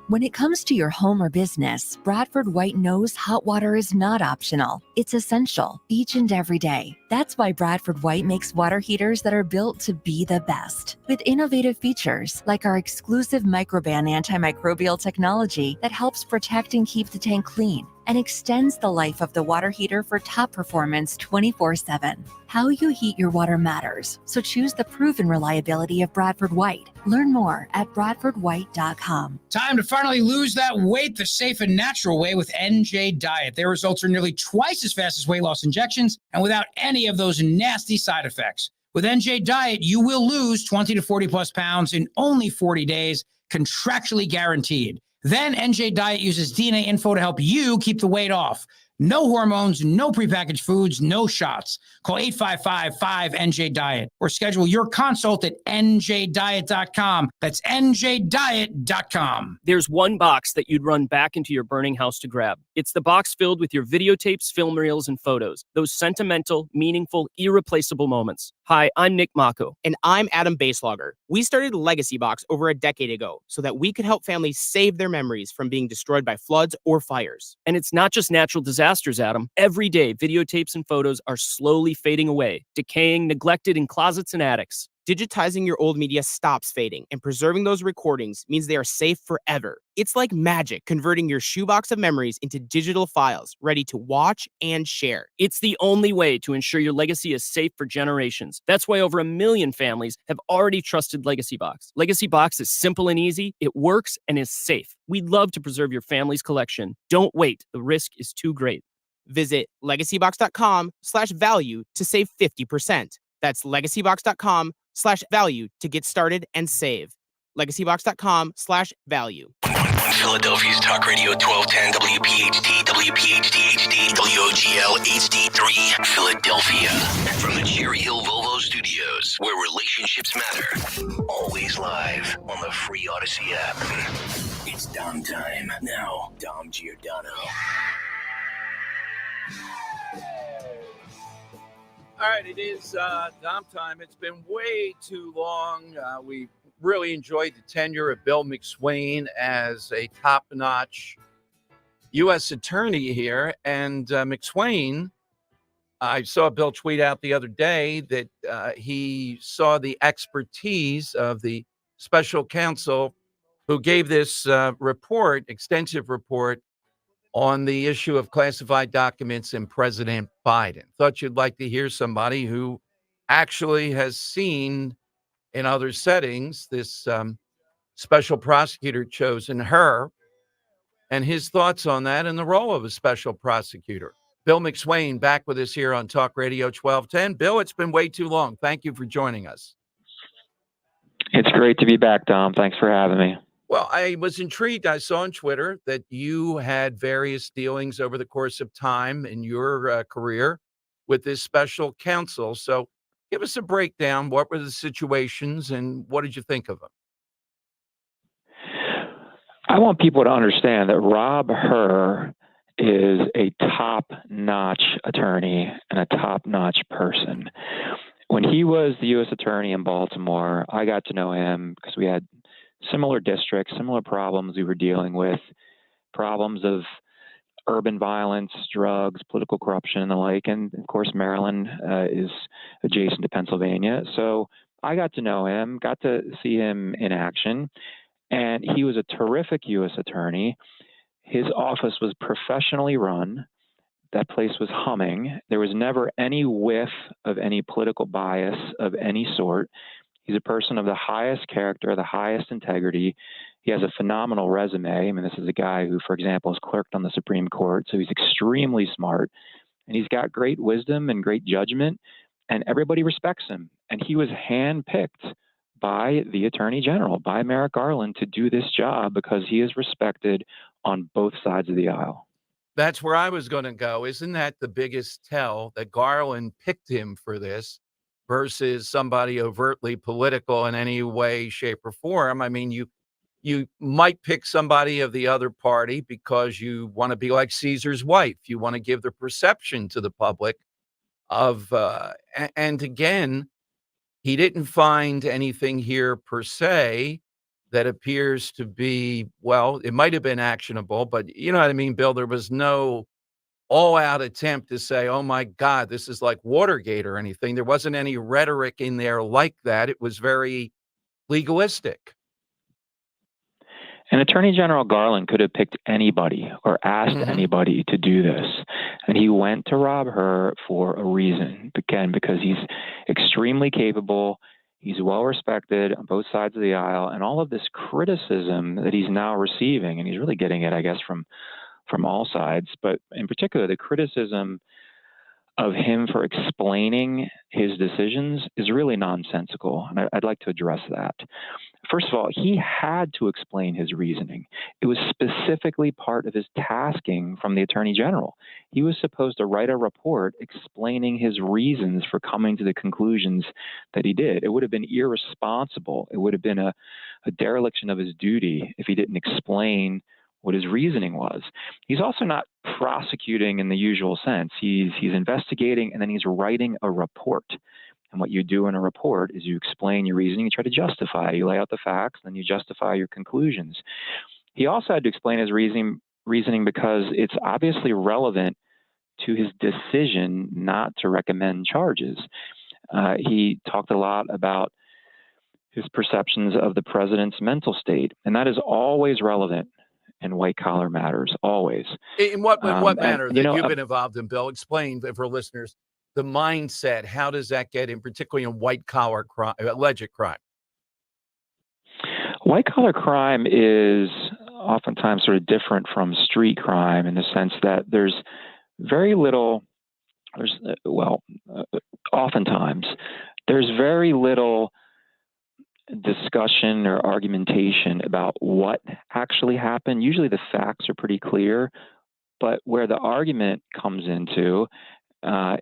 When it comes to your home or business, Bradford White knows hot water is not optional. It's essential each and every day. That's why Bradford White makes water heaters that are built to be the best. With innovative features like our exclusive Microban antimicrobial technology that helps protect and keep the tank clean and extends the life of the water heater for top performance 24/7. How you heat your water matters, so choose the proven reliability of Bradford White. Learn more at bradfordwhite.com. Time to finally lose that weight the safe and natural way with NJ Diet. Their results are nearly twice as fast as weight loss injections and without any of those nasty side effects. With NJ Diet, you will lose 20 to 40 plus pounds in only 40 days, contractually guaranteed. Then NJ Diet uses DNA info to help you keep the weight off. No hormones, no prepackaged foods, no shots. Call 855-5NJ-DIET or schedule your consult at njdiet.com. That's njdiet.com. There's one box that you'd run back into your burning house to grab. It's the box filled with your videotapes, film reels, and photos. Those sentimental, meaningful, irreplaceable moments. Hi, I'm Nick Mako. And I'm Adam Baselogger. We started Legacy Box over a decade ago so that we could help families save their memories from being destroyed by floods or fires. And it's not just natural disasters, Adam. Every day, videotapes and photos are slowly fading away, decaying, neglected in closets and attics. Digitizing your old media stops fading, and preserving those recordings means they are safe forever. It's like magic converting your shoebox of memories into digital files, ready to watch and share. It's the only way to ensure your legacy is safe for generations. That's why over 1 million families have already trusted Legacy Box. Legacy Box is simple and easy, it works, and is safe. We'd love to preserve your family's collection. Don't wait, the risk is too great. Visit legacybox.com/value to save 50%. That's legacybox.com/value to get started and save. legacybox.com/value. Philadelphia's Talk Radio 1210 WPHT, WPHT HD, WOGL HD3, Philadelphia. From the Cherry Hill Volvo Studios, where relationships matter. Always live on the free Odyssey app. It's Dom time. Now, Dom Giordano. All right, it is Dom time. It's been way too long. We really enjoyed the tenure of Bill McSwain as a top-notch U.S. attorney here. And McSwain, I saw Bill tweet out the other day that he saw the expertise of the special counsel who gave this report, extensive report, on the issue of classified documents in President Biden. Thought you'd like to hear somebody who actually has seen in other settings this special prosecutor chosen her and his thoughts on that and the role of a special prosecutor. Bill McSwain back with us here on Talk Radio 1210. Bill, it's been way too long. Thank you for joining us. It's great to be back, Dom. Thanks for having me. Well, I was intrigued. I saw on Twitter that you had various dealings over the course of time in your career with this special counsel. So give us a breakdown. What were the situations and what did you think of them? I want people to understand that Rob Hur is a top-notch attorney and a top-notch person. When he was the U.S. attorney in Baltimore, I got to know him because we had similar districts, similar problems we were dealing with, problems of urban violence, drugs, political corruption, and the like. And of course, Maryland is adjacent to Pennsylvania. So I got to know him, got to see him in action, and he was a terrific U.S. attorney. His office was professionally run. That place was humming. There was never any whiff of any political bias of any sort. He's a person of the highest character, the highest integrity. He has a phenomenal resume. I mean, this is a guy who, for example, has clerked on the Supreme Court, so he's extremely smart. And he's got great wisdom and great judgment, and everybody respects him. And he was handpicked by the Attorney General, by Merrick Garland, to do this job because he is respected on both sides of the aisle. That's where I was going to go. Isn't that the biggest tell that Garland picked him for this versus somebody overtly political in any way, shape, or form? I mean, you might pick somebody of the other party because you want to be like Caesar's wife. You want to give the perception to the public of, and again, he didn't find anything here per se that appears to be, well, it might have been actionable, but you know what I mean, Bill? There was no all-out attempt to say, oh, my God, this is like Watergate or anything. There wasn't any rhetoric in there like that. It was very legalistic. And Attorney General Garland could have picked anybody or asked anybody to do this. And he went to Rob Hur for a reason, again, because he's extremely capable. He's well respected on both sides of the aisle. And all of this criticism that he's now receiving, and he's really getting it, I guess, from all sides, but in particular, the criticism of him for explaining his decisions is really nonsensical. And I'd like to address that. First of all, he had to explain his reasoning. It was specifically part of his tasking from the Attorney General. He was supposed to write a report explaining his reasons for coming to the conclusions that he did. It would have been irresponsible. It would have been a dereliction of his duty if he didn't explain what his reasoning was. He's also not prosecuting in the usual sense. He's investigating, and then he's writing a report. And what you do in a report is you explain your reasoning, you try to justify, you lay out the facts, then you justify your conclusions. He also had to explain his reasoning because it's obviously relevant to his decision not to recommend charges. He talked a lot about his perceptions of the president's mental state. And that is always relevant in white collar matters, always. In what manner that you've know, been involved in, Bill? Explain for listeners the mindset. How does that get in, particularly in white collar crime, alleged crime? White collar crime is oftentimes sort of different from street crime in the sense that there's very little, oftentimes there's very little discussion or argumentation about what actually happened. Usually the facts are pretty clear, but where the argument comes into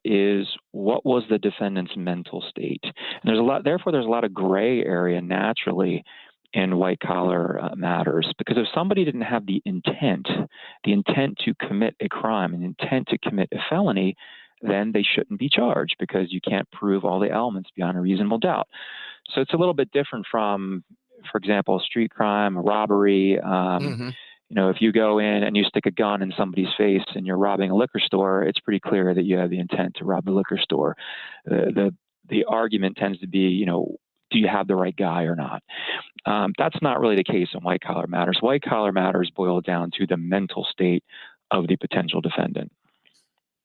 is what was the defendant's mental state. And therefore there's a lot of gray area naturally in white collar matters, because if somebody didn't have the intent to commit a crime, an intent to commit a felony, then they shouldn't be charged because you can't prove all the elements beyond a reasonable doubt. So it's a little bit different from, for example, street crime, robbery. If you go in and you stick a gun in somebody's face and you're robbing a liquor store, it's pretty clear that you have the intent to rob the liquor store. The argument tends to be, do you have the right guy or not? That's not really the case in white collar matters. White collar matters boil down to the mental state of the potential defendant.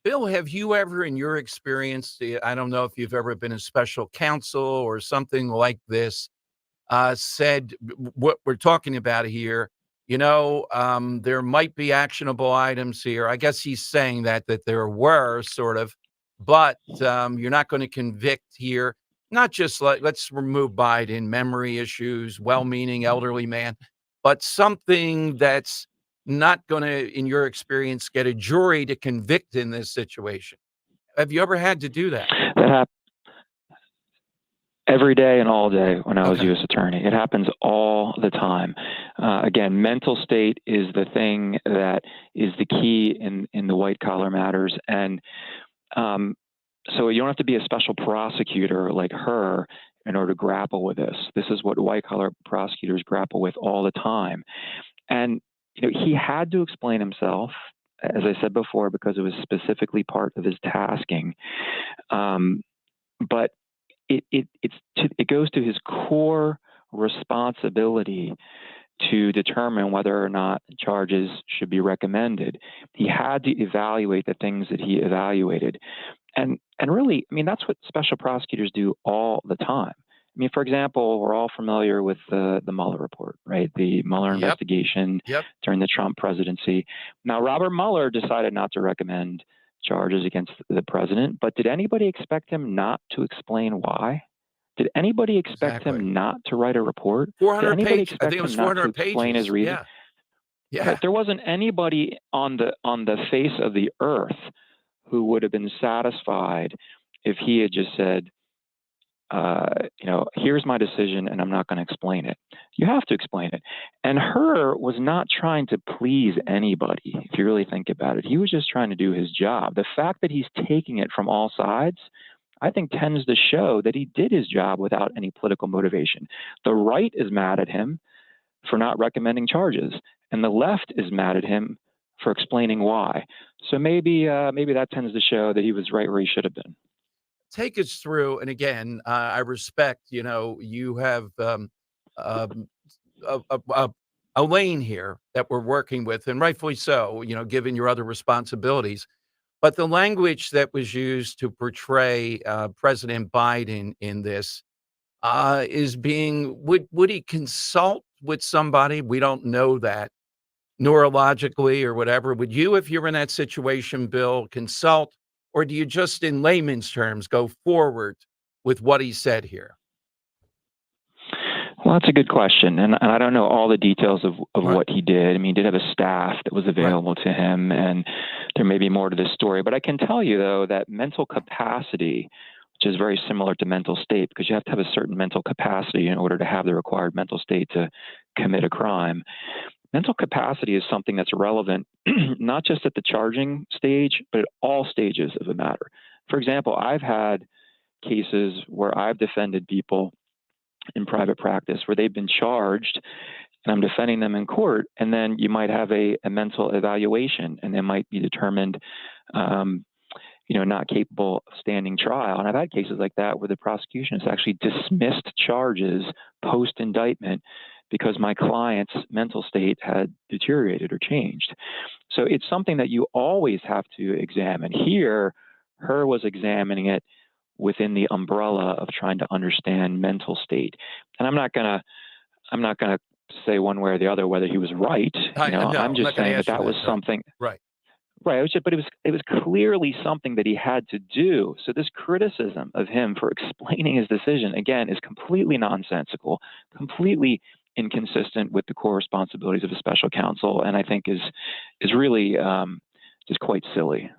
Bill, have you ever, in your experience, I don't know if you've ever been a special counsel or something like this, said what we're talking about here, there might be actionable items here. I guess he's saying that there were sort of, but you're not going to convict here. Not just like, let's remove Biden, memory issues, well-meaning elderly man, but something that's not going to, in your experience, get a jury to convict in this situation. Have you ever had to do that? That happens every day and all day when I was U.S. attorney. It happens all the time. Again, mental state is the thing that is the key in the white collar matters. And so you don't have to be a special prosecutor like her in order to grapple with this. This is what white collar prosecutors grapple with all the time. And he had to explain himself, as I said before, because it was specifically part of his tasking. But it goes to his core responsibility to determine whether or not charges should be recommended. He had to evaluate the things that he evaluated. And really, that's what special prosecutors do all the time. For example, we're all familiar with the Mueller report, right? The Mueller investigation during the Trump presidency. Now, Robert Mueller decided not to recommend charges against the president, but did anybody expect him not to explain why? Did anybody expect him not to write a report? 400 pages. I think it was 400 pages. Explain his reason? Yeah. There wasn't anybody on the face of the earth who would have been satisfied if he had just said, here's my decision and I'm not going to explain it. You have to explain it. And Hur was not trying to please anybody, if you really think about it. He was just trying to do his job. The fact that he's taking it from all sides, I think, tends to show that he did his job without any political motivation. The right is mad at him for not recommending charges, and the left is mad at him for explaining why. So maybe that tends to show that he was right where he should have been. Take us through, and again, I respect, you have a lane here that we're working with, and rightfully so, given your other responsibilities. But the language that was used to portray President Biden in this is would he consult with somebody? We don't know that neurologically or whatever. Would you, if you're in that situation, Bill, consult? Or do you just, in layman's terms, go forward with what he said here? Well, that's a good question. And I don't know all the details of what he did. He did have a staff that was available to him, and there may be more to this story. But I can tell you, though, that mental capacity, which is very similar to mental state, because you have to have a certain mental capacity in order to have the required mental state to commit a crime. Mental capacity is something that's relevant, not just at the charging stage, but at all stages of the matter. For example, I've had cases where I've defended people in private practice where they've been charged and I'm defending them in court. And then you might have a mental evaluation and they might be determined not capable of standing trial. And I've had cases like that where the prosecution has actually dismissed charges post indictment because my client's mental state had deteriorated or changed. So it's something that you always have to examine. Here, her was examining it within the umbrella of trying to understand mental state. And I'm not gonna say one way or the other whether he was right. I'm just saying that was something. Right. Right. But it was clearly something that he had to do. So this criticism of him for explaining his decision, again, is completely nonsensical, completely inconsistent with the core responsibilities of a special counsel, and I think is really just quite silly.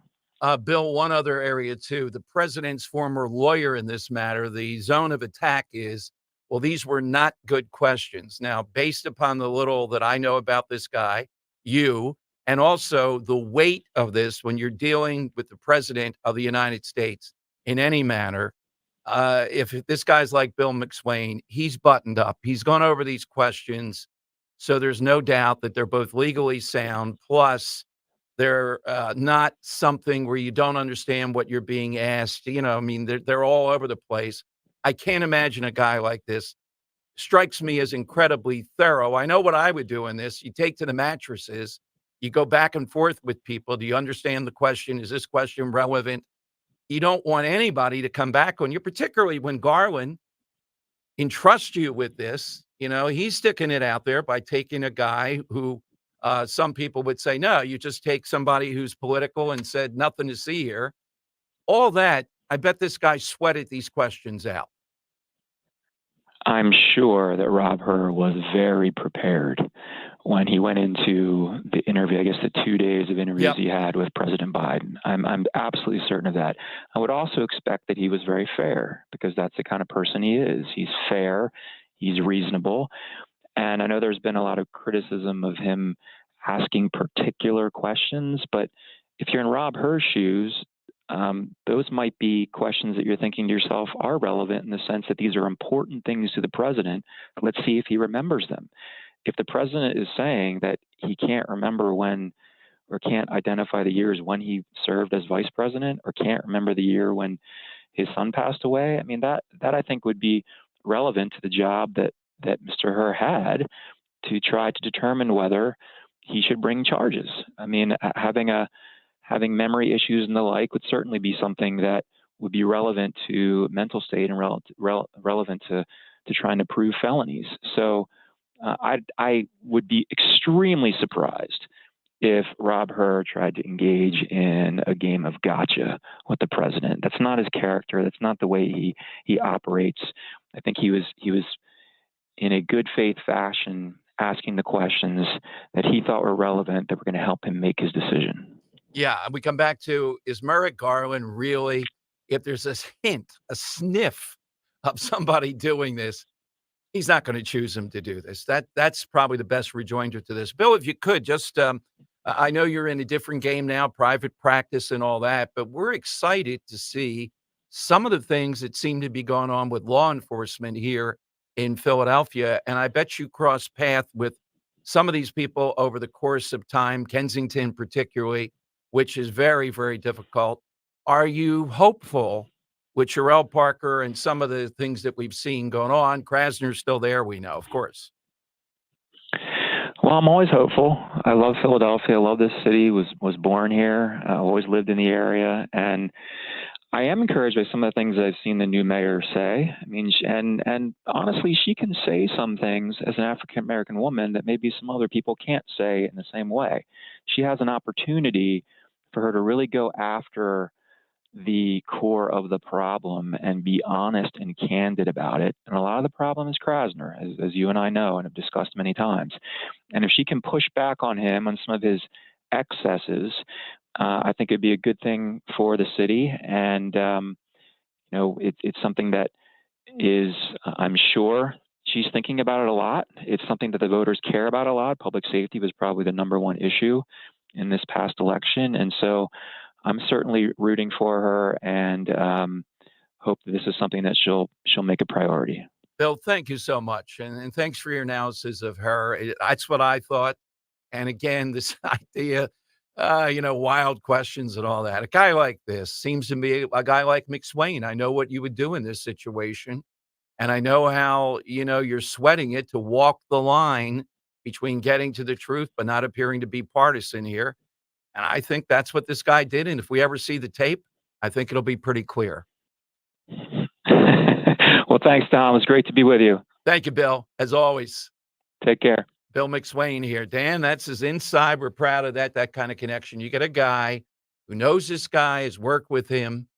Bill, one other area too, the president's former lawyer in this matter, the zone of attack is, well, these were not good questions. Now, based upon the little that I know about this guy, and also the weight of this when you're dealing with the president of the United States in any manner, if this guy's like Bill McSwain, he's buttoned up. He's gone over these questions. So there's no doubt that they're both legally sound. Plus, they're not something where you don't understand what you're being asked. They're all over the place. I can't imagine a guy like this. Strikes me as incredibly thorough. I know what I would do in this. You take to the mattresses, you go back and forth with people. Do you understand the question? Is this question relevant? You don't want anybody to come back on you, particularly when Garland entrusts you with this. He's sticking it out there by taking a guy who some people would say, no, you just take somebody who's political and said nothing to see here. All that, I bet this guy sweated these questions out. I'm sure that Rob Hur was very prepared when he went into the interview, I guess the 2 days of interviews he had with President Biden. I'm absolutely certain of that. I would also expect that he was very fair because that's the kind of person he is. He's fair, he's reasonable. And I know there's been a lot of criticism of him asking particular questions, but if you're in Rob Hur's shoes, those might be questions that you're thinking to yourself are relevant in the sense that these are important things to the president. Let's see if he remembers them. If the president is saying that he can't remember when or can't identify the years when he served as vice president or can't remember the year when his son passed away, I mean, that I think would be relevant to the job that Mr. Hur had to try to determine whether he should bring charges. I mean, having memory issues and the like would certainly be something that would be relevant to mental state and relevant to trying to prove felonies. So I would be extremely surprised if Rob Hur tried to engage in a game of gotcha with the president. That's not his character. That's not the way he operates. I think he was in a good faith fashion asking the questions that he thought were relevant that were going to help him make his decision. Yeah, we come back to, is Merrick Garland really, if there's a hint, a sniff of somebody doing this, he's not going to choose him to do this. That's probably the best rejoinder to this. Bill, if you could just, I know you're in a different game now, private practice and all that, but we're excited to see some of the things that seem to be going on with law enforcement here in Philadelphia. And I bet you cross path with some of these people over the course of time, Kensington particularly, which is very, very difficult. Are you hopeful with Sherelle Parker and some of the things that we've seen going on? Krasner's still there, we know, of course. Well, I'm always hopeful. I love Philadelphia. I love this city. Was born here. I always lived in the area. And I am encouraged by some of the things I've seen the new mayor say. I mean, and honestly, she can say some things as an African-American woman that maybe some other people can't say in the same way. She has an opportunity for her to really go after the core of the problem and be honest and candid about it. And a lot of the problem is Krasner, as you and I know and have discussed many times. And if she can push back on him on some of his excesses, I think it'd be a good thing for the city. And, it's something that is, I'm sure she's thinking about it a lot. It's something that the voters care about a lot. Public safety was probably the number one issue in this past election. And so I'm certainly rooting for her and hope that this is something that she'll make a priority. Bill, thank you so much. And thanks for your analysis of her. That's what I thought. And again, this idea wild questions and all that. A guy like this seems to be a guy like McSwain. I know what you would do in this situation. And I know how, you're sweating it to walk the line between getting to the truth, but not appearing to be partisan here. And I think that's what this guy did. And if we ever see the tape, I think it'll be pretty clear. Well, thanks, Tom. It was great to be with you. Thank you, Bill. As always. Take care. Bill McSwain here. Dan, that's his inside. We're proud of that kind of connection. You get a guy who knows this guy, has worked with him,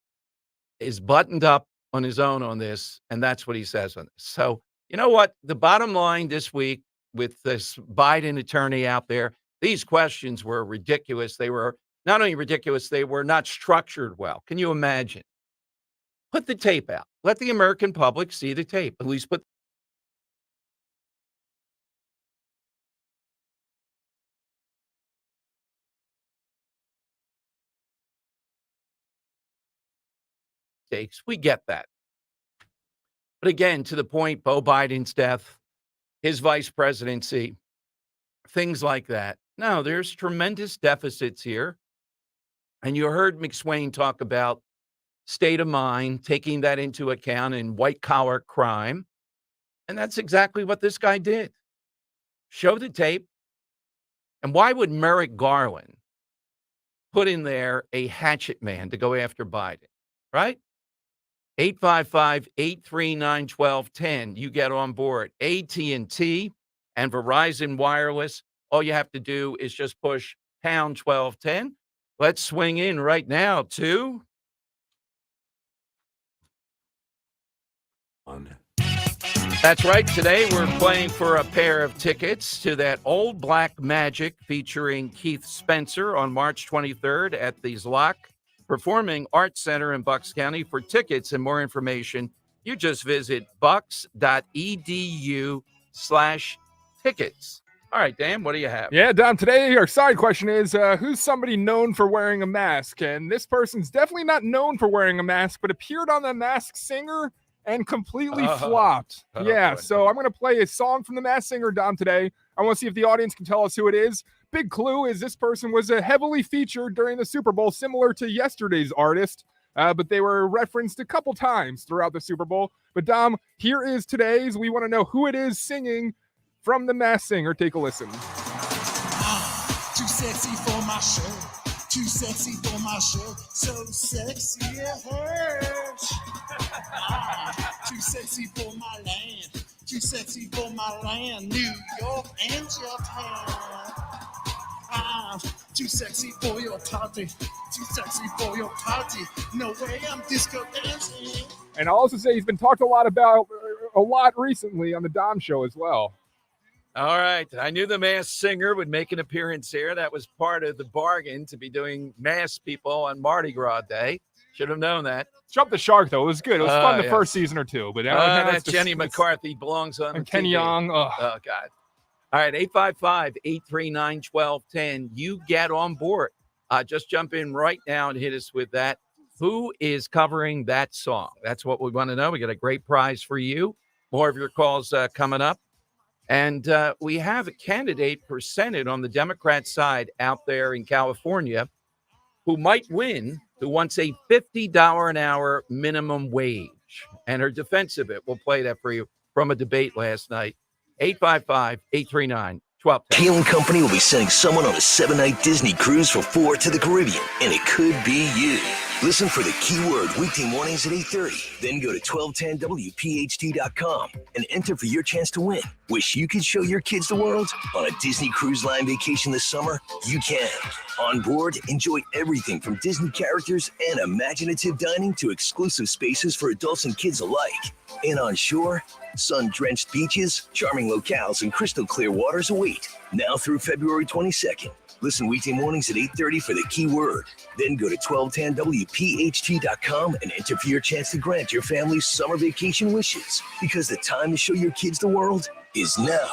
is buttoned up on his own on this, and that's what he says on this. So, you know what? The bottom line this week with this Biden attorney out there, these questions were ridiculous. They were not only ridiculous, they were not structured well. Can you imagine? Put the tape out. Let the American public see the tape. At least put stakes. We get that. But again, to the point, Beau Biden's death, his vice presidency, things like that. No, there's tremendous deficits here. And you heard McSwain talk about state of mind, taking that into account in white-collar crime. And that's exactly what this guy did. Show the tape. And why would Merrick Garland put in there a hatchet man to go after Biden, right? 855-839-1210. You get on board. AT&T and Verizon Wireless, all you have to do is just push pound 1210. Let's swing in right now to... That's right. Today we're playing for a pair of tickets to that Old Black Magic featuring Keith Spencer on March 23rd at the Zlock Performing Arts Center in Bucks County. For tickets and more information, you just visit bucks.edu/tickets. All right, Dan, what do you have? Yeah, Dom, today our side question is, who's somebody known for wearing a mask? And this person's definitely not known for wearing a mask, but appeared on The Masked Singer and completely flopped. So I'm going to play a song from The Masked Singer, Dom, today. I want to see if the audience can tell us who it is. Big clue is this person was heavily featured during the Super Bowl, similar to yesterday's artist, but they were referenced a couple times throughout the Super Bowl. But Dom, here is today's. We want to know who it is singing from The Masked Singer. Take a listen. Too sexy for my show. Too sexy for my show. So sexy it hurts. Too sexy for my land. Too sexy for my land. New York and Japan. Too sexy for your party. Too sexy for your party. No way I'm disco dancing. And I'll also say he's been talked a lot about recently on the Dom Show as well. All right. I knew The Masked Singer would make an appearance here. That was part of the bargain to be doing masked people on Mardi Gras Day. Should have known that. Jump the shark, though. It was good. It was fun the first season or two. But that Jenny McCarthy belongs on and Ken Young. Oh, God. All right, 855-839-1210. You get on board. Just jump in right now and hit us with that. Who is covering that song? That's what we want to know. We got a great prize for you. More of your calls coming up. And we have a candidate for Senate on the Democrat side out there in California who might win, who wants a $50 an hour minimum wage. And her defense of it, we'll play that for you from a debate last night. 855-839-1210. Kale and Company will be sending someone on a 7-night Disney cruise for 4 to the Caribbean, and it could be you. Listen for the keyword weekday mornings at 8:30. Then go to 1210WPHT.com and enter for your chance to win. Wish you could show your kids the world? On a Disney Cruise Line vacation this summer? You can. On board, enjoy everything from Disney characters and imaginative dining to exclusive spaces for adults and kids alike. And on shore, sun-drenched beaches, charming locales, and crystal clear waters await. Now through February 22nd. Listen weekday mornings at 8:30 for the keyword. Then go to 1210WPHT.com and enter for your chance to grant your family's summer vacation wishes. Because the time to show your kids the world is now.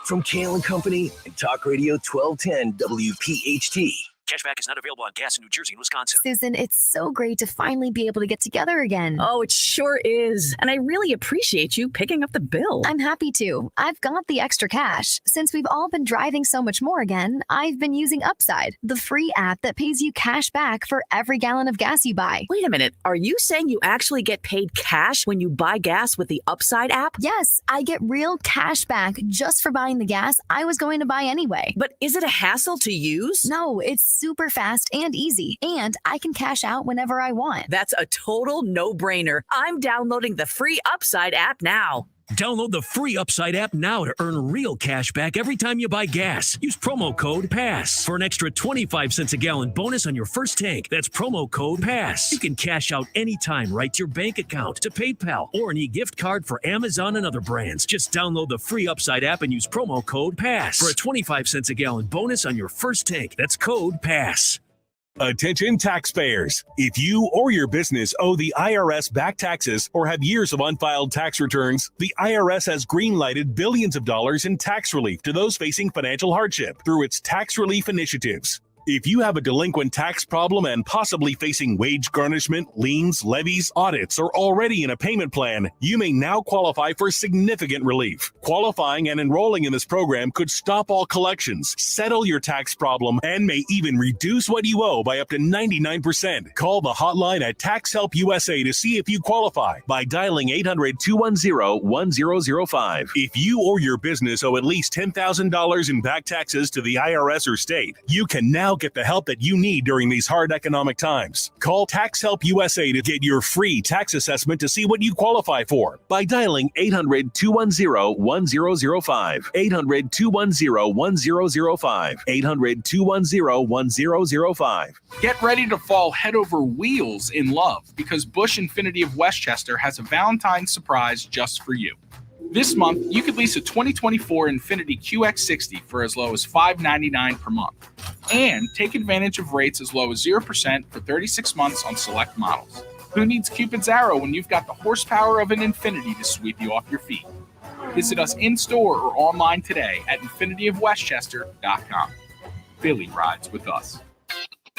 From Kale and Company and Talk Radio 1210 WPHT. Cashback is not available on gas in New Jersey and Wisconsin. Susan, it's so great to finally be able to get together again. Oh, it sure is. And I really appreciate you picking up the bill. I'm happy to. I've got the extra cash. Since we've all been driving so much more again, I've been using Upside, the free app that pays you cash back for every gallon of gas you buy. Wait a minute. Are you saying you actually get paid cash when you buy gas with the Upside app? Yes, I get real cash back just for buying the gas I was going to buy anyway. But is it a hassle to use? No, it's super fast and easy, and I can cash out whenever I want. That's a total no-brainer. I'm downloading the free Upside app now. Download the free Upside app now to earn real cash back every time you buy gas. Use promo code PASS for an extra 25 cents a gallon bonus on your first tank. That's promo code PASS. You can cash out anytime right to your bank account, to PayPal, or an e-gift card for Amazon and other brands. Just download the free Upside app and use promo code PASS for a 25 cents a gallon bonus on your first tank. That's code PASS. Attention taxpayers. If you or your business owe the IRS back taxes or have years of unfiled tax returns, the IRS has green-lighted billions of dollars in tax relief to those facing financial hardship through its tax relief initiatives. If you have a delinquent tax problem and possibly facing wage garnishment, liens, levies, audits, or already in a payment plan, you may now qualify for significant relief. Qualifying and enrolling in this program could stop all collections, settle your tax problem, and may even reduce what you owe by up to 99%. Call the hotline at Tax Help USA to see if you qualify by dialing 800-210-1005. If you or your business owe at least $10,000 in back taxes to the IRS or state, you can now get the help that you need during these hard economic times. Call Tax Help USA to get your free tax assessment to see what you qualify for by dialing 800-210-1005. 800-210-1005. 800-210-1005. Get ready to fall head over wheels in love because Busch Infinity of Westchester has a Valentine's surprise just for you. This month, you could lease a 2024 Infiniti QX60 for as low as $599 per month. And take advantage of rates as low as 0% for 36 months on select models. Who needs Cupid's arrow when you've got the horsepower of an Infiniti to sweep you off your feet? Visit us in-store or online today at infinityofwestchester.com. Billy rides with us.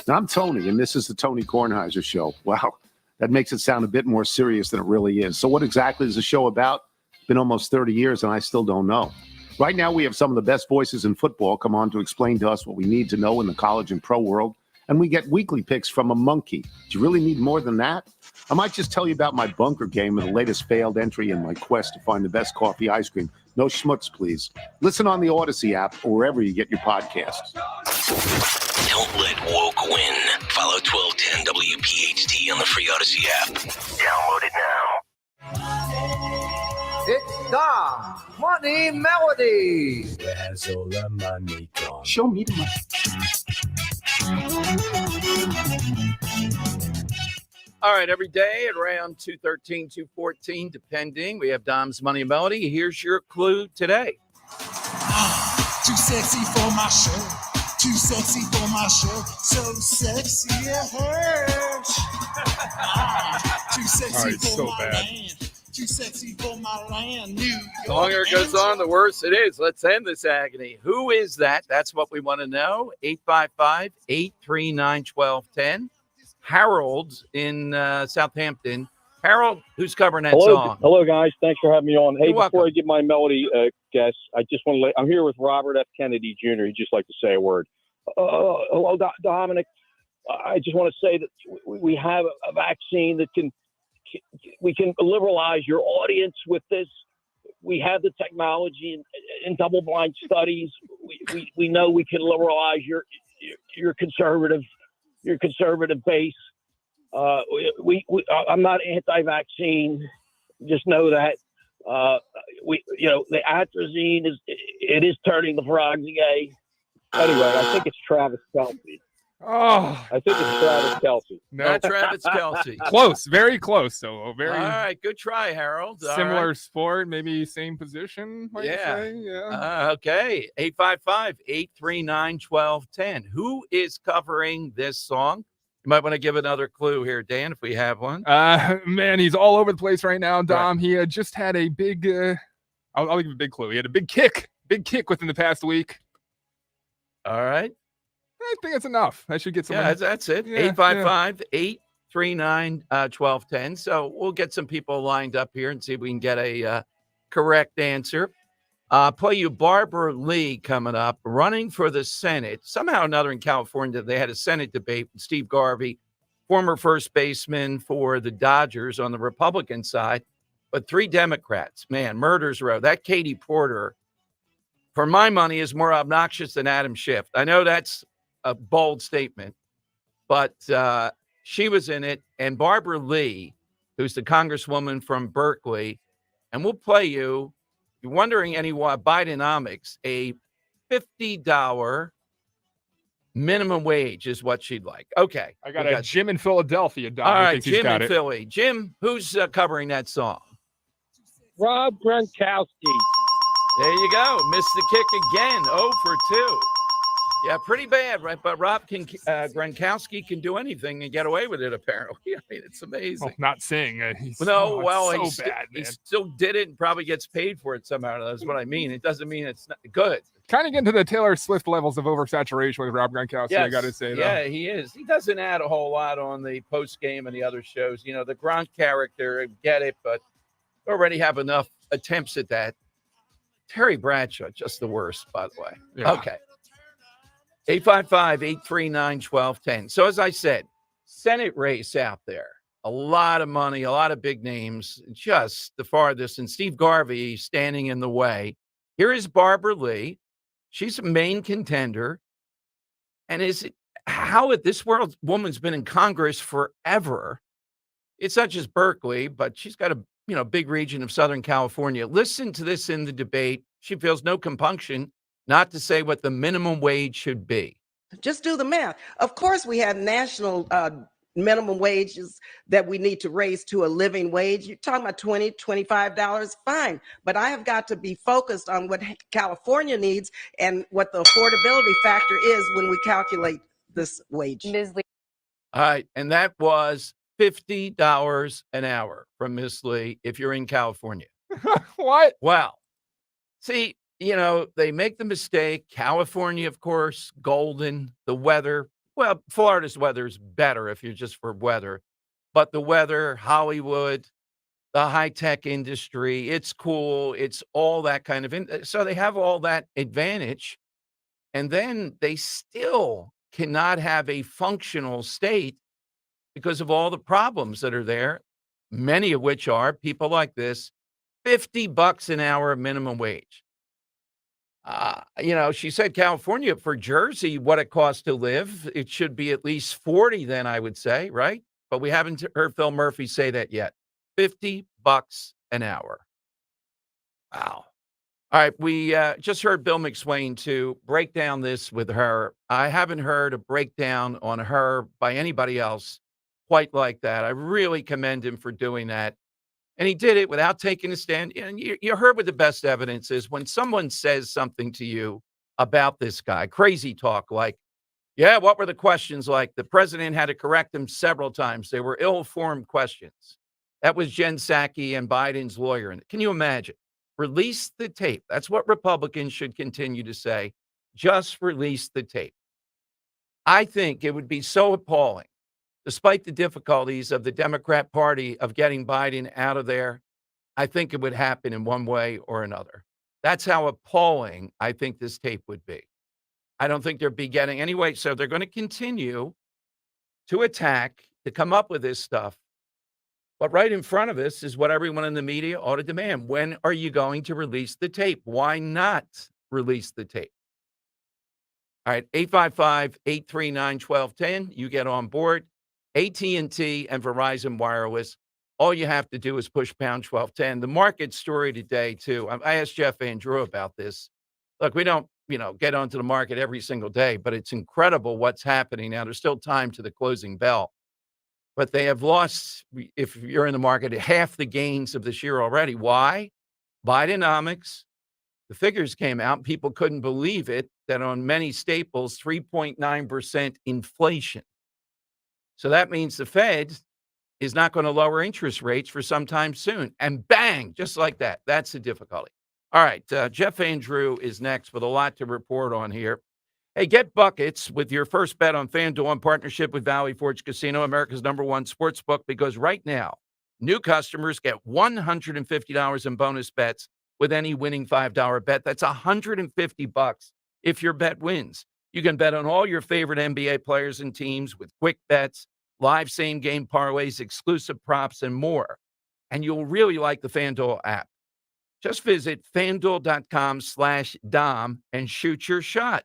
I'm Tony, and this is the Tony Kornheiser Show. Wow, that makes it sound a bit more serious than it really is. So what exactly is the show about? It's been almost 30 years, and I still don't know. Right now, we have some of the best voices in football come on to explain to us what we need to know in the college and pro world, and we get weekly picks from a monkey. Do you really need more than that? I might just tell you about my bunker game and the latest failed entry in my quest to find the best coffee ice cream. No schmutz, please. Listen on the Odyssey app or wherever you get your podcasts. Don't let woke win. Follow 1210 WPHT on the free Odyssey app. Download it now. It's the Money Melody. Where's all the money gone? Show me the money. All right, every day at around 2:13, 2:14, depending. We have Dom's Money Melody. Here's your clue today. Too sexy for my shirt. Too sexy for my shirt. So sexy it hurts. Too sexy All right, for so my bad. land. Too sexy for my land. New York. The longer it goes on, the worse it is. Let's end this agony. Who is that? That's what we want to know. 855-839-1210. Harold in Southampton. Harold, who's covering that song? Hello, guys. Thanks for having me on. Hey, You're before welcome. I give my melody guess, I just want to I'm here with Robert F. Kennedy Jr. He'd just like to say a word. Hello, Dominic. I just want to say that we have a vaccine that we can liberalize your audience with this. We have the technology in double-blind studies. We know we can liberalize your conservative base. I'm not anti-vaccine. Just know that. The atrazine is turning the frogs gay. Anyway, I think it's Travis Kelce. Oh, I think it's Travis Kelce. Not Travis Kelce. Close, very close. So very. All right, good try, Harold. All Similar right. sport, maybe same position. Might say. Yeah. Okay. 855-839-1210. Who is covering this song? You might want to give another clue here, Dan, if we have one. Man, he's all over the place right now, Dom. Right. He had just had a big. I'll give you a big clue. He had a big kick within the past week. All right. I think it's enough. I should get some. Yeah, that's it. 855-839-1210. So we'll get some people lined up here and see if we can get a correct answer. Play you Barbara Lee coming up, running for the Senate. Somehow or another in California, they had a Senate debate with Steve Garvey, former first baseman for the Dodgers on the Republican side, but 3 Democrats. Man, murders row. That Katie Porter, for my money, is more obnoxious than Adam Schiff. I know that's a bold statement, but she was in it. And Barbara Lee, who's the congresswoman from Berkeley, and we'll play you. You're wondering any why Bidenomics, a $50 minimum wage is what she'd like. Okay. I got a Jim in Philadelphia, Don. All right, Jim in Philly. Jim, who's covering that song? Rob Gronkowski. There you go. Missed the kick again. 0 for 2. Yeah, pretty bad, right? But Rob Gronkowski can do anything and get away with it, apparently. I mean, it's amazing. Well, not sing. He still did it and probably gets paid for it somehow. That's what I mean. It doesn't mean it's not good. Kind of getting to the Taylor Swift levels of oversaturation with Rob Gronkowski, Yes. I got to say. Yeah, he is. He doesn't add a whole lot on the post game and the other shows. You know, the Gronk character, I get it, but already have enough attempts at that. Terry Bradshaw, just the worst, by the way. Yeah. Okay. 855-839-1210. So as I said, Senate race out there. A lot of money, a lot of big names, just the farthest. And Steve Garvey standing in the way. Here is Barbara Lee. She's a main contender. And this woman's been in Congress forever. It's not just Berkeley, but she's got a big region of Southern California. Listen to this in the debate. She feels no compunction not to say what the minimum wage should be. Just do the math. Of course, we have national minimum wages that we need to raise to a living wage. You're talking about $20, $25, fine. But I have got to be focused on what California needs and what the affordability factor is when we calculate this wage. All right. And that was $50 an hour from Miss Lee if you're in California. What? Wow. See, they make the mistake. California, of course, golden, the weather. Well, Florida's weather is better if you're just for weather. But the weather, Hollywood, the high-tech industry, it's cool. It's all that kind of so they have all that advantage. And then they still cannot have a functional state because of all the problems that are there, many of which are people like this, $50 an hour minimum wage. She said California for Jersey, what it costs to live, it should be at least 40 then, I would say, right? But we haven't heard Phil Murphy say that yet. $50 an hour. Wow. All right, we just heard Bill McSwain to break down this with her. I haven't heard a breakdown on her by anybody else quite like that. I really commend him for doing that. And he did it without taking a stand. And you heard what the best evidence is when someone says something to you about this guy, crazy talk like, yeah, what were the questions like? The president had to correct him several times. They were ill-formed questions. That was Jen Psaki and Biden's lawyer. And can you imagine? Release the tape. That's what Republicans should continue to say. Just release the tape. I think it would be so appalling, despite the difficulties of the Democrat Party of getting Biden out of there. I think it would happen in one way or another. That's how appalling I think this tape would be. I don't think they're getting anyway. So they're going to continue to attack, to come up with this stuff. But right in front of us is what everyone in the media ought to demand. When are you going to release the tape? Why not release the tape? All right, 855-839-1210. You get on board. AT&T and Verizon Wireless. All you have to do is push pound 1210. The market story today, too. I asked Jeff Andrew about this. Look, we don't, get onto the market every single day, but it's incredible what's happening now. There's still time to the closing bell. But they have lost, if you're in the market, half the gains of this year already. Why? Bidenomics. The figures came out. People couldn't believe it, that on many staples, 3.9% inflation. So that means the Fed is not going to lower interest rates for some time soon. And bang, just like that. That's the difficulty. All right, Jeff Andrew is next with a lot to report on here. Hey, get buckets with your first bet on FanDuel in partnership with Valley Forge Casino, America's #1 sports book, because right now, new customers get $150 in bonus bets with any winning $5 bet. That's $150 if your bet wins. You can bet on all your favorite NBA players and teams with quick bets, live same-game parlays, exclusive props, and more. And you'll really like the FanDuel app. Just visit FanDuel.com/Dom and shoot your shot.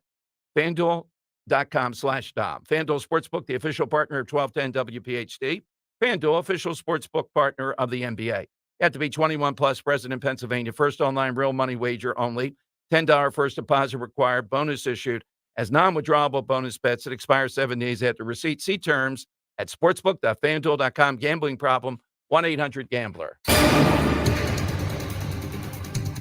FanDuel.com/Dom. FanDuel Sportsbook, the official partner of 1210 WPHT. FanDuel, official sportsbook partner of the NBA. You have to be 21 plus, present in Pennsylvania. First online real money wager only. $10 first deposit required. Bonus issued as non-withdrawable bonus bets that expire 7 days after receipt. See terms at sportsbook.fanduel.com. Gambling problem, 1-800-GAMBLER.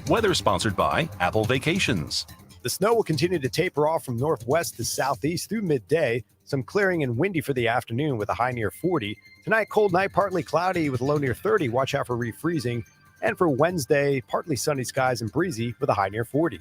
Weather sponsored by Apple Vacations. The snow will continue to taper off from northwest to southeast through midday. Some clearing and windy for the afternoon with a high near 40. Tonight, cold night, partly cloudy with a low near 30. Watch out for refreezing. And for Wednesday, partly sunny skies and breezy with a high near 40.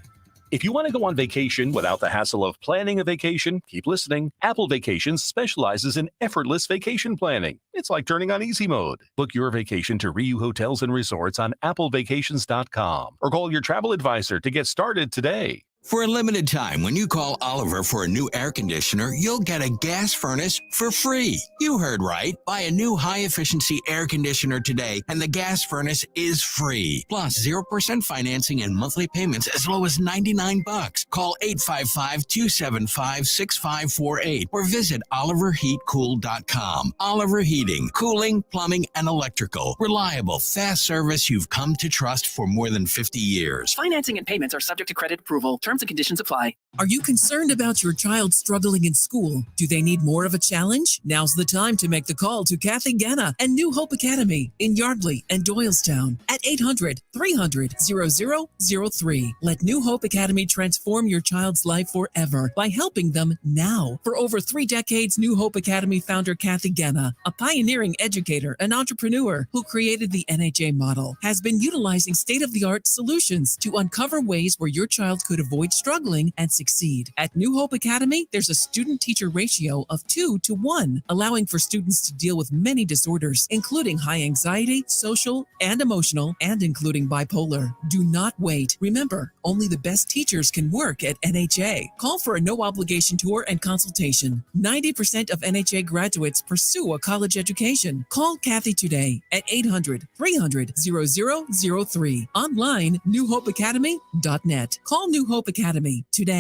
If you want to go on vacation without the hassle of planning a vacation, keep listening. Apple Vacations specializes in effortless vacation planning. It's like turning on easy mode. Book your vacation to Riu Hotels and Resorts on applevacations.com or call your travel advisor to get started today. For a limited time, when you call Oliver for a new air conditioner, you'll get a gas furnace for free. You heard right. Buy a new high-efficiency air conditioner today, and the gas furnace is free. Plus, 0% financing and monthly payments as low as $99. Call 855-275-6548 or visit oliverheatcool.com. Oliver Heating, cooling, plumbing, and electrical. Reliable, fast service you've come to trust for more than 50 years. Financing and payments are subject to credit approval. Terms and conditions apply. Are you concerned about your child struggling in school? Do they need more of a challenge? Now's the time to make the call to Kathy Ganna and New Hope Academy in Yardley and Doylestown at 800-300-0003. Let New Hope Academy transform your child's life forever by helping them now. For over 3 decades, New Hope Academy founder Kathy Ganna, a pioneering educator and entrepreneur who created the NHA model, has been utilizing state-of-the-art solutions to uncover ways where your child could avoid struggling and succeed. At New Hope Academy, there's a student-teacher ratio of 2 to 1, allowing for students to deal with many disorders, including high anxiety, social, and emotional, and including bipolar. Do not wait. Remember, only the best teachers can work at NHA. Call for a no-obligation tour and consultation. 90% of NHA graduates pursue a college education. Call Kathy today at 800-300-0003. Online, newhopeacademy.net. Call New Hope Academy today.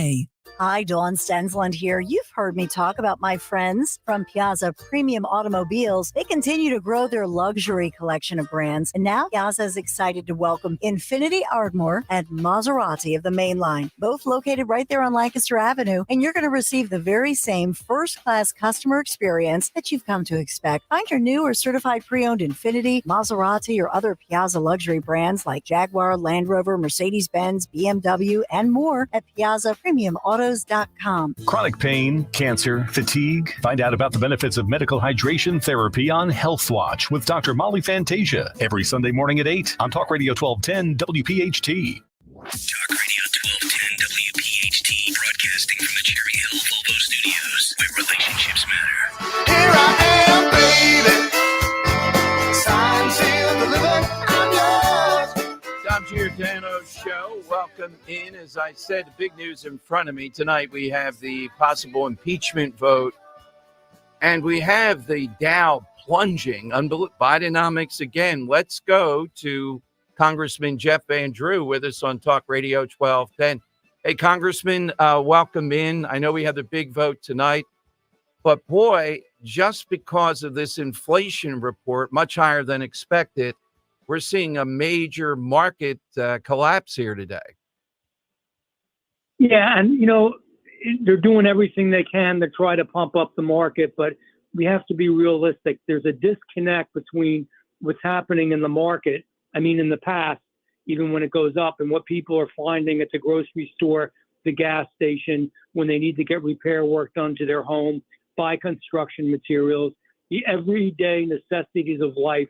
Hi, Dawn Stensland here. You've heard me talk about my friends from Piazza Premium Automobiles. They continue to grow their luxury collection of brands. And now Piazza is excited to welcome Infiniti Ardmore and Maserati of the main line, both located right there on Lancaster Avenue. And you're going to receive the very same first-class customer experience that you've come to expect. Find your new or certified pre-owned Infiniti, Maserati, or other Piazza luxury brands like Jaguar, Land Rover, Mercedes-Benz, BMW, and more at Piazza Premium Autos.com. Chronic pain, cancer, fatigue. Find out about the benefits of medical hydration therapy on Health Watch with Dr. Molly Fantasia every Sunday morning at 8 on Talk Radio 1210 WPHT. Talk Radio 1210 WPHT, broadcasting from the Cherry Hill Volvo Studios, where relationships matter. Here I am, baby. Sign, seal, deliver. I'm yours. Tom Giordano Show. Welcome in. As I said, the big news in front of me tonight, we have the possible impeachment vote, and we have the Dow plunging. Bidenomics again. Let's go to Congressman Jeff Van Drew with us on Talk Radio 1210. Hey, Congressman, welcome in. I know we have the big vote tonight, but boy, just because of this inflation report, much higher than expected, we're seeing a major market collapse here today. Yeah, and, you know, they're doing everything they can to try to pump up the market, but we have to be realistic. There's a disconnect between what's happening in the market, I mean, in the past, even when it goes up, and what people are finding at the grocery store, the gas station, when they need to get repair work done to their home, buy construction materials, the everyday necessities of life.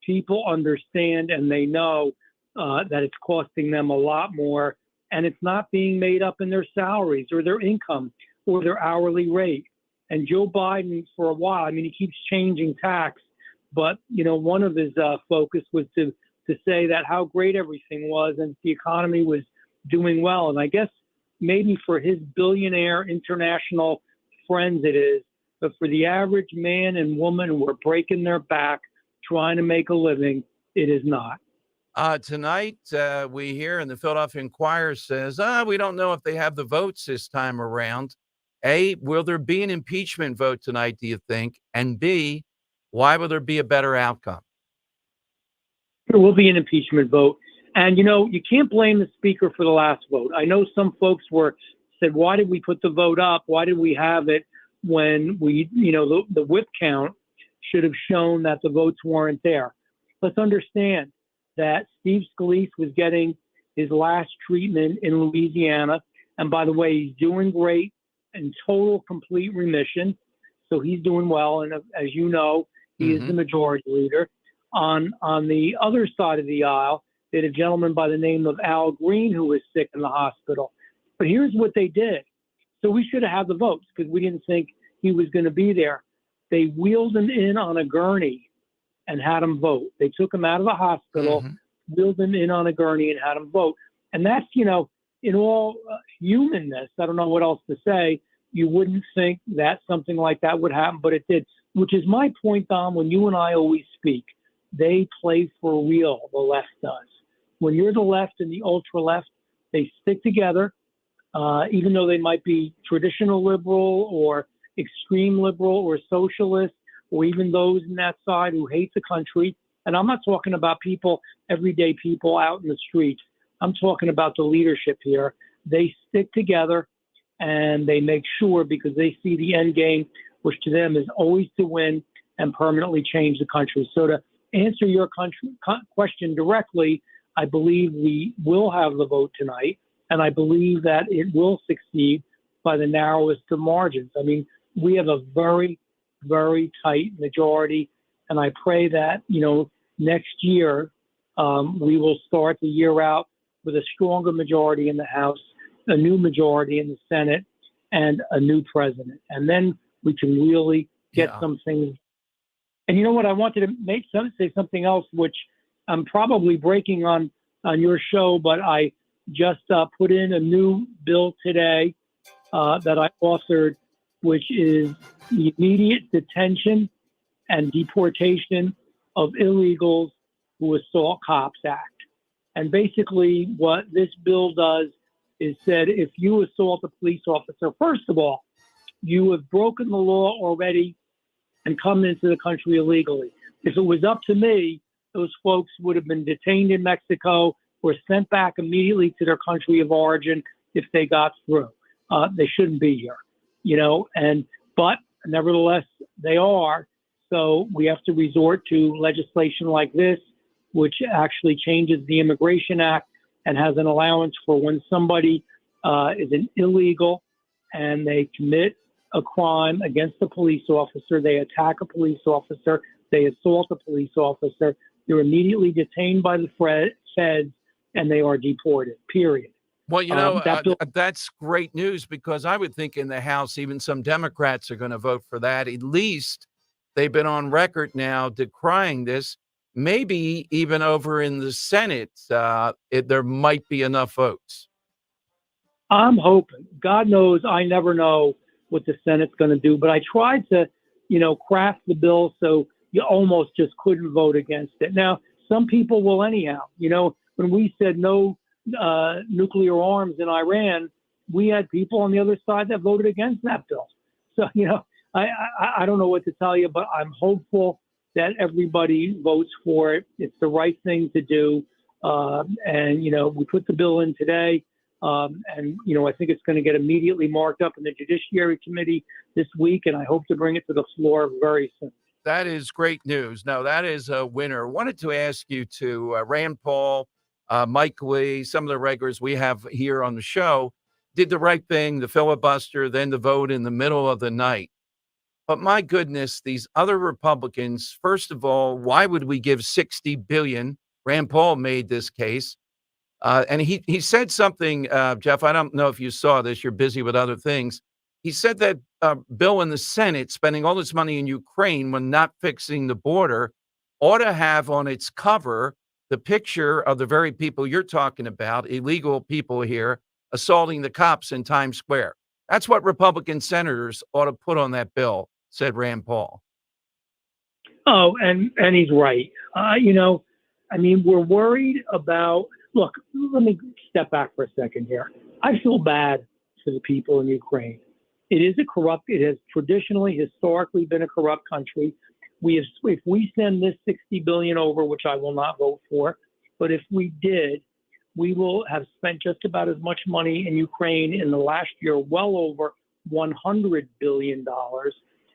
People understand and they know that it's costing them a lot more, and it's not being made up in their salaries or their income. or their hourly rate. And Joe Biden, for a while, I mean, he keeps changing tax, but one of his focus was to say that how great everything was and the economy was doing well. And I guess maybe for his billionaire international friends it is, but for the average man and woman who are breaking their back trying to make a living, it is not. Tonight, we hear, and the Philadelphia Inquirer says, we don't know if they have the votes this time around. A, will there be an impeachment vote tonight, do you think? And B, why will there be a better outcome? There will be an impeachment vote. And, you can't blame the speaker for the last vote. I know some folks said, why did we put the vote up? Why did we have it when the whip count should have shown that the votes weren't there? Let's understand that Steve Scalise was getting his last treatment in Louisiana. And by the way, he's doing great, in total, complete remission. So he's doing well. And as you know, he is the majority leader. On the other side of the aisle, they had a gentleman by the name of Al Green who was sick in the hospital. But here's what they did. So we should have had the votes because we didn't think he was going to be there. They wheeled him in on a gurney and had him vote. They took him out of the hospital, wheeled him in on a gurney and had him vote. And that's, in all humanness, I don't know what else to say, you wouldn't think that something like that would happen, but it did, which is my point, Dom, when you and I always speak. They play for real, the left does. When you're the left and the ultra left, they stick together, even though they might be traditional liberal or extreme liberal or socialist, or even those in that side who hate the country. And I'm not talking about people, everyday people out in the streets. I'm talking about the leadership here. They stick together and they make sure, because they see the end game, which to them is always to win and permanently change the country. So to answer your question directly, I believe we will have the vote tonight, and I believe that it will succeed by the narrowest of margins. I mean, we have a very, very tight majority, and I pray that, next year we will start the year out with a stronger majority in the House, a new majority in the Senate, and a new president. And then we can really get some things. And you know what? I wanted to say something else, which I'm probably breaking on your show, but I just put in a new bill today that I authored, which is the immediate detention and deportation of illegals who assault cops act. And basically what this bill does is said, if you assault a police officer, first of all, you have broken the law already and come into the country illegally. If it was up to me, those folks would have been detained in Mexico or sent back immediately to their country of origin if they got through. They shouldn't be here, but nevertheless, they are. So we have to resort to legislation like this, which actually changes the Immigration Act and has an allowance for when somebody is an illegal and they commit a crime against a police officer, they attack a police officer, they assault a police officer, they're immediately detained by the feds and they are deported, period. Well, that's great news, because I would think in the House, even some Democrats are going to vote for that. At least they've been on record now decrying this. Maybe even over in the Senate, there might be enough votes. I'm hoping. God knows I never know what the Senate's going to do, but I tried to, craft the bill so you almost just couldn't vote against it. Now, some people will anyhow. When we said no nuclear arms in Iran, we had people on the other side that voted against that bill. So, I don't know what to tell you, but I'm hopeful that everybody votes for it. It's the right thing to do. We put the bill in today. I think it's going to get immediately marked up in the Judiciary Committee this week, and I hope to bring it to the floor very soon. That is great news. No, that is a winner. Wanted to ask you to Rand Paul, Mike Lee, some of the regulars we have here on the show, did the right thing, the filibuster, then the vote in the middle of the night. But my goodness, these other Republicans, first of all, why would we give $60 billion? Rand Paul made this case. And he said something, Jeff, I don't know if you saw this, you're busy with other things. He said that bill in the Senate spending all this money in Ukraine when not fixing the border ought to have on its cover the picture of the very people you're talking about, illegal people here assaulting the cops in Times Square. That's what Republican senators ought to put on that bill, said Rand Paul. Oh, and he's right. I mean, we're worried about. Look, let me step back for a second here. I feel bad for the people in Ukraine. It is a corrupt. It has traditionally, historically been a corrupt country. If we send this $60 billion over, which I will not vote for, but if we did, we will have spent just about as much money in Ukraine in the last year, well over $100 billion,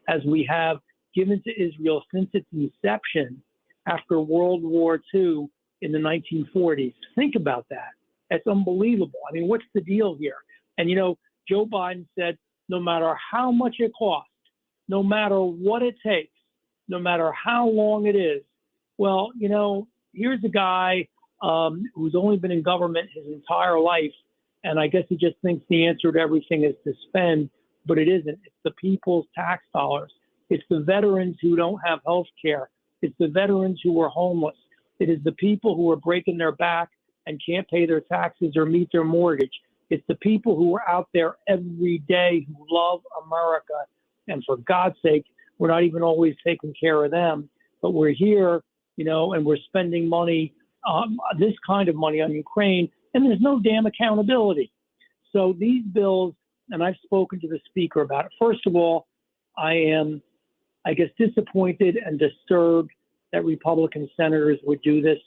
as we have given to Israel since its inception after World War II in the 1940s. Think about that. That's unbelievable. I mean, what's the deal here? And, Joe Biden said, no matter how much it costs, no matter what it takes, no matter how long it is, well, here's a guy who's only been in government his entire life, and I guess he just thinks the answer to everything is to spend, but it isn't. It's the people's tax dollars. It's the veterans who don't have health care. It's the veterans who are homeless. It is the people who are breaking their back and can't pay their taxes or meet their mortgage. It's the people who are out there every day who love America. And for God's sake, we're not even always taking care of them. But we're here, and we're spending money, this kind of money on Ukraine, and there's no damn accountability. So these bills, and I've spoken to the speaker about it. First of all, I am, disappointed and disturbed that Republican senators would do this.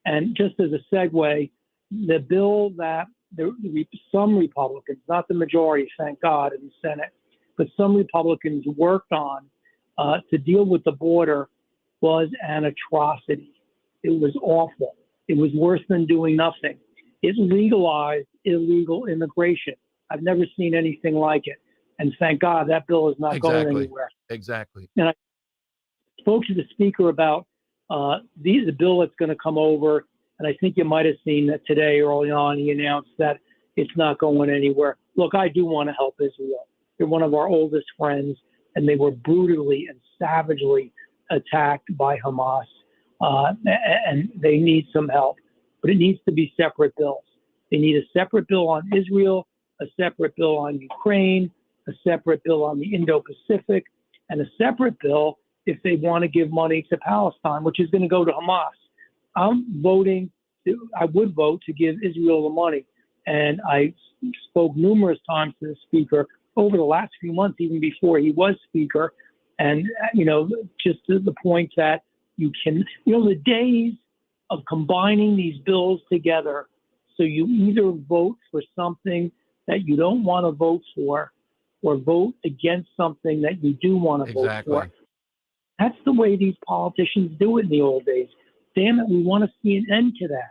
And just as a segue, the bill that some Republicans, not the majority, thank God, in the Senate, but some Republicans worked on to deal with the border was an atrocity. It was awful. It was worse than doing nothing. It legalized illegal immigration. I've never seen anything like it. And thank God that bill is not going anywhere. Exactly. And I spoke to the speaker about the bill that's going to come over. And I think you might have seen that today early on, he announced that it's not going anywhere. Look, I do want to help Israel. They're one of our oldest friends, and they were brutally and savagely attacked by Hamas. And they need some help, but it needs to be separate bills. They need a separate bill on Israel, a separate bill on Ukraine, a separate bill on the Indo-Pacific, and a separate bill if they want to give money to Palestine, which is going to go to Hamas. I would vote to give Israel the money. And I spoke numerous times to the speaker over the last few months, even before he was speaker. And, just to the point that you can, the days of combining these bills together. So you either vote for something that you don't want to vote for or vote against something that you do want to vote for. That's the way these politicians do it in the old days. Damn it, we want to see an end to that.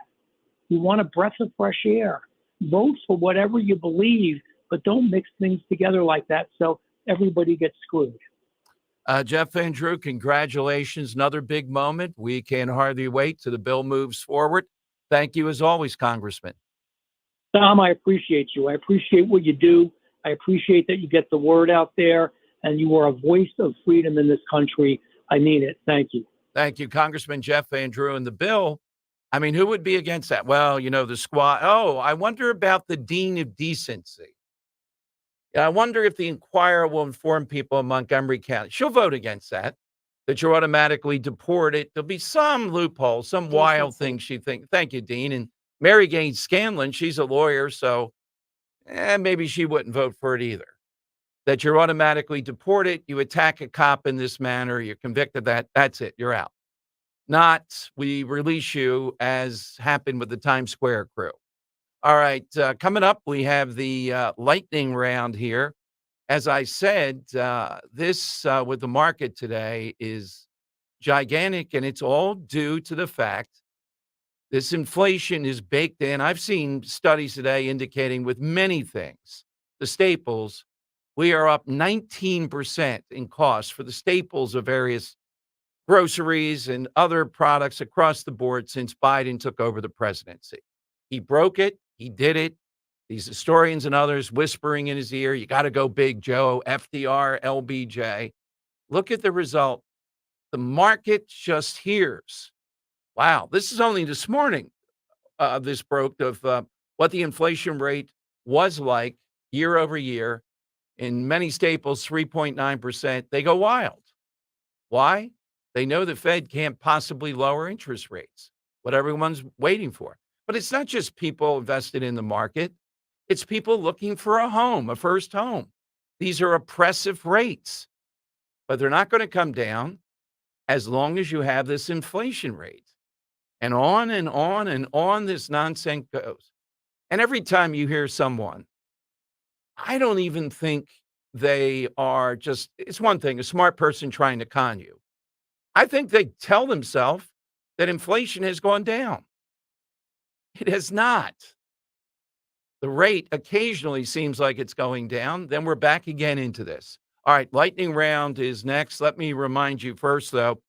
We want a breath of fresh air. Vote for whatever you believe, but don't mix things together like that so everybody gets screwed. Jeff Van Drew, congratulations. Another big moment. We can hardly wait till the bill moves forward. Thank you as always, Congressman. Tom, I appreciate you. I appreciate what you do. I appreciate that you get the word out there, and you are a voice of freedom in this country. I mean it. Thank you. Thank you, Congressman Jeff Van Drew. And the bill, I mean, who would be against that? Well, the squad. Oh, I wonder about the Dean of Decency. I wonder if the Inquirer will inform people in Montgomery County. She'll vote against that you're automatically deported. There'll be some loophole, some wild thing she thinks. Thank you, Dean. And Mary Gaines Scanlon, she's a lawyer, so maybe she wouldn't vote for it either. That you're automatically deported. You attack a cop in this manner. You're convicted of that. That's it. You're out. Not we release you as happened with the Times Square crew. All right. Coming up, we have the lightning round here. As I said, this with the market today is gigantic, and it's all due to the fact this inflation is baked in. I've seen studies today indicating with many things, the staples, we are up 19% in cost for the staples of various groceries and other products across the board since Biden took over the presidency. He broke it. He did it. These historians and others whispering in his ear, you got to go big, Joe, FDR, LBJ. Look at the result. The market just hears. Wow, this is only this morning. This broke of what the inflation rate was like year over year. In many staples, 3.9%. They go wild. Why? They know the Fed can't possibly lower interest rates, what everyone's waiting for. But it's not just people invested in the market. It's people looking for a home, a first home. These are oppressive rates, but they're not going to come down as long as you have this inflation rate. And on and on and on this nonsense goes. And every time you hear someone, I don't even think they are just, it's one thing, a smart person trying to con you. I think they tell themselves that inflation has gone down. It has not. The rate occasionally seems like it's going down. Then we're back again into this. All right, lightning round is next. Let me remind you first, though,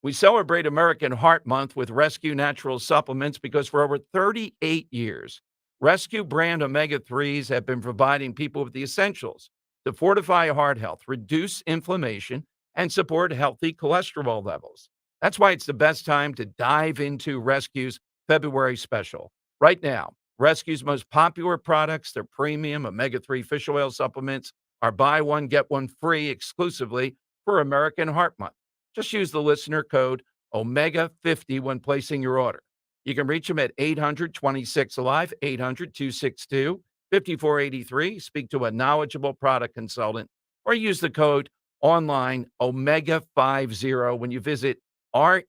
we celebrate American Heart Month with Rescue Natural Supplements because for over 38 years, Rescue brand omega-3s have been providing people with the essentials to fortify heart health, reduce inflammation, and support healthy cholesterol levels. That's why it's the best time to dive into Rescue's February special. Right now, Rescue's most popular products, their premium omega-3 fish oil supplements, are buy one, get one free exclusively for American Heart Month. Just use the listener code OMEGA50 when placing your order. You can reach them at 800-26-ALIVE, 800-262-5483. Speak to a knowledgeable product consultant or use the code online OMEGA50 when you visit res-q.com.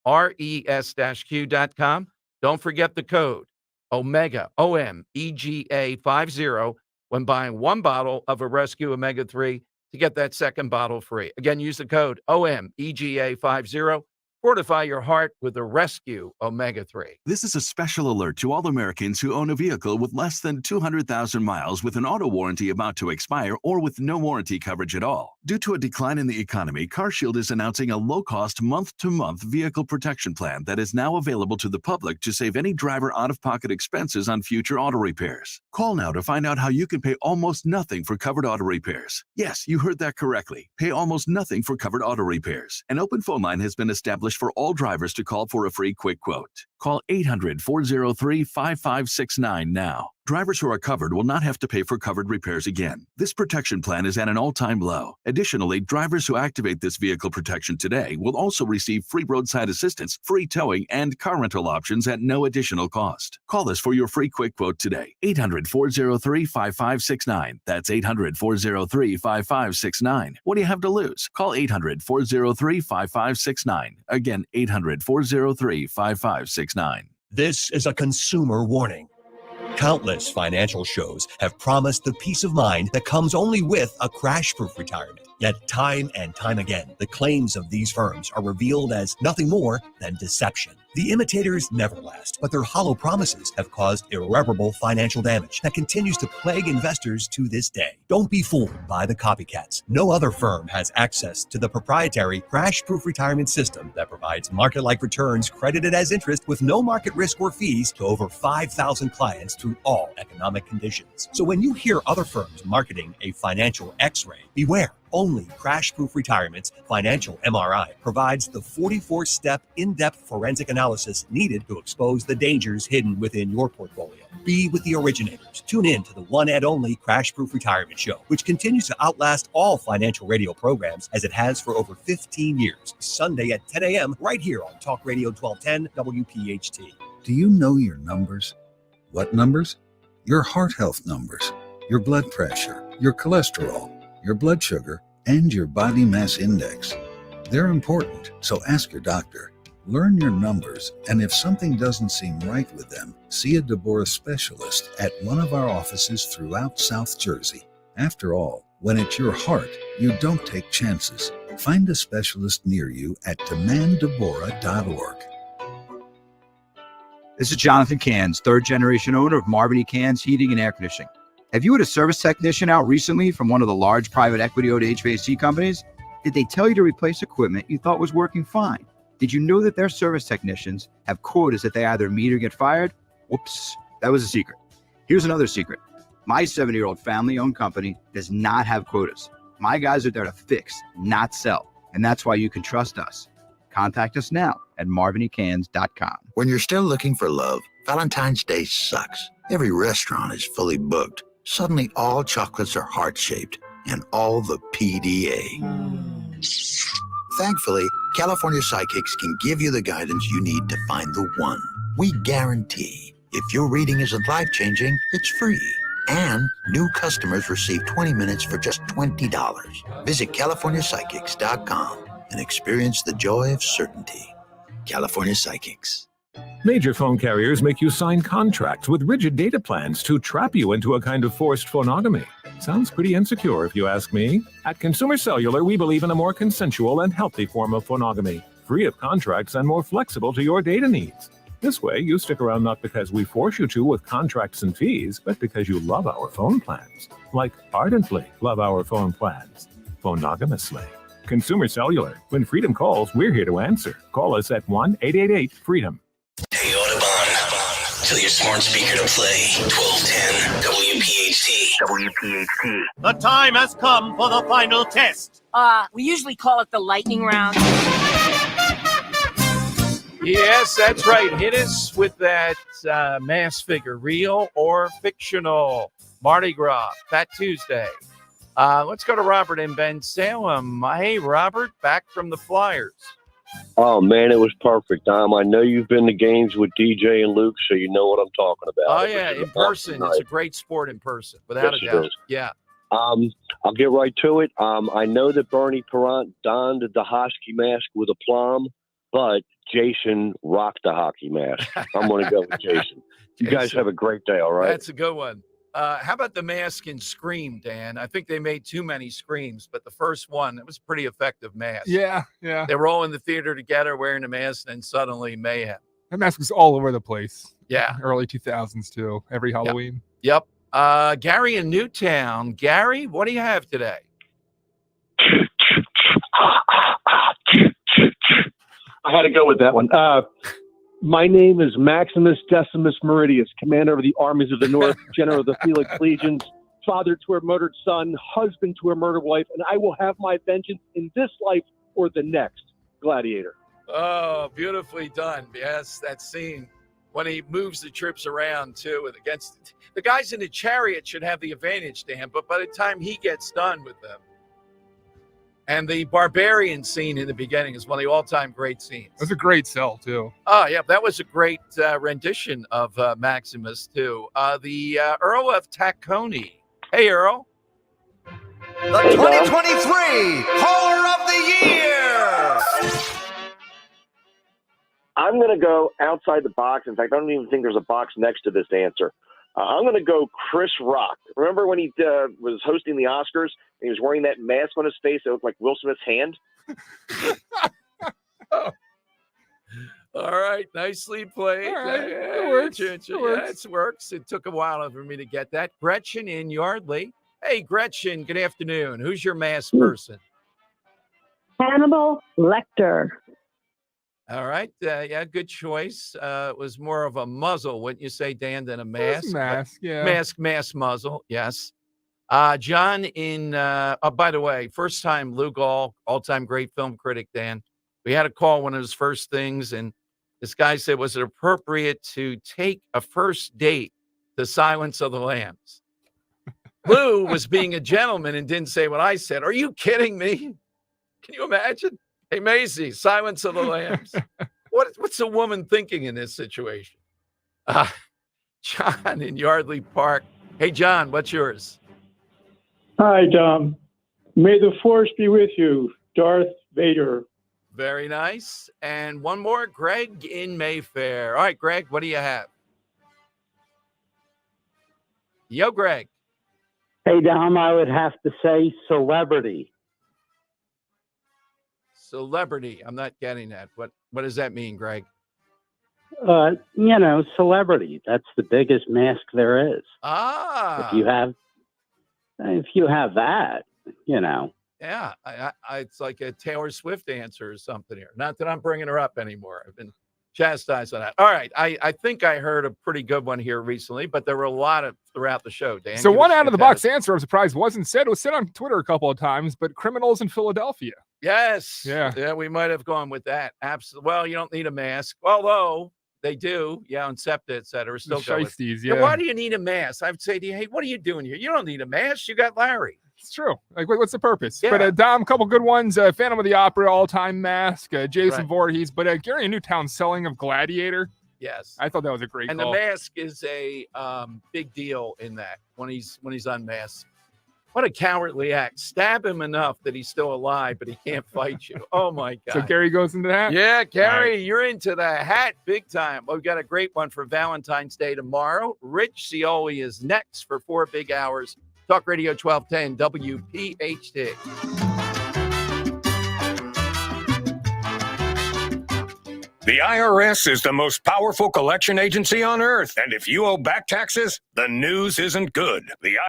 res-q.com. Don't forget the code OMEGA, OMEGA 50 when buying one bottle of a Rescue Omega-3 to get that second bottle free. Again, use the code OMEGA 50. Fortify your heart with the Rescue Omega-3. This is a special alert to all Americans who own a vehicle with less than 200,000 miles with an auto warranty about to expire or with no warranty coverage at all. Due to a decline in the economy, CarShield is announcing a low-cost month-to-month vehicle protection plan that is now available to the public to save any driver out-of-pocket expenses on future auto repairs. Call now to find out how you can pay almost nothing for covered auto repairs. Yes, you heard that correctly. Pay almost nothing for covered auto repairs. An open phone line has been established for all drivers to call for a free quick quote. Call 800-403-5569 now. Drivers who are covered will not have to pay for covered repairs again. This protection plan is at an all-time low. Additionally, drivers who activate this vehicle protection today will also receive free roadside assistance, free towing, and car rental options at no additional cost. Call us for your free quick quote today. 800-403-5569. That's 800-403-5569. What do you have to lose? Call 800-403-5569. Again, 800-403-5569. This is a consumer warning. Countless financial shows have promised the peace of mind that comes only with a crash-proof retirement. Yet time and time again, the claims of these firms are revealed as nothing more than deception. The imitators never last, but their hollow promises have caused irreparable financial damage that continues to plague investors to this day. Don't be fooled by the copycats. No other firm has access to the proprietary crash-proof retirement system that provides market-like returns credited as interest with no market risk or fees to over 5,000 clients through all economic conditions. So when you hear other firms marketing a financial X-ray, beware. Only Crash-Proof Retirement's Financial MRI provides the 44-step in-depth forensic analysis needed to expose the dangers hidden within your portfolio. Be with the originators. Tune in to the one and only Crash-Proof Retirement Show, which continues to outlast all financial radio programs as it has for over 15 years. Sunday at 10 a.m. right here on Talk Radio 1210 WPHT. Do you know your numbers? What numbers? Your heart health numbers, your blood pressure, your cholesterol, your blood sugar, and your body mass index. They're important, so ask your doctor. Learn your numbers, and if something doesn't seem right with them, see a Deborah specialist at one of our offices throughout South Jersey. After all, when it's your heart, you don't take chances. Find a specialist near you at demanddeborah.org. This is Jonathan Cans, third-generation owner of Marbany Cans Heating and Air Conditioning. Have you had a service technician out recently from one of the large private equity-owned HVAC companies? Did they tell you to replace equipment you thought was working fine? Did you know that their service technicians have quotas that they either meet or get fired? Whoops. That was a secret. Here's another secret. My 70-year-old family-owned company does not have quotas. My guys are there to fix, not sell. And that's why you can trust us. Contact us now at marvinycans.com. When you're still looking for love, Valentine's Day sucks. Every restaurant is fully booked. Suddenly, all chocolates are heart-shaped, and all the PDA. Thankfully, California Psychics can give you the guidance you need to find the one. We guarantee if your reading isn't life-changing, it's free. And new customers receive 20 minutes for just $20. Visit CaliforniaPsychics.com and experience the joy of certainty. California Psychics. Major phone carriers make you sign contracts with rigid data plans to trap you into a kind of forced phonogamy. Sounds pretty insecure if you ask me. At Consumer Cellular, we believe in a more consensual and healthy form of phonogamy, free of contracts and more flexible to your data needs. This way, you stick around not because we force you to with contracts and fees, but because you love our phone plans. Like ardently love our phone plans. Phonogamously. Consumer Cellular. When freedom calls, we're here to answer. Call us at 1-888-FREEDOM. Hey, Audubon. Tell your smart speaker to play 1210 WPHT. WPHT. The time has come for the final test. We usually call it the lightning round. Yes, that's right. Hit us with that mass figure, real or fictional. Mardi Gras, Fat Tuesday. Let's go to Robert in Ben Salem. Hey, Robert, back from the Flyers. Oh, man, it was perfect, Dom. I know you've been to games with DJ and Luke, so you know what I'm talking about. Oh, yeah, in person. It's a great sport in person, without a doubt. Yeah. I'll get right to it. I know that Bernie Perrant donned the Hosky mask with aplomb, but Jason rocked the hockey mask. I'm going to go with Jason. You guys have a great day, all right? That's a good one. How about the mask in Scream, Dan? I think they made too many Screams, but the first one, it was a pretty effective mask. Yeah. They were all in the theater together wearing a mask, and suddenly mayhem. That mask was all over the place. Yeah. Early 2000s, too. Every Halloween. Yep. Gary in Newtown. Gary, what do you have today? I had to go with that one. My name is Maximus Decimus Meridius, commander of the armies of the North, general of the Felix Legions, father to a murdered son, husband to a murdered wife, and I will have my vengeance in this life or the next. Gladiator. Oh, beautifully done. Yes, that scene when he moves the troops around, too, and against the guys in the chariot should have the advantage, Dan, but by the time he gets done with them, and the barbarian scene in the beginning is one of the all-time great scenes. That's a great sell, too. Oh, yeah, that was a great rendition of Maximus, too. The Earl of Tacony. Hey, Earl. The 2023 Caller of the Year! I'm going to go outside the box. In fact, I don't even think there's a box next to this answer. I'm going to go Chris Rock. Remember when he was hosting the Oscars and he was wearing that mask on his face that looked like Will Smith's hand? Oh. All right. Nicely played. All right. It works. It works. It took a while for me to get that. Gretchen in Yardley. Hey, Gretchen, good afternoon. Who's your mask person? Hannibal Lecter. All right. Yeah, good choice. It was more of a muzzle, wouldn't you say, Dan, than a mask? Mask, yeah. Mask, muzzle, yes. John in, by the way, first time Lou Gall, all-time great film critic, Dan. We had a call one of his first things, and this guy said, was it appropriate to take a first date to Silence of the Lambs? Lou was being a gentleman and didn't say what I said. Are you kidding me? Can you imagine? Hey, Maisie, Silence of the Lambs. What's a woman thinking in this situation? John in Yardley Park. Hey, John, what's yours? Hi, Dom. May the force be with you, Darth Vader. Very nice. And one more, Greg in Mayfair. All right, Greg, what do you have? Yo, Greg. Hey, Dom, I would have to say celebrity. Celebrity. I'm not getting that. What does that mean, Greg? Celebrity. That's the biggest mask there is. Ah. If you have that, Yeah, I it's like a Taylor Swift answer or something here. Not that I'm bringing her up anymore. chastise on that. All right. I think I heard a pretty good one here recently, but there were a lot of throughout the show, Dan. So one out of the box answer, I'm surprised wasn't said. It was said on Twitter a couple of times, but criminals in Philadelphia. Yes. Yeah, we might have gone with that. Absolutely. Well, you don't need a mask. Although they do. Yeah, on SEPTA, et cetera. Still going. Shiesties, Yeah, why do you need a mask? I would say to you, hey, what are you doing here? You don't need a mask. You got Larry. It's true. Like, what's the purpose? Yeah. But Dom, a couple good ones. Phantom of the Opera, all-time mask. Jason Right. Voorhees. But Gary Newtown's selling of Gladiator. Yes. I thought that was a great And call. the mask is a big deal in that when he's unmasked. What a cowardly act. Stab him enough that he's still alive, but he can't fight you. Oh, my God. So Gary goes into that? Yeah, Gary, Right. you're into the hat big time. Well, we've got a great one for Valentine's Day tomorrow. Rich Cioli is next for 4 big hours. Talk Radio 1210 WPHT. The IRS is the most powerful collection agency on earth, and if you owe back taxes, the news isn't good.